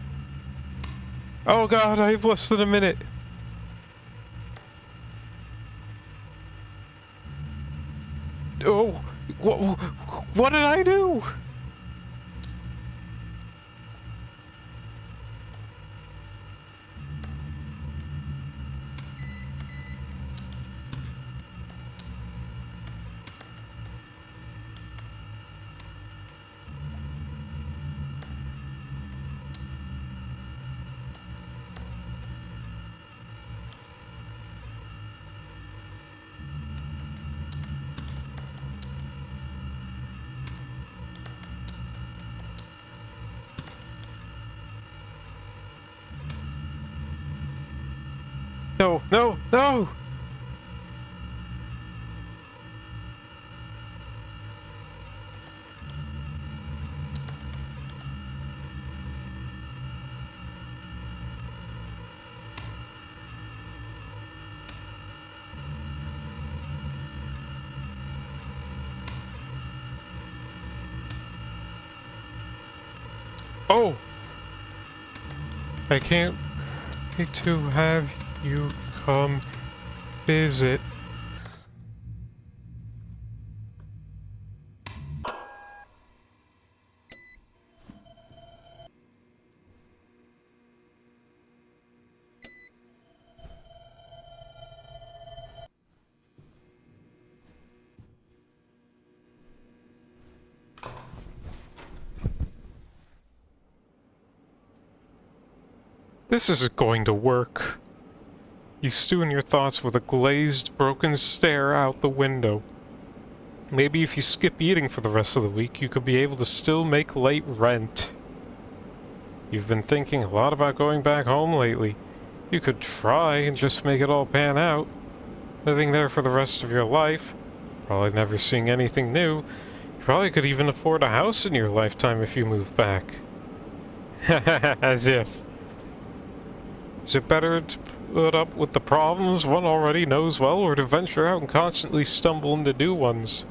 Speaker 1: Oh god, I have less than a minute. Oh, what did I do? No, no, no! Oh! I can't wait to have you come visit. This isn't going to work. You stew in your thoughts with a glazed, broken stare out the window. Maybe if you skip eating for the rest of the week, you could be able to still make late rent. You've been thinking a lot about going back home lately. You could try and just make it all pan out. Living there for the rest of your life, probably never seeing anything new. You probably could even afford a house in your lifetime if you move back. As if. Is it better to put up with the problems one already knows well, or to venture out and constantly stumble into new ones?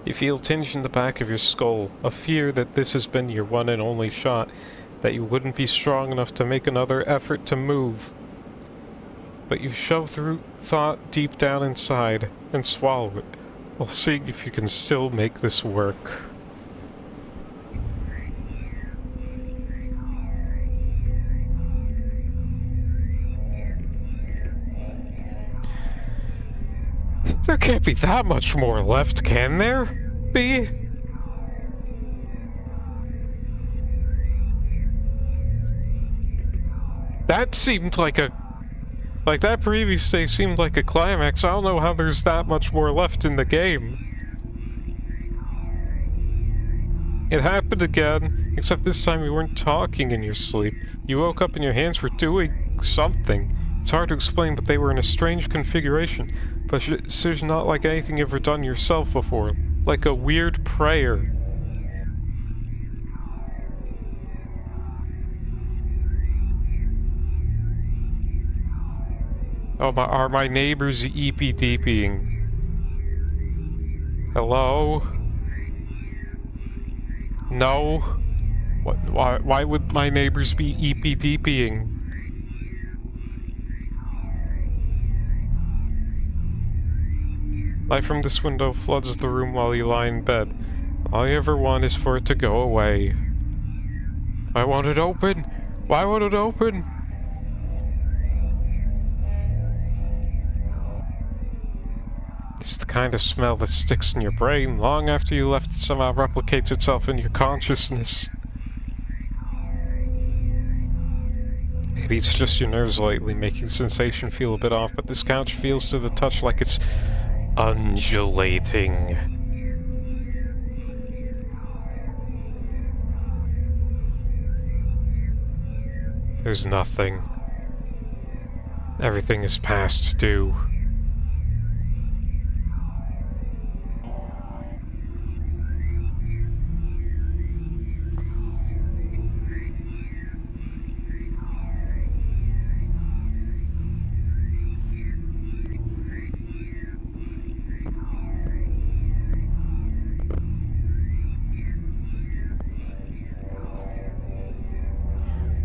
Speaker 1: You feel tinge in the back of your skull, a fear that this has been your one and only shot, that you wouldn't be strong enough to make another effort to move. But you shove through thought deep down inside, and swallow it, while seeing if you can still make this work. There can't be that much more left, can there be? That seemed like a... Like, that previous day seemed like a climax. I don't know how there's that much more left in the game. It happened again, except this time you weren't talking in your sleep. You woke up and your hands were doing something. It's hard to explain, but they were in a strange configuration. But it's not like anything you've ever done yourself before. Like a weird prayer. Oh, are my neighbors eepy-deepying? Hello? No? Why would my neighbors be eepy-deepying? Light from this window floods the room while you lie in bed. All you ever want is for it to go away. Why won't it open? Why won't it open? It's the kind of smell that sticks in your brain long after you left. It somehow replicates itself in your consciousness. Maybe it's just your nerves lately making the sensation feel a bit off, but this couch feels to the touch like it's undulating. There's nothing. Everything is past due.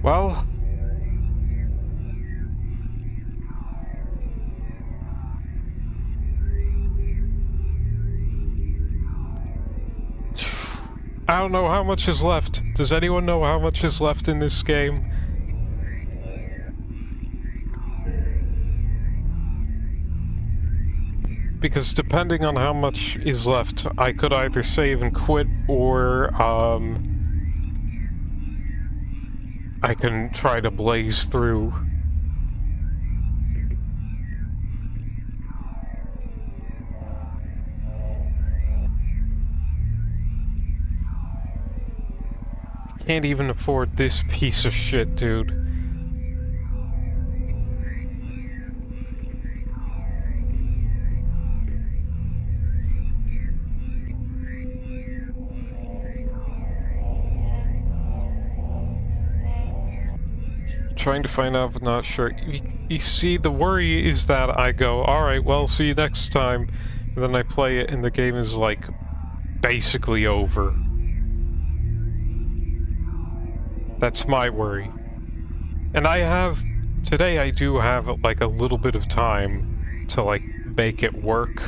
Speaker 1: Well, I don't know how much is left. Does anyone know how much is left in this game? Because depending on how much is left, I could either save and quit, or, I can try to blaze through. Can't even afford this piece of shit, dude. trying to find out, but not sure. You see, the worry is that I go, alright, well, see you next time. And then I play it and the game is, like, basically over. That's my worry. And today I do have, like, a little bit of time to, like, make it work.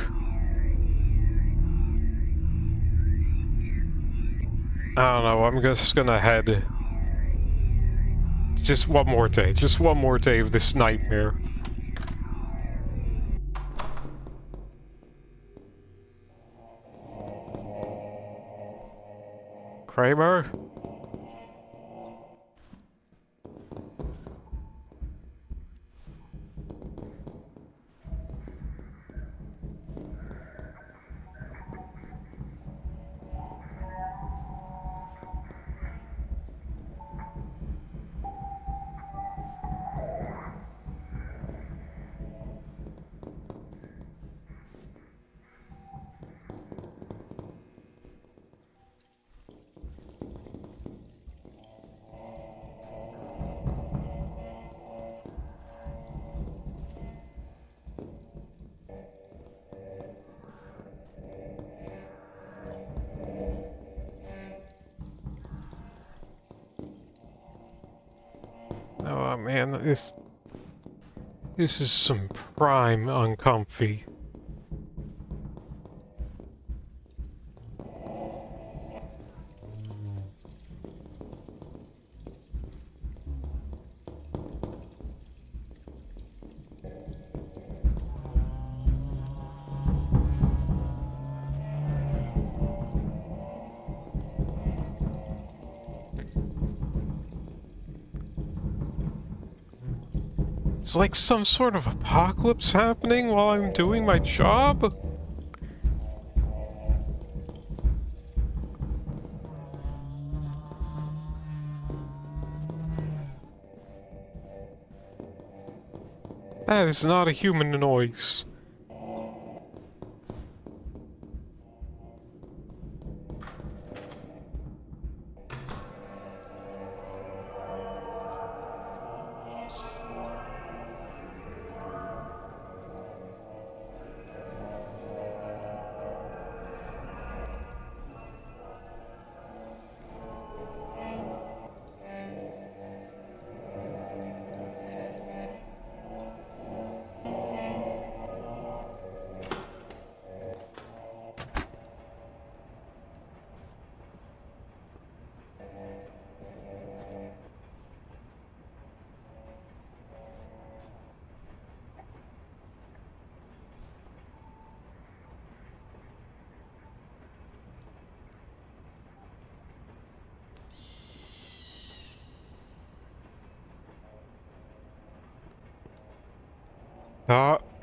Speaker 1: I don't know, I'm just gonna head. Just one more day of this nightmare. Kramer? Oh man, this is some prime uncomfy. It's like some sort of apocalypse happening while I'm doing my job? That is not a human noise.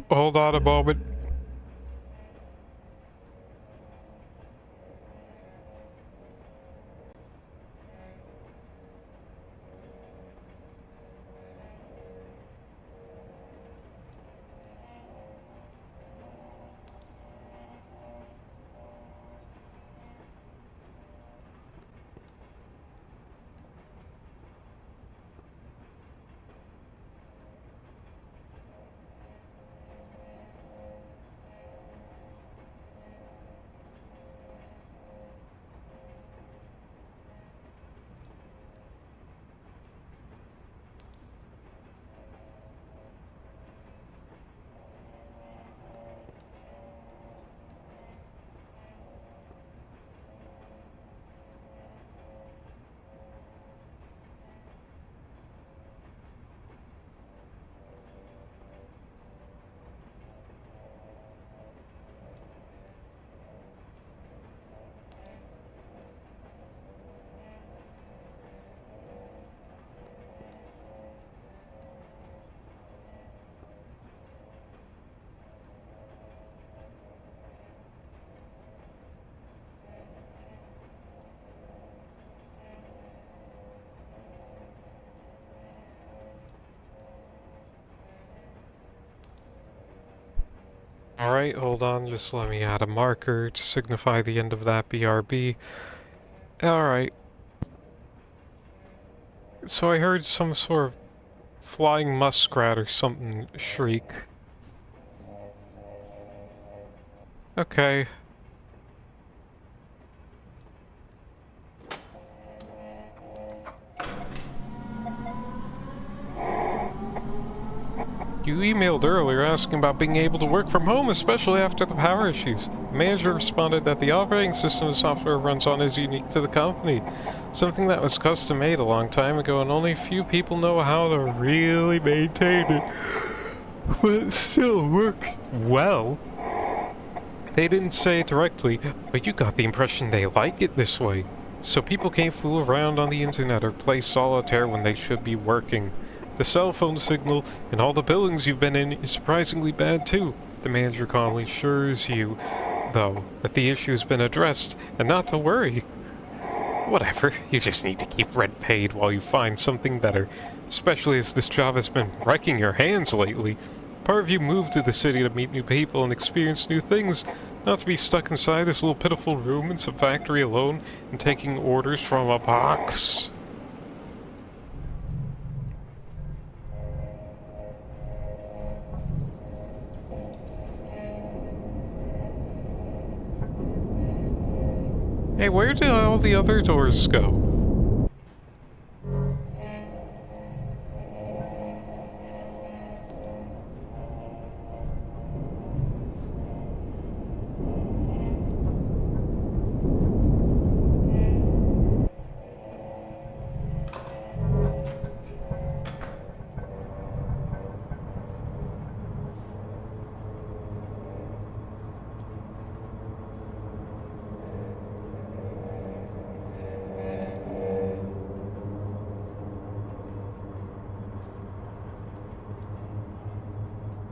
Speaker 1: Hold on a moment. Alright, hold on, just let me add a marker to signify the end of that BRB. Alright. So I heard some sort of flying muskrat or something shriek. Okay. You emailed earlier asking about being able to work from home, especially after the power issues. The manager responded that the operating system the software runs on is unique to the company. Something that was custom made a long time ago and only a few people know how to really maintain it. But it still works well. They didn't say it directly, but you got the impression they like it this way. So people can't fool around on the internet or play solitaire when they should be working. The cell phone signal in all the buildings you've been in is surprisingly bad too. The manager calmly assures you, though, that the issue has been addressed and not to worry. Whatever, you just need to keep rent paid while you find something better, especially as this job has been wrecking your hands lately. Part of you moved to the city to meet new people and experience new things, not to be stuck inside this little pitiful room in some factory alone and taking orders from a box. Hey, where did all the other doors go?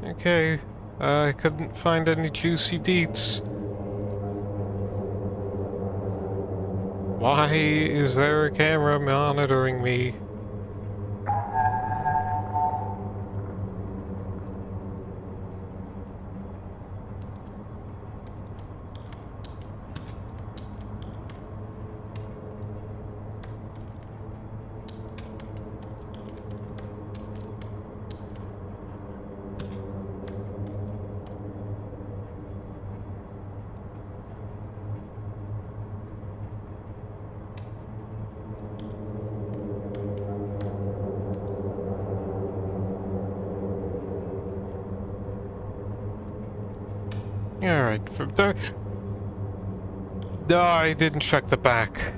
Speaker 1: Okay, I couldn't find any juicy deets. Why is there a camera monitoring me? Alright, from there. No, I didn't check the back.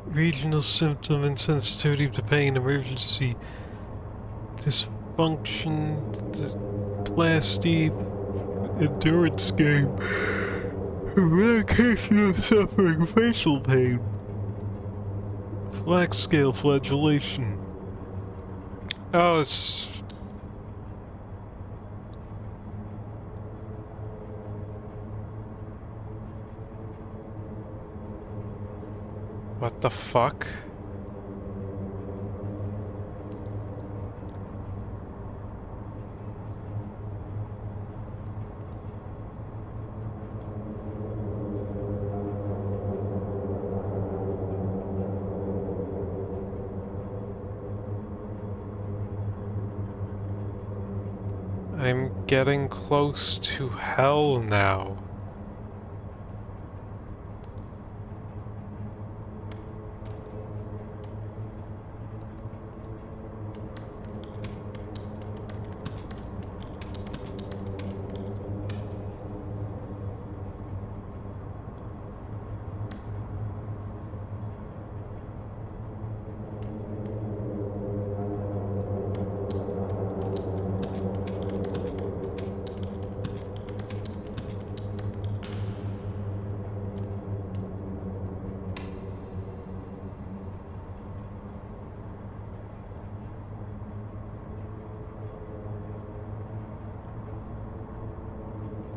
Speaker 1: Regional symptom insensitivity to pain, emergency, dysfunction, plasty, endurance game, medication of suffering, facial pain, flax scale flagellation. Oh, it's... What the fuck? I'm getting close to hell now.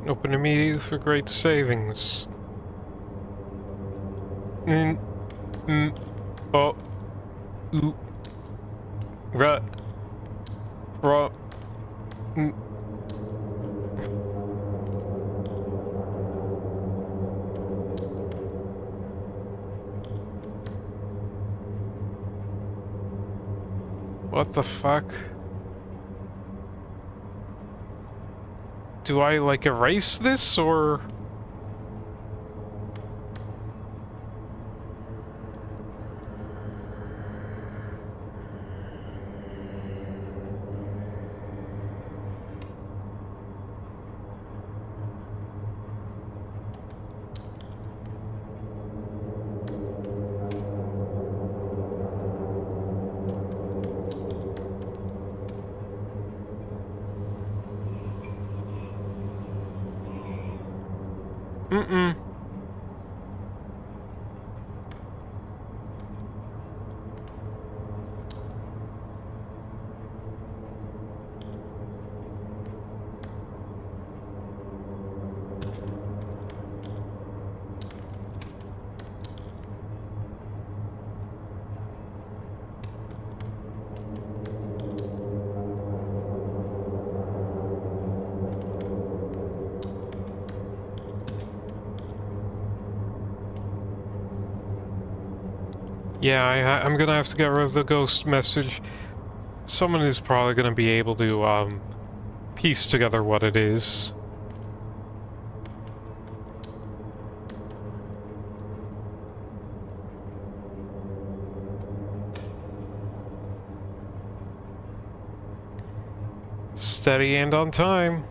Speaker 1: Open immediately for great savings. Mm, oh, ooh, ra, fra, mm. What the fuck? Do I, like, erase this, or...? Mm-mm. Yeah, I'm gonna have to get rid of the ghost message. Someone is probably gonna be able to, piece together what it is. Steady and on time.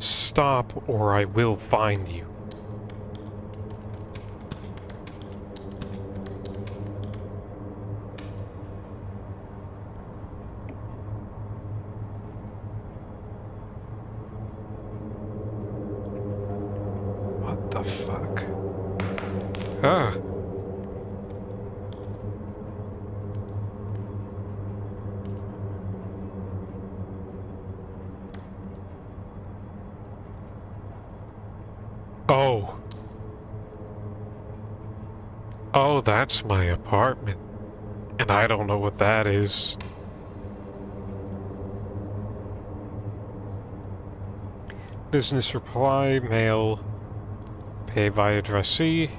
Speaker 1: Stop, or I will find you. What the fuck? Ah. Oh. Oh, that's my apartment. And I don't know what that is. Business reply, mail, pay by addressee.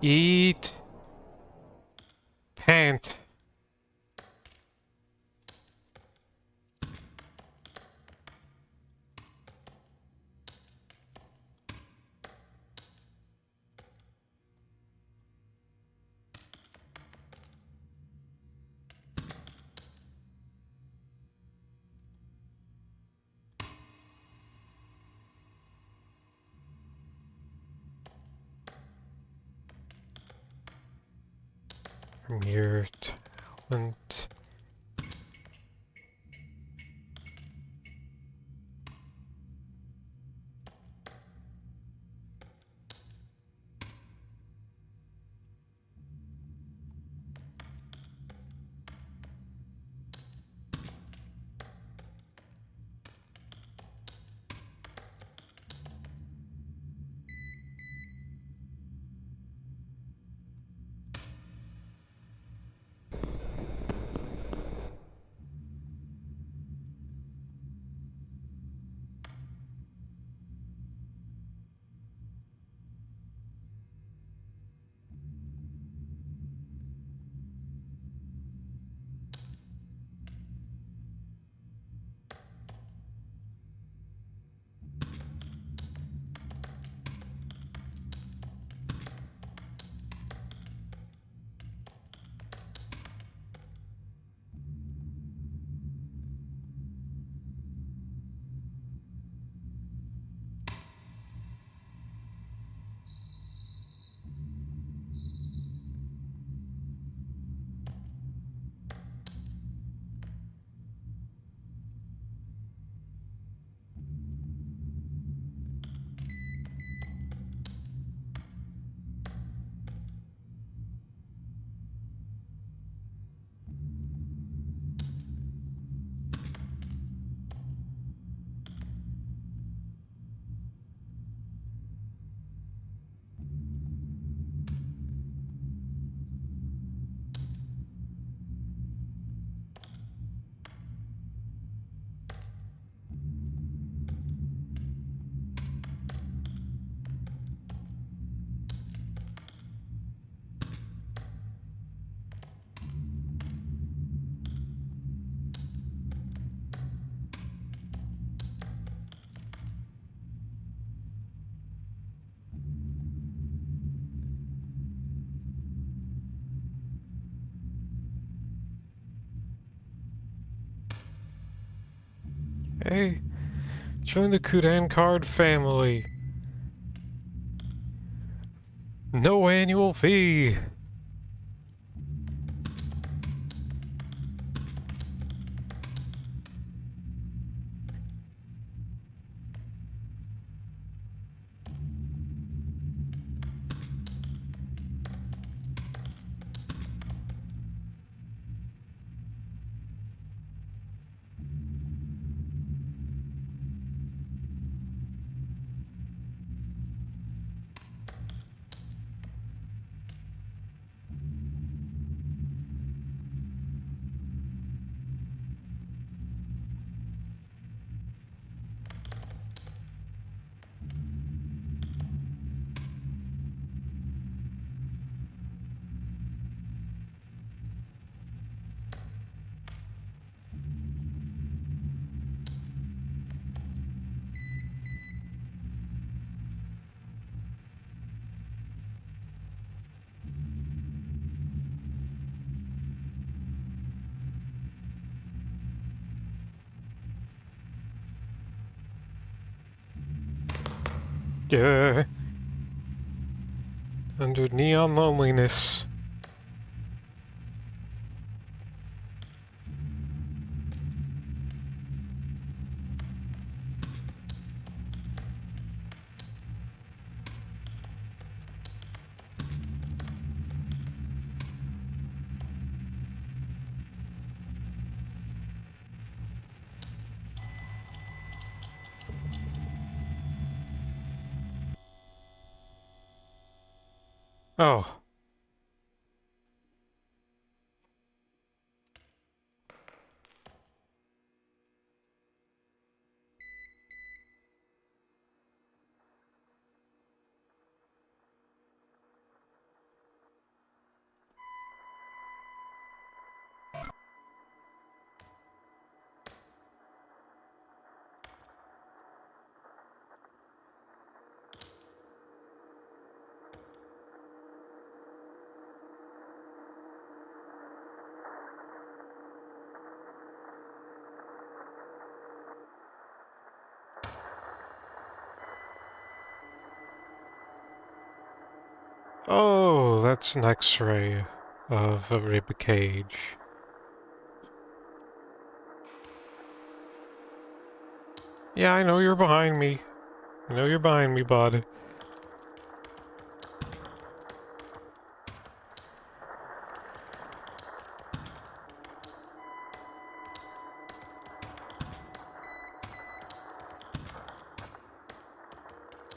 Speaker 1: Eat. Pant. Premier talent. Hey, join the Kudan card family. No annual fee. Yeah. Under neon loneliness. Oh. Oh, that's an X-ray. of a rib cage. Yeah, I know you're behind me. I know you're behind me, bud.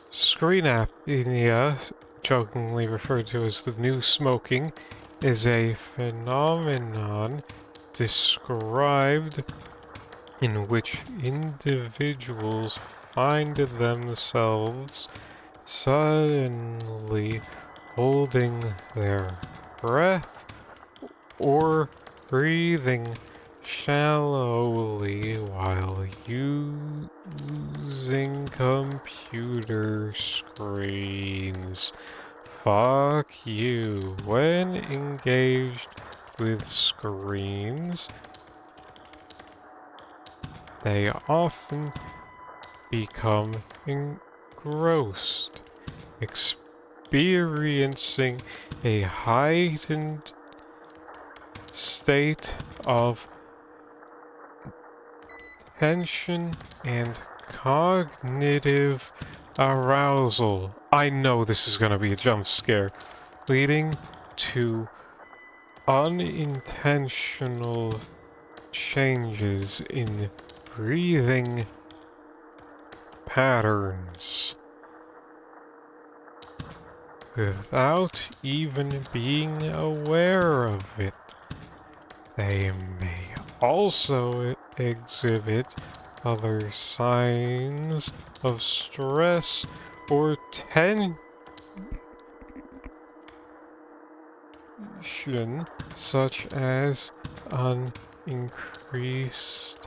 Speaker 1: Screen apnea, jokingly referred to as the new smoking, is a phenomenon described in which individuals find themselves suddenly holding their breath or breathing shallowly while using computer screens. Fuck you. When engaged with screens, they often become engrossed, experiencing a heightened state of tension and cognitive arousal. I know this is going to be a jump scare, leading to unintentional changes in breathing patterns without even being aware of it. They may also exhibit other signs of stress or tension, such as an increased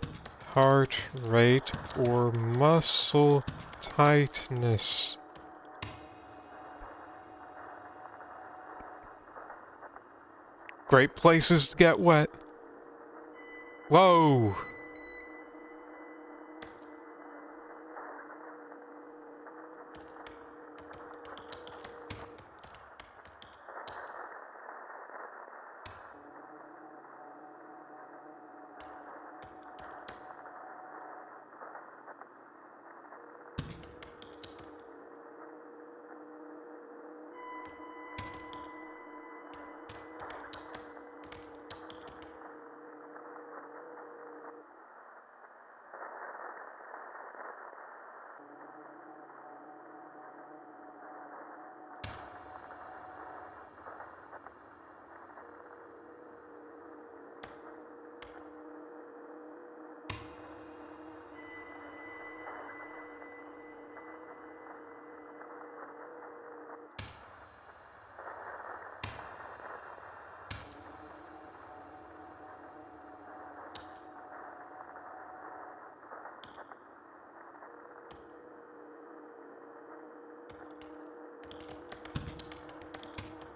Speaker 1: heart rate or muscle tightness. Great places to get wet. Whoa!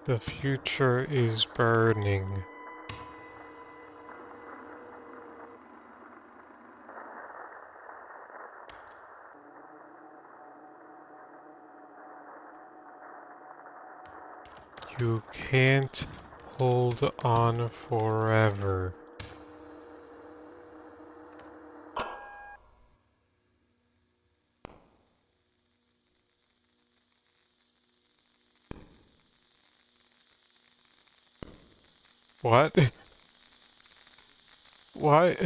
Speaker 1: The future is burning. You can't hold on forever. What? What?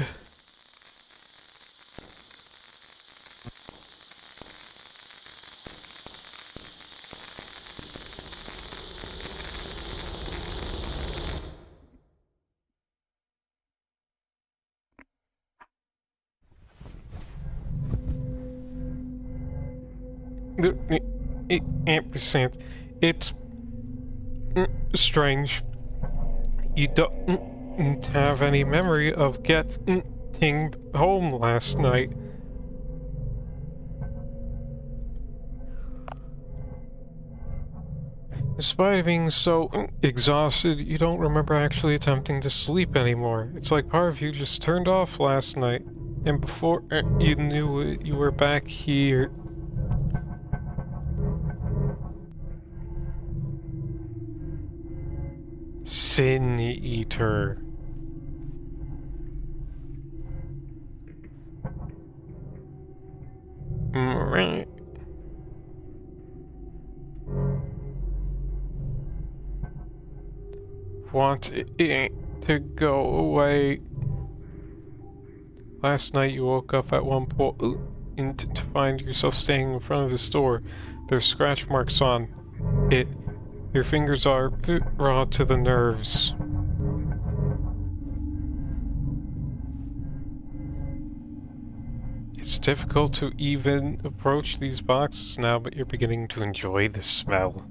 Speaker 1: Ampersand. It's strange. You don't have any memory of getting home last night. Despite being so exhausted, you don't remember actually attempting to sleep anymore. It's like part of you just turned off last night. And before you knew it, you were back here. Sin Eater. Want it to go away. Last night you woke up at one point to find yourself standing in front of his door. There's scratch marks on it. Your fingers are raw to the nerves. It's difficult to even approach these boxes now, but you're beginning to enjoy the smell.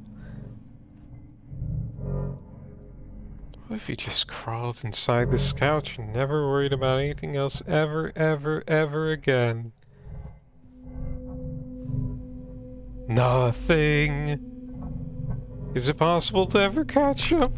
Speaker 1: What if you just crawled inside this couch and never worried about anything else ever, ever, ever again? Nothing. Is it possible to ever catch up?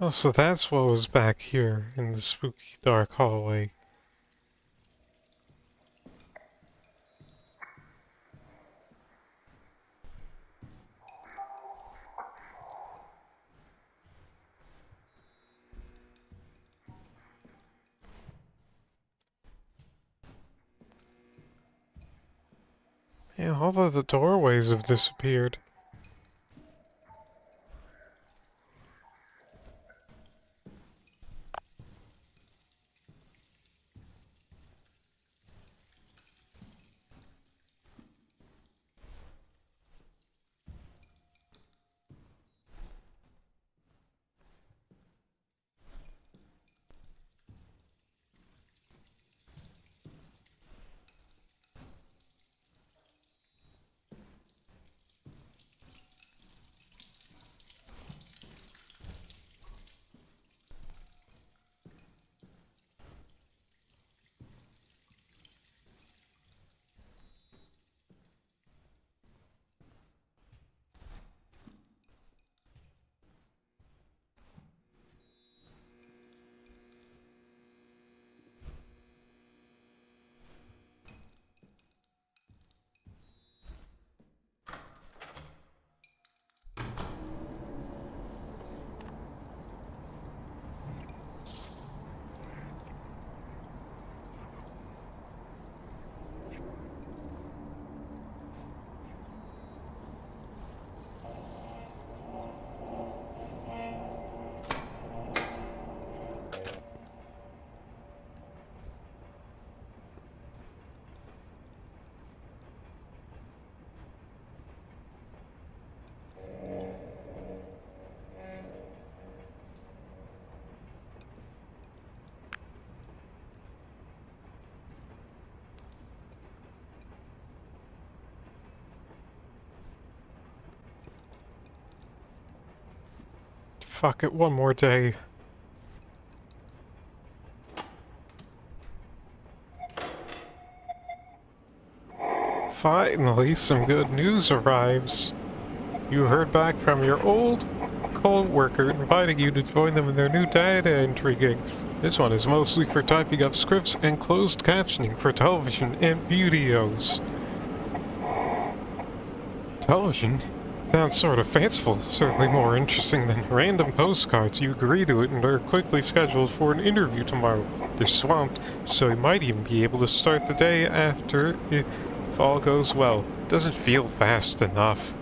Speaker 1: Oh, so that's what was back here in the spooky dark hallway. Yeah, all of the doorways have disappeared. Fuck it, one more day. Finally, some good news arrives. You heard back from your old co-worker inviting you to join them in their new data entry gig. This one is mostly for typing up scripts and closed captioning for television and videos. Television? Sounds sort of fanciful, certainly more interesting than random postcards. You agree to it and are quickly scheduled for an interview tomorrow. They're swamped, so you might even be able to start the day after if all goes well. Doesn't feel fast enough.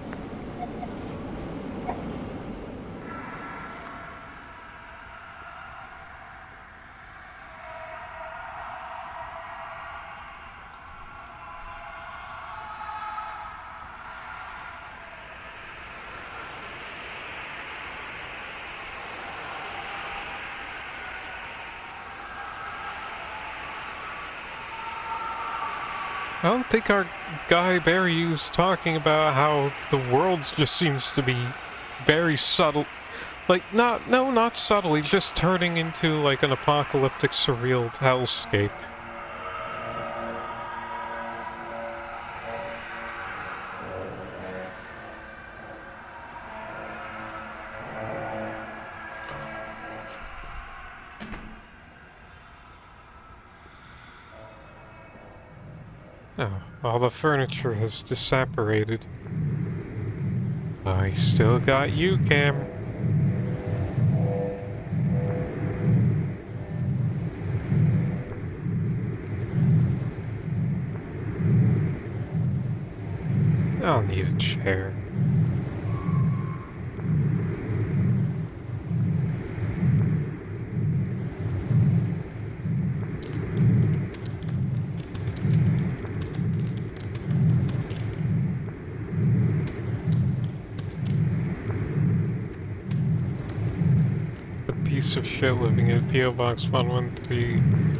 Speaker 1: I don't think our guy Barry is talking about how the world just seems to be very subtle. Like, not subtly, just turning into, like, an apocalyptic, surreal hellscape. Oh, all the furniture has disapparated. I still got you, Cam. I'll need a chair. The piece of shit living in P.O. Box 113.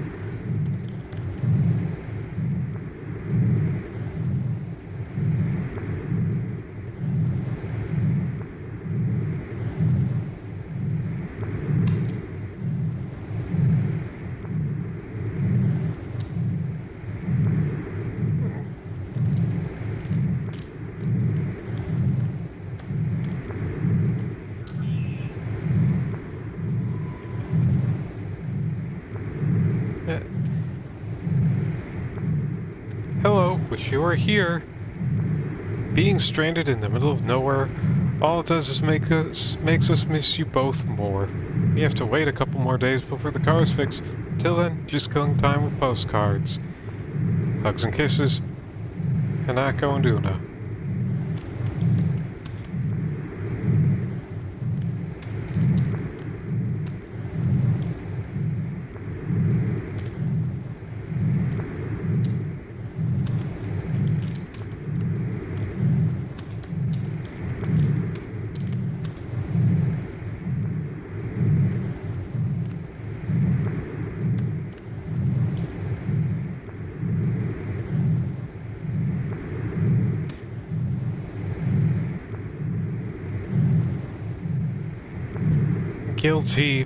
Speaker 1: Hello, wish you were here. Being stranded in the middle of nowhere, all it does is makes us miss you both more. We have to wait a couple more days before the car's fixed. Till then, just killing time with postcards. Hugs and kisses. Hanako and Una. Guilty.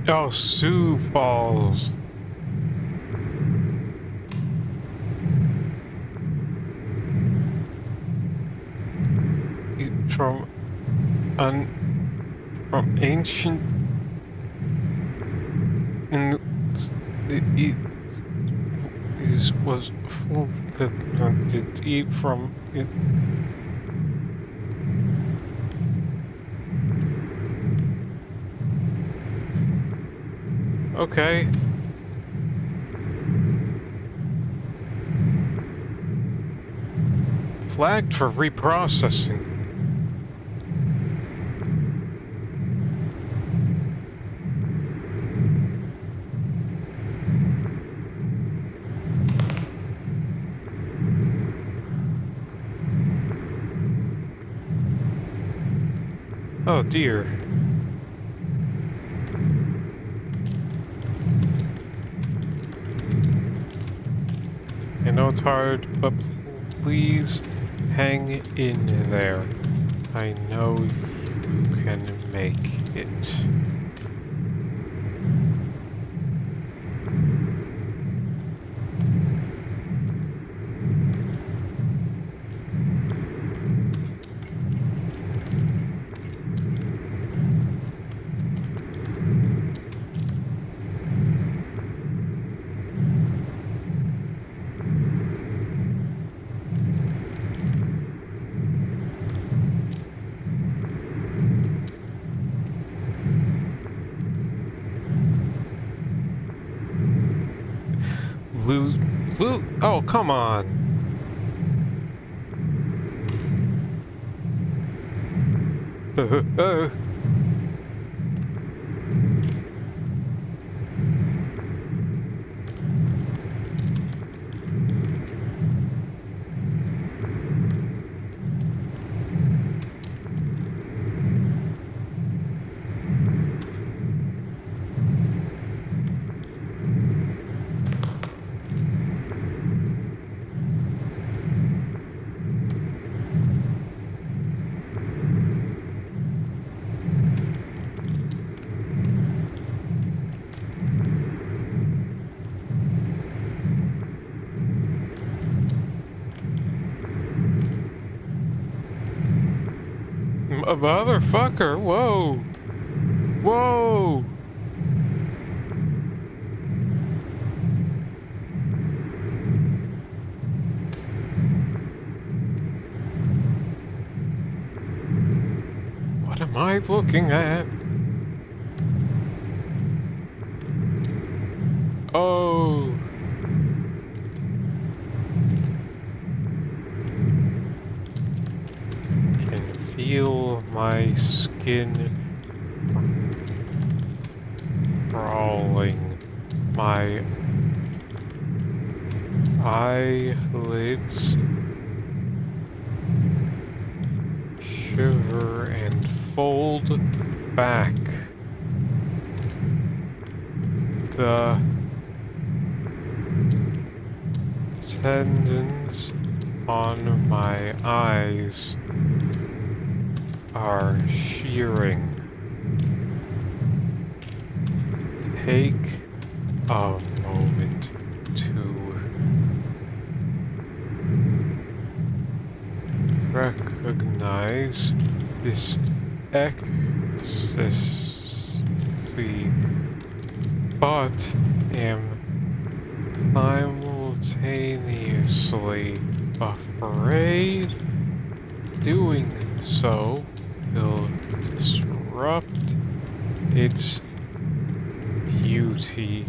Speaker 1: Oh, Sioux Falls. From ancient and it was that did eat from it. Okay. Flagged for reprocessing. Oh dear. I know it's hard, but please hang in there. I know you can make it. Lose. Oh, come on. A motherfucker! Whoa! Whoa! What am I looking at? Oh! Can feel my skin crawling. My eyelids shiver and fold back. The tendons on my eyes are shearing. Take a moment to recognize this ecstasy, but am simultaneously afraid doing so will disrupt its beauty.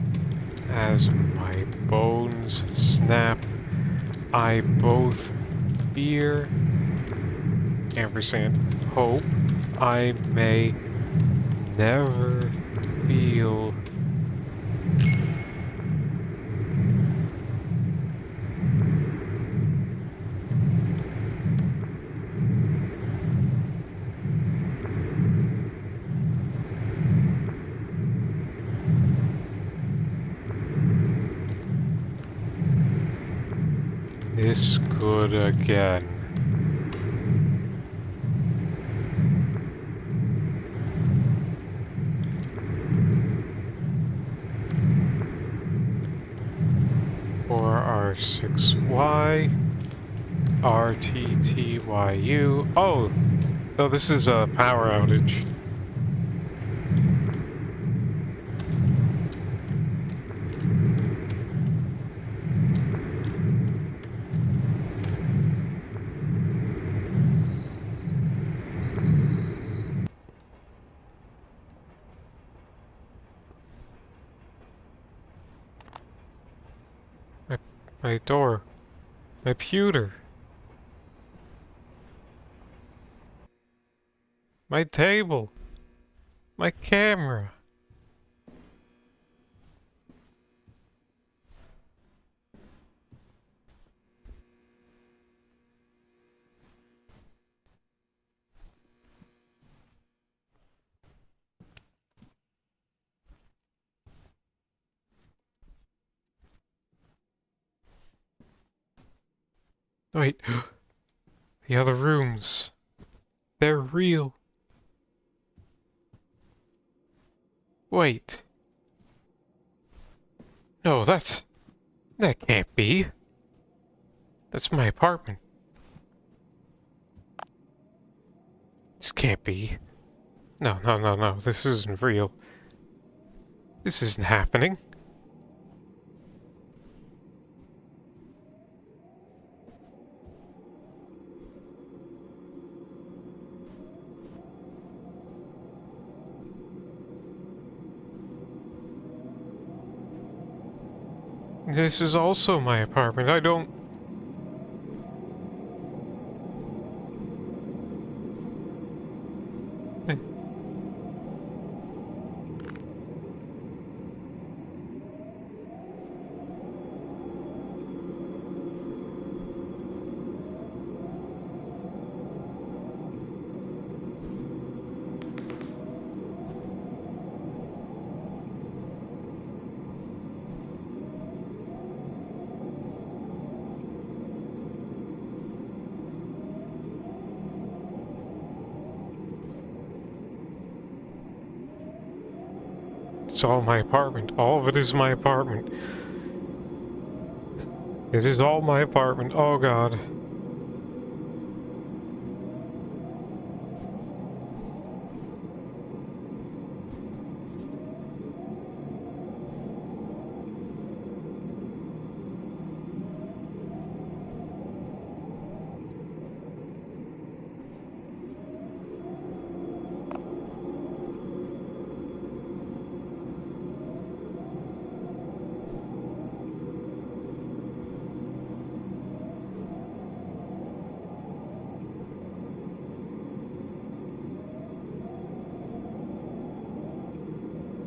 Speaker 1: As my bones snap, I both fear ampersand hope I may never feel this good again. Or R6Y, RTTYU. Oh, this is a power outage. My door. My pewter. My table. My camera. Wait. The other rooms. They're real. Wait. No, that can't be. That's my apartment. This can't be. No, no, no, no. This isn't real. This isn't happening. This is also my apartment. I don't... It's all my apartment. All of it is my apartment. It is all my apartment. Oh god.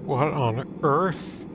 Speaker 1: What on earth?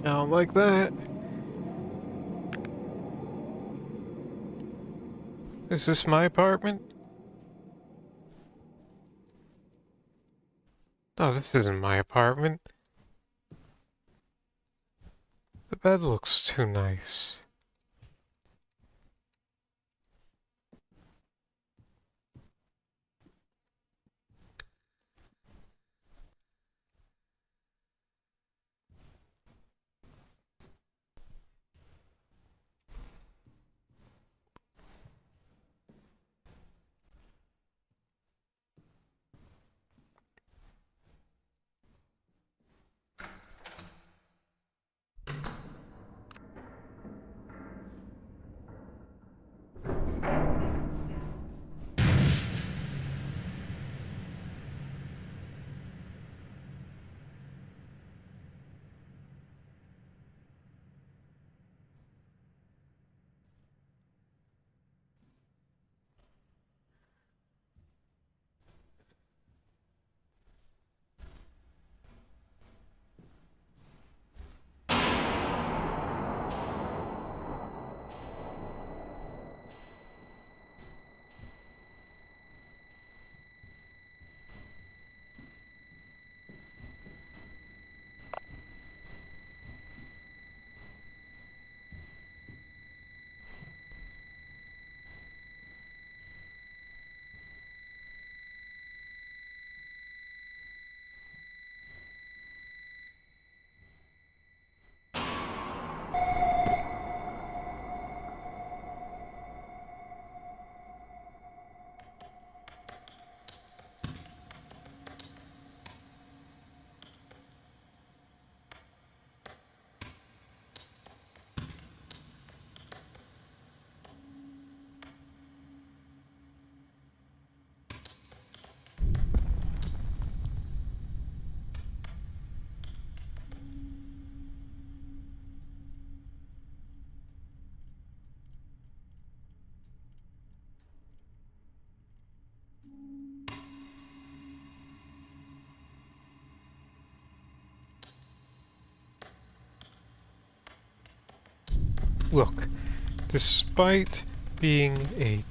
Speaker 1: I don't like that. Is this my apartment? Oh, this isn't my apartment. The bed looks too nice. Look, despite being a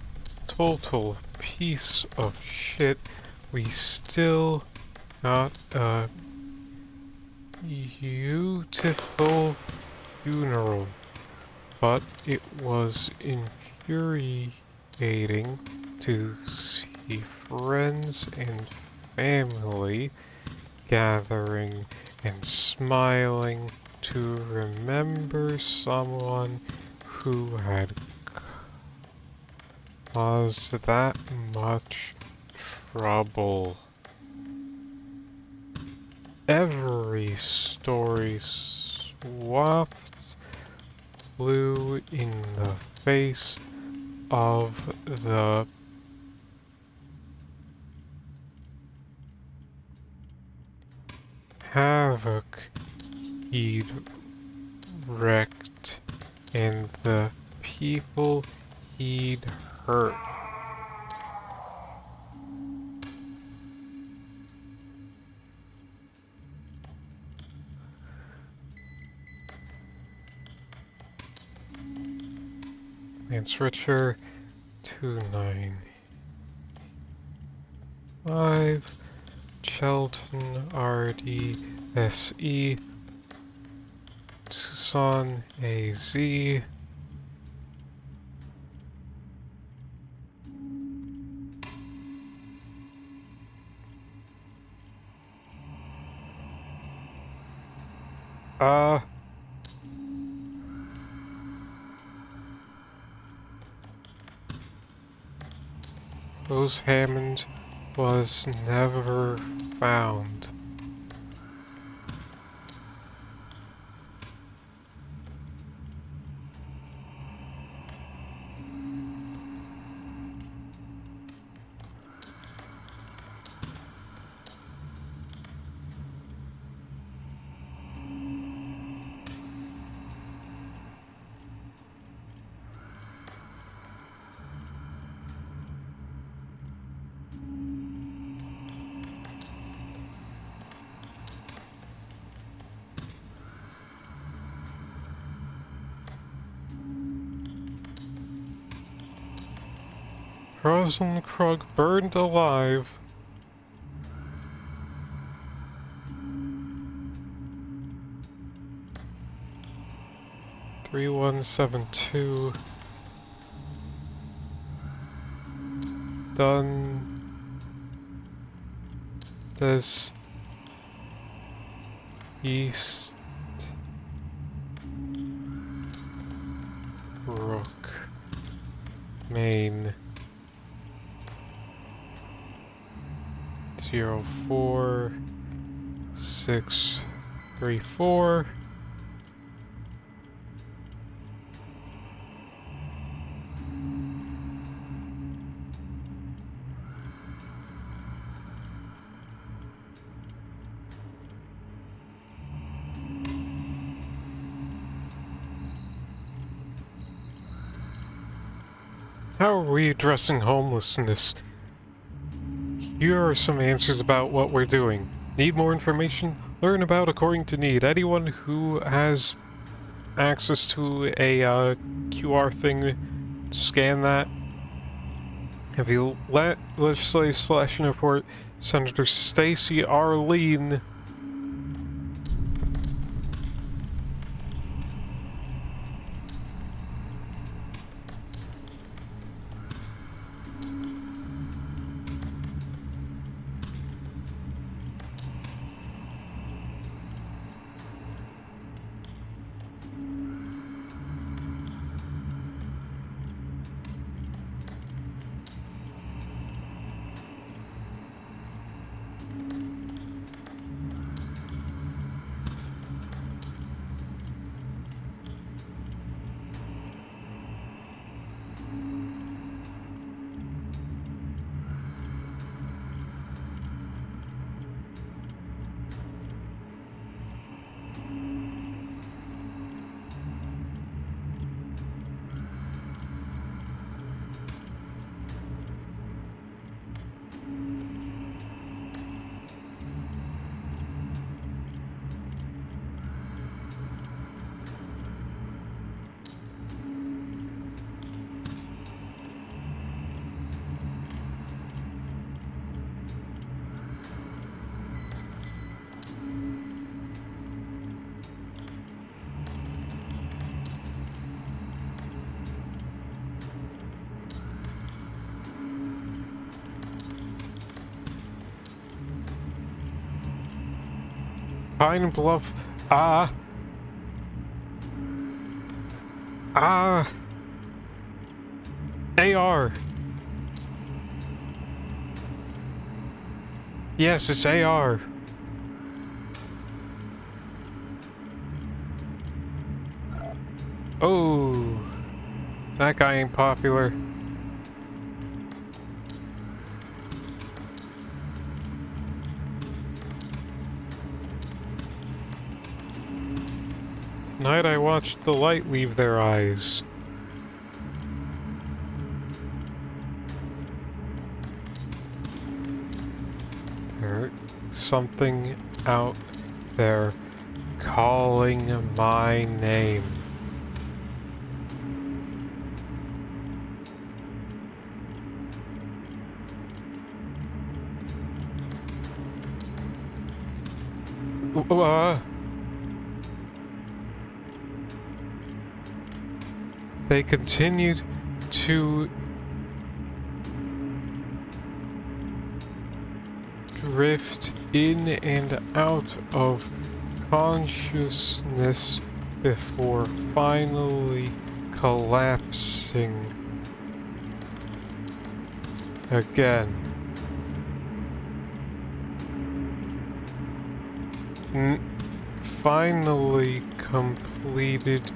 Speaker 1: total piece of shit, we still got a beautiful funeral. But it was infuriating to see friends and family gathering and smiling to remember someone who had caused that much trouble. Every story swapped flew in the face of the havoc he'd wrecked and the people he'd hurt. Lance Richer 295 Shelton RDSE Tucson AZ Rose Hammond was never found. Rosenkrug burned alive. Three 172 done. Des East Brook Maine 04634. How are we addressing homelessness? Here are some answers about what we're doing. Need more information? Learn about according to need. Anyone who has access to a QR thing, scan that. If you let legislative / report Senator Stacey Arlene Pine Bluff. Ah. Ah. AR. Yes, it's AR. Oh. That guy ain't popular. Tonight I watched the light leave their eyes. There's something out there calling my name. They continued to drift in and out of consciousness before finally collapsing again. Finally completed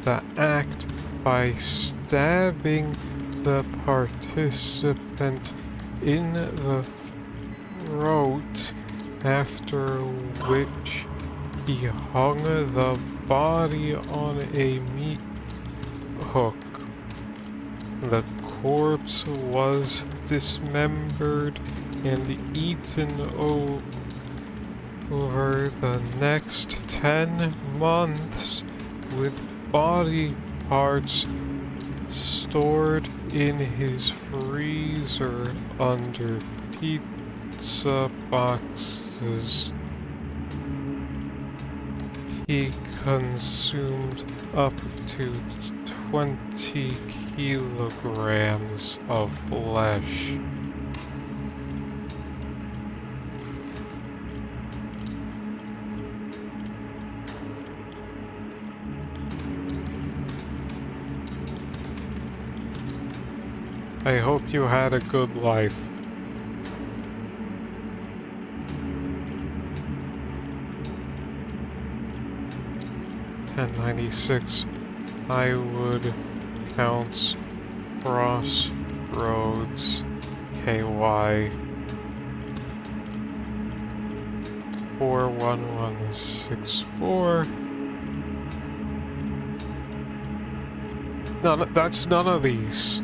Speaker 1: the act by stabbing the participant in the throat, after which he hung the body on a meat hook. The corpse was dismembered and eaten over the next 10 months, with body parts stored in his freezer under pizza boxes. He consumed up to 20 kilograms of flesh. I hope you had a good life. .1096 Highwood Counts Crossroads KY 41164. No, that's none of these.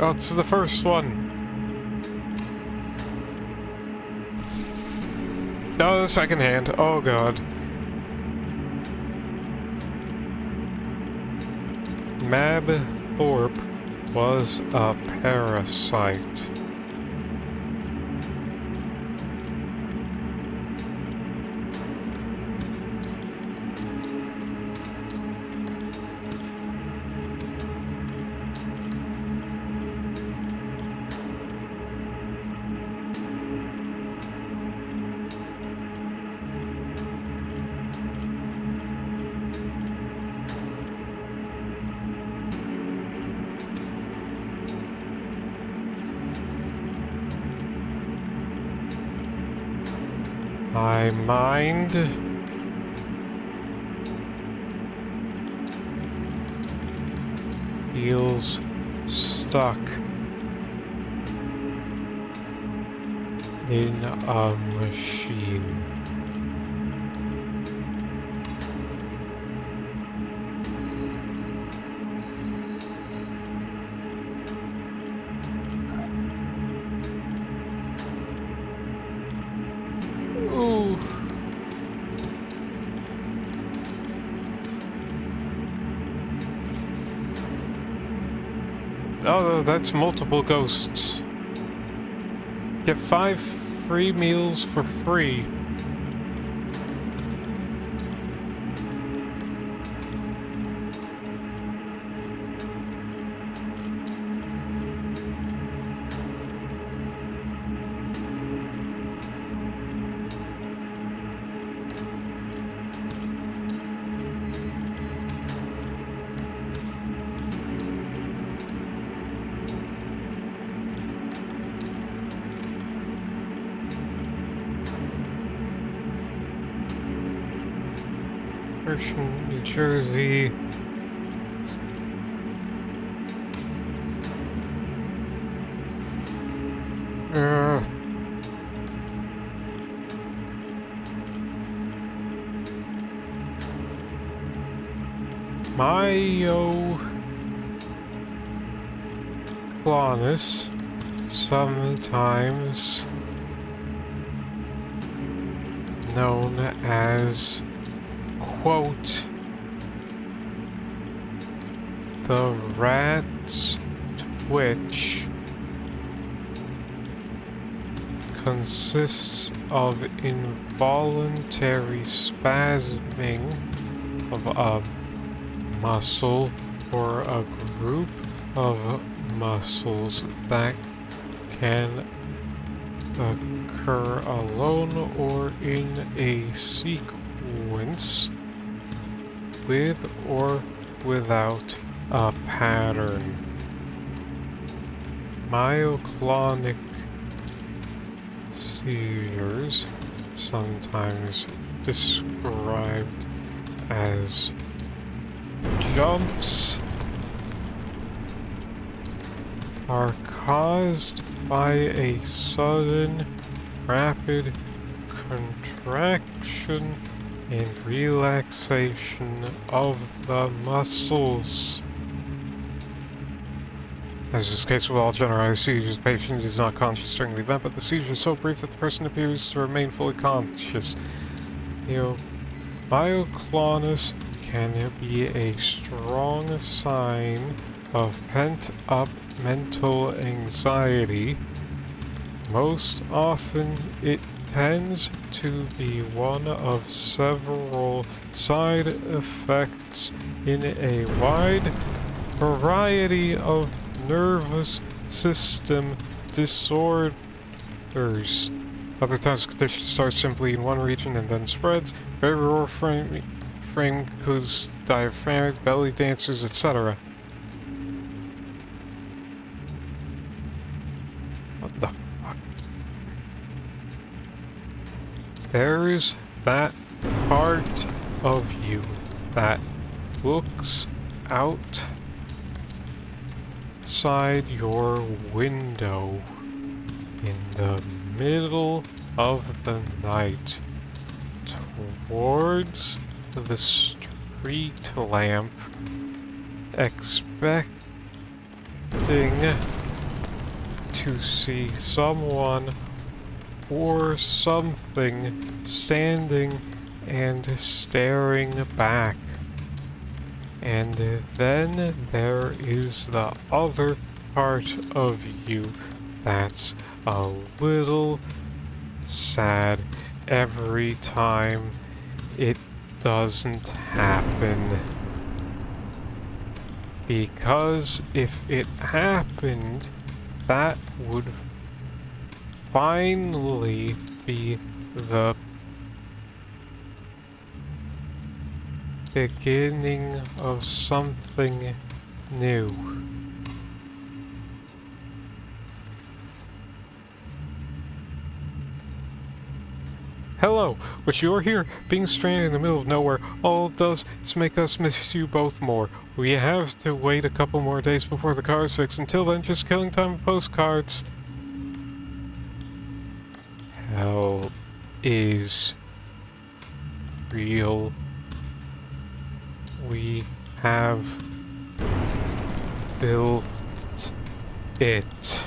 Speaker 1: Oh, it's the first one. Oh, the second hand. Oh, God. Mab Thorpe was a parasite. My mind feels stuck in a machine. Oh, that's multiple ghosts. Get 5 free meals for free. New Jersey. Myoclonus, sometimes known as, quote, the rat's twitch, consists of involuntary spasming of a muscle or a group of muscles that can occur alone or in a sequence with or without a pattern. Myoclonic seizures, sometimes described as jumps, are caused by a sudden, rapid contraction and relaxation of the muscles. As is the case with all generalized seizures, the patient is not conscious during the event, but the seizure is so brief that the person appears to remain fully conscious. Myoclonus can be a strong sign of pent-up mental anxiety. Most often, it tends to be one of several side effects in a wide variety of nervous system disorders. Other times, the condition starts simply in one region and then spreads. Very rare frame includes diaphragmatic, belly dancers, etc. What the fuck? There's that part of you that looks outside your window in the middle of the night towards the street lamp, expecting to see someone or something standing and staring back. And then there is the other part of you that's a little sad every time it doesn't happen. Because if it happened, that would finally be the beginning of something new. Hello! Wish you were here. Being stranded in the middle of nowhere, all it does is make us miss you both more. We have to wait a couple more days before the car's fixed. Until then, just killing time with postcards. Hell is real. We have built it.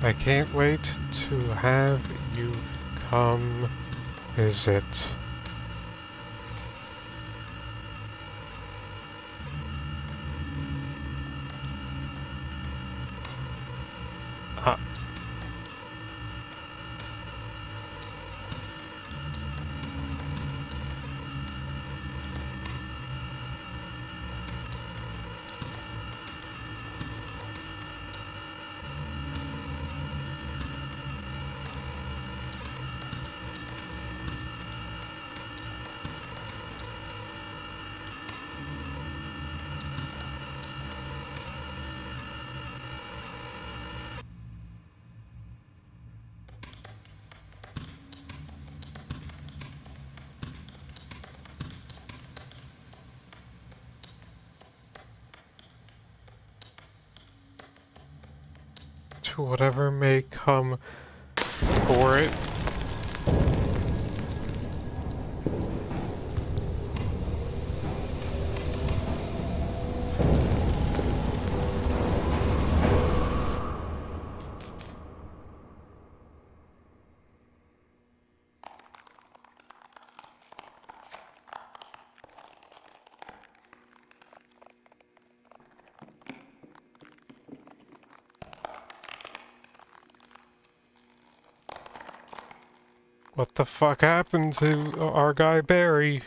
Speaker 1: I can't wait to have you come visit. Uh, to whatever may come for it. What the fuck happened to our guy Barry?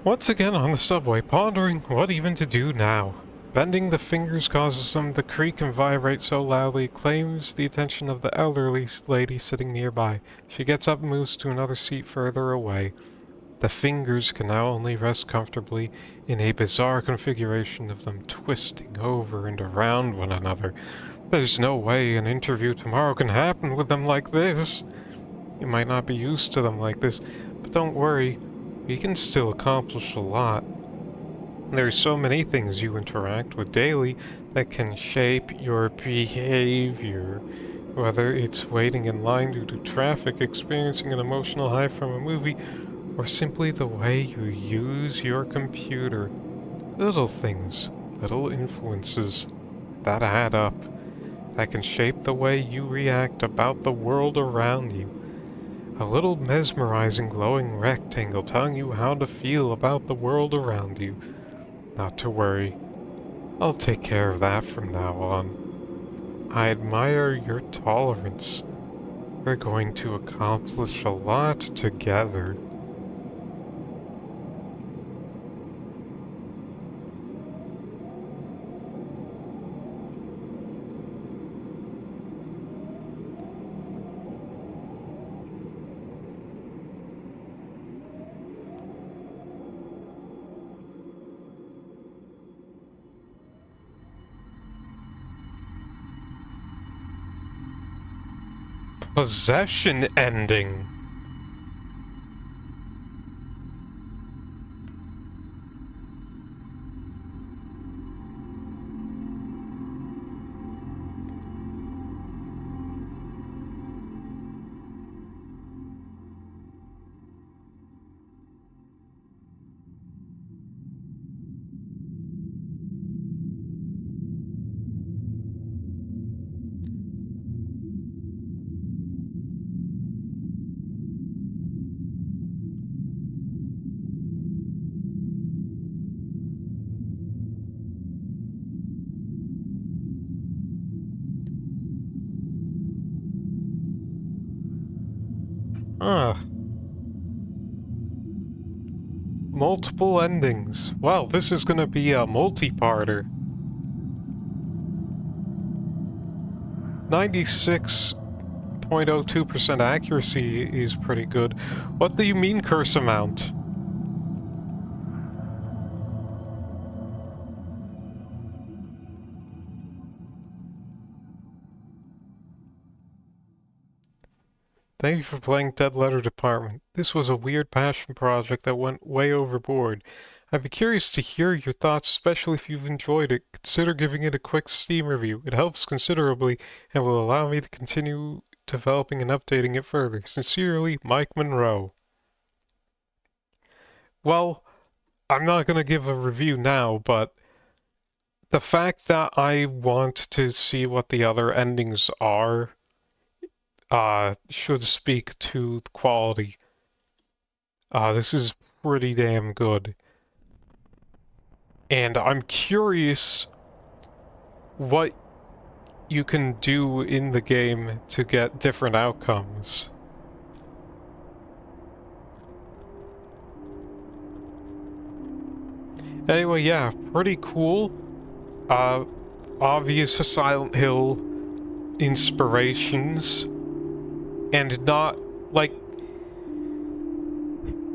Speaker 1: Once again on the subway, pondering what even to do now. Bending the fingers causes them to creak and vibrate so loudly it claims the attention of the elderly lady sitting nearby. She gets up and moves to another seat further away. The fingers can now only rest comfortably in a bizarre configuration of them twisting over and around one another. There's no way an interview tomorrow can happen with them like this. You might not be used to them like this, but don't worry, we can still accomplish a lot. There's so many things you interact with daily that can shape your behavior. Whether it's waiting in line due to traffic, experiencing an emotional high from a movie, or simply the way you use your computer. Little things, little influences that add up, that can shape the way you react about the world around you. A little mesmerizing glowing rectangle telling you how to feel about the world around you. Not to worry, I'll take care of that from now on. I admire your tolerance. We're going to accomplish a lot together. Possession ending. Ah. Multiple endings. Well, this is gonna be a multi-parter. 96.02% accuracy is pretty good. What do you mean, curse amount? Thank you for playing Dead Letter Department. This was a weird passion project that went way overboard. I'd be curious to hear your thoughts, especially if you've enjoyed it. Consider giving it a quick Steam review. It helps considerably and will allow me to continue developing and updating it further. Sincerely, Mike Monroe. Well, I'm not going to give a review now, but the fact that I want to see what the other endings are should speak to the quality. This is pretty damn good. And I'm curious what you can do in the game to get different outcomes. Anyway, yeah, pretty cool. Obvious Silent Hill inspirations. And not, like,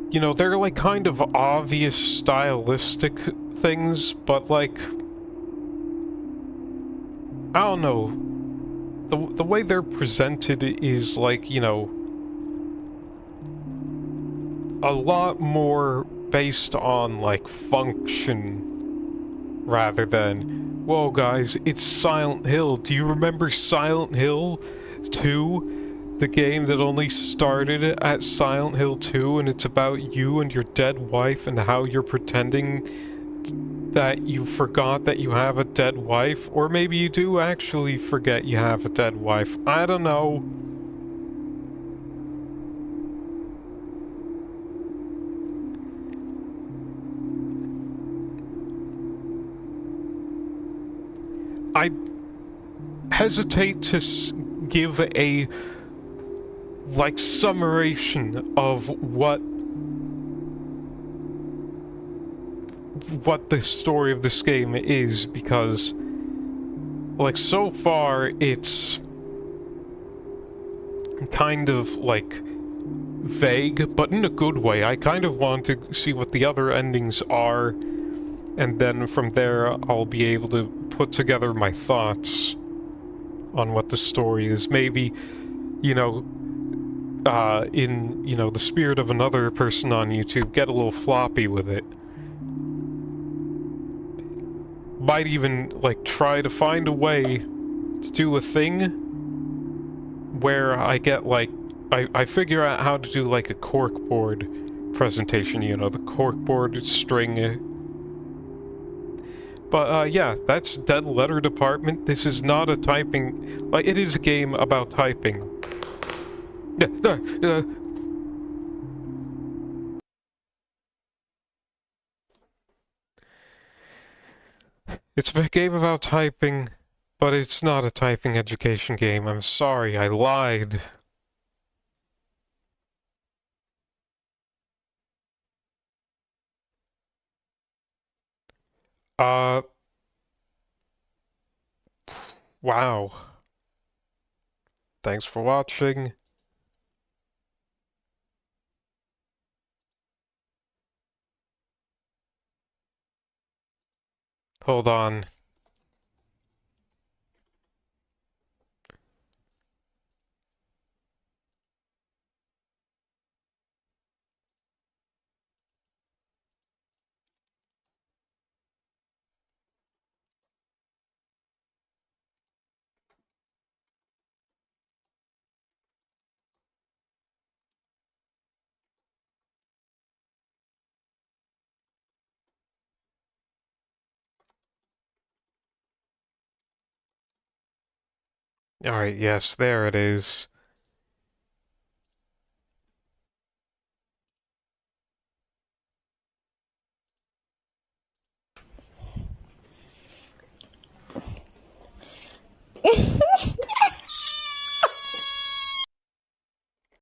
Speaker 1: you know, they're like kind of obvious stylistic things, but like, I don't know. The way they're presented is like, you know, a lot more based on like function rather than, whoa guys, it's Silent Hill. Do you remember Silent Hill 2? The game that only started at Silent Hill 2, and it's about you and your dead wife and how you're pretending that you forgot that you have a dead wife, or maybe you do actually forget you have a dead wife. I don't know. I hesitate to give a like summation of what the story of this game is, because like so far it's kind of like vague, but in a good way. I kind of want to see what the other endings are, and then from there I'll be able to put together my thoughts on what the story is. Maybe, you know, in, you know, the spirit of another person on YouTube, get a little floppy with it. Might even, like, try to find a way to do a thing where I get, like, I figure out how to do, like, a corkboard presentation, you know, the corkboard string. But, yeah, that's Dead Letter Department. This is not a typing... Like, it is a game about typing. It's a game about typing, but it's not a typing education game. I'm sorry, I lied. Uh... Wow. Thanks for watching. Hold on. Alright, yes, there it is.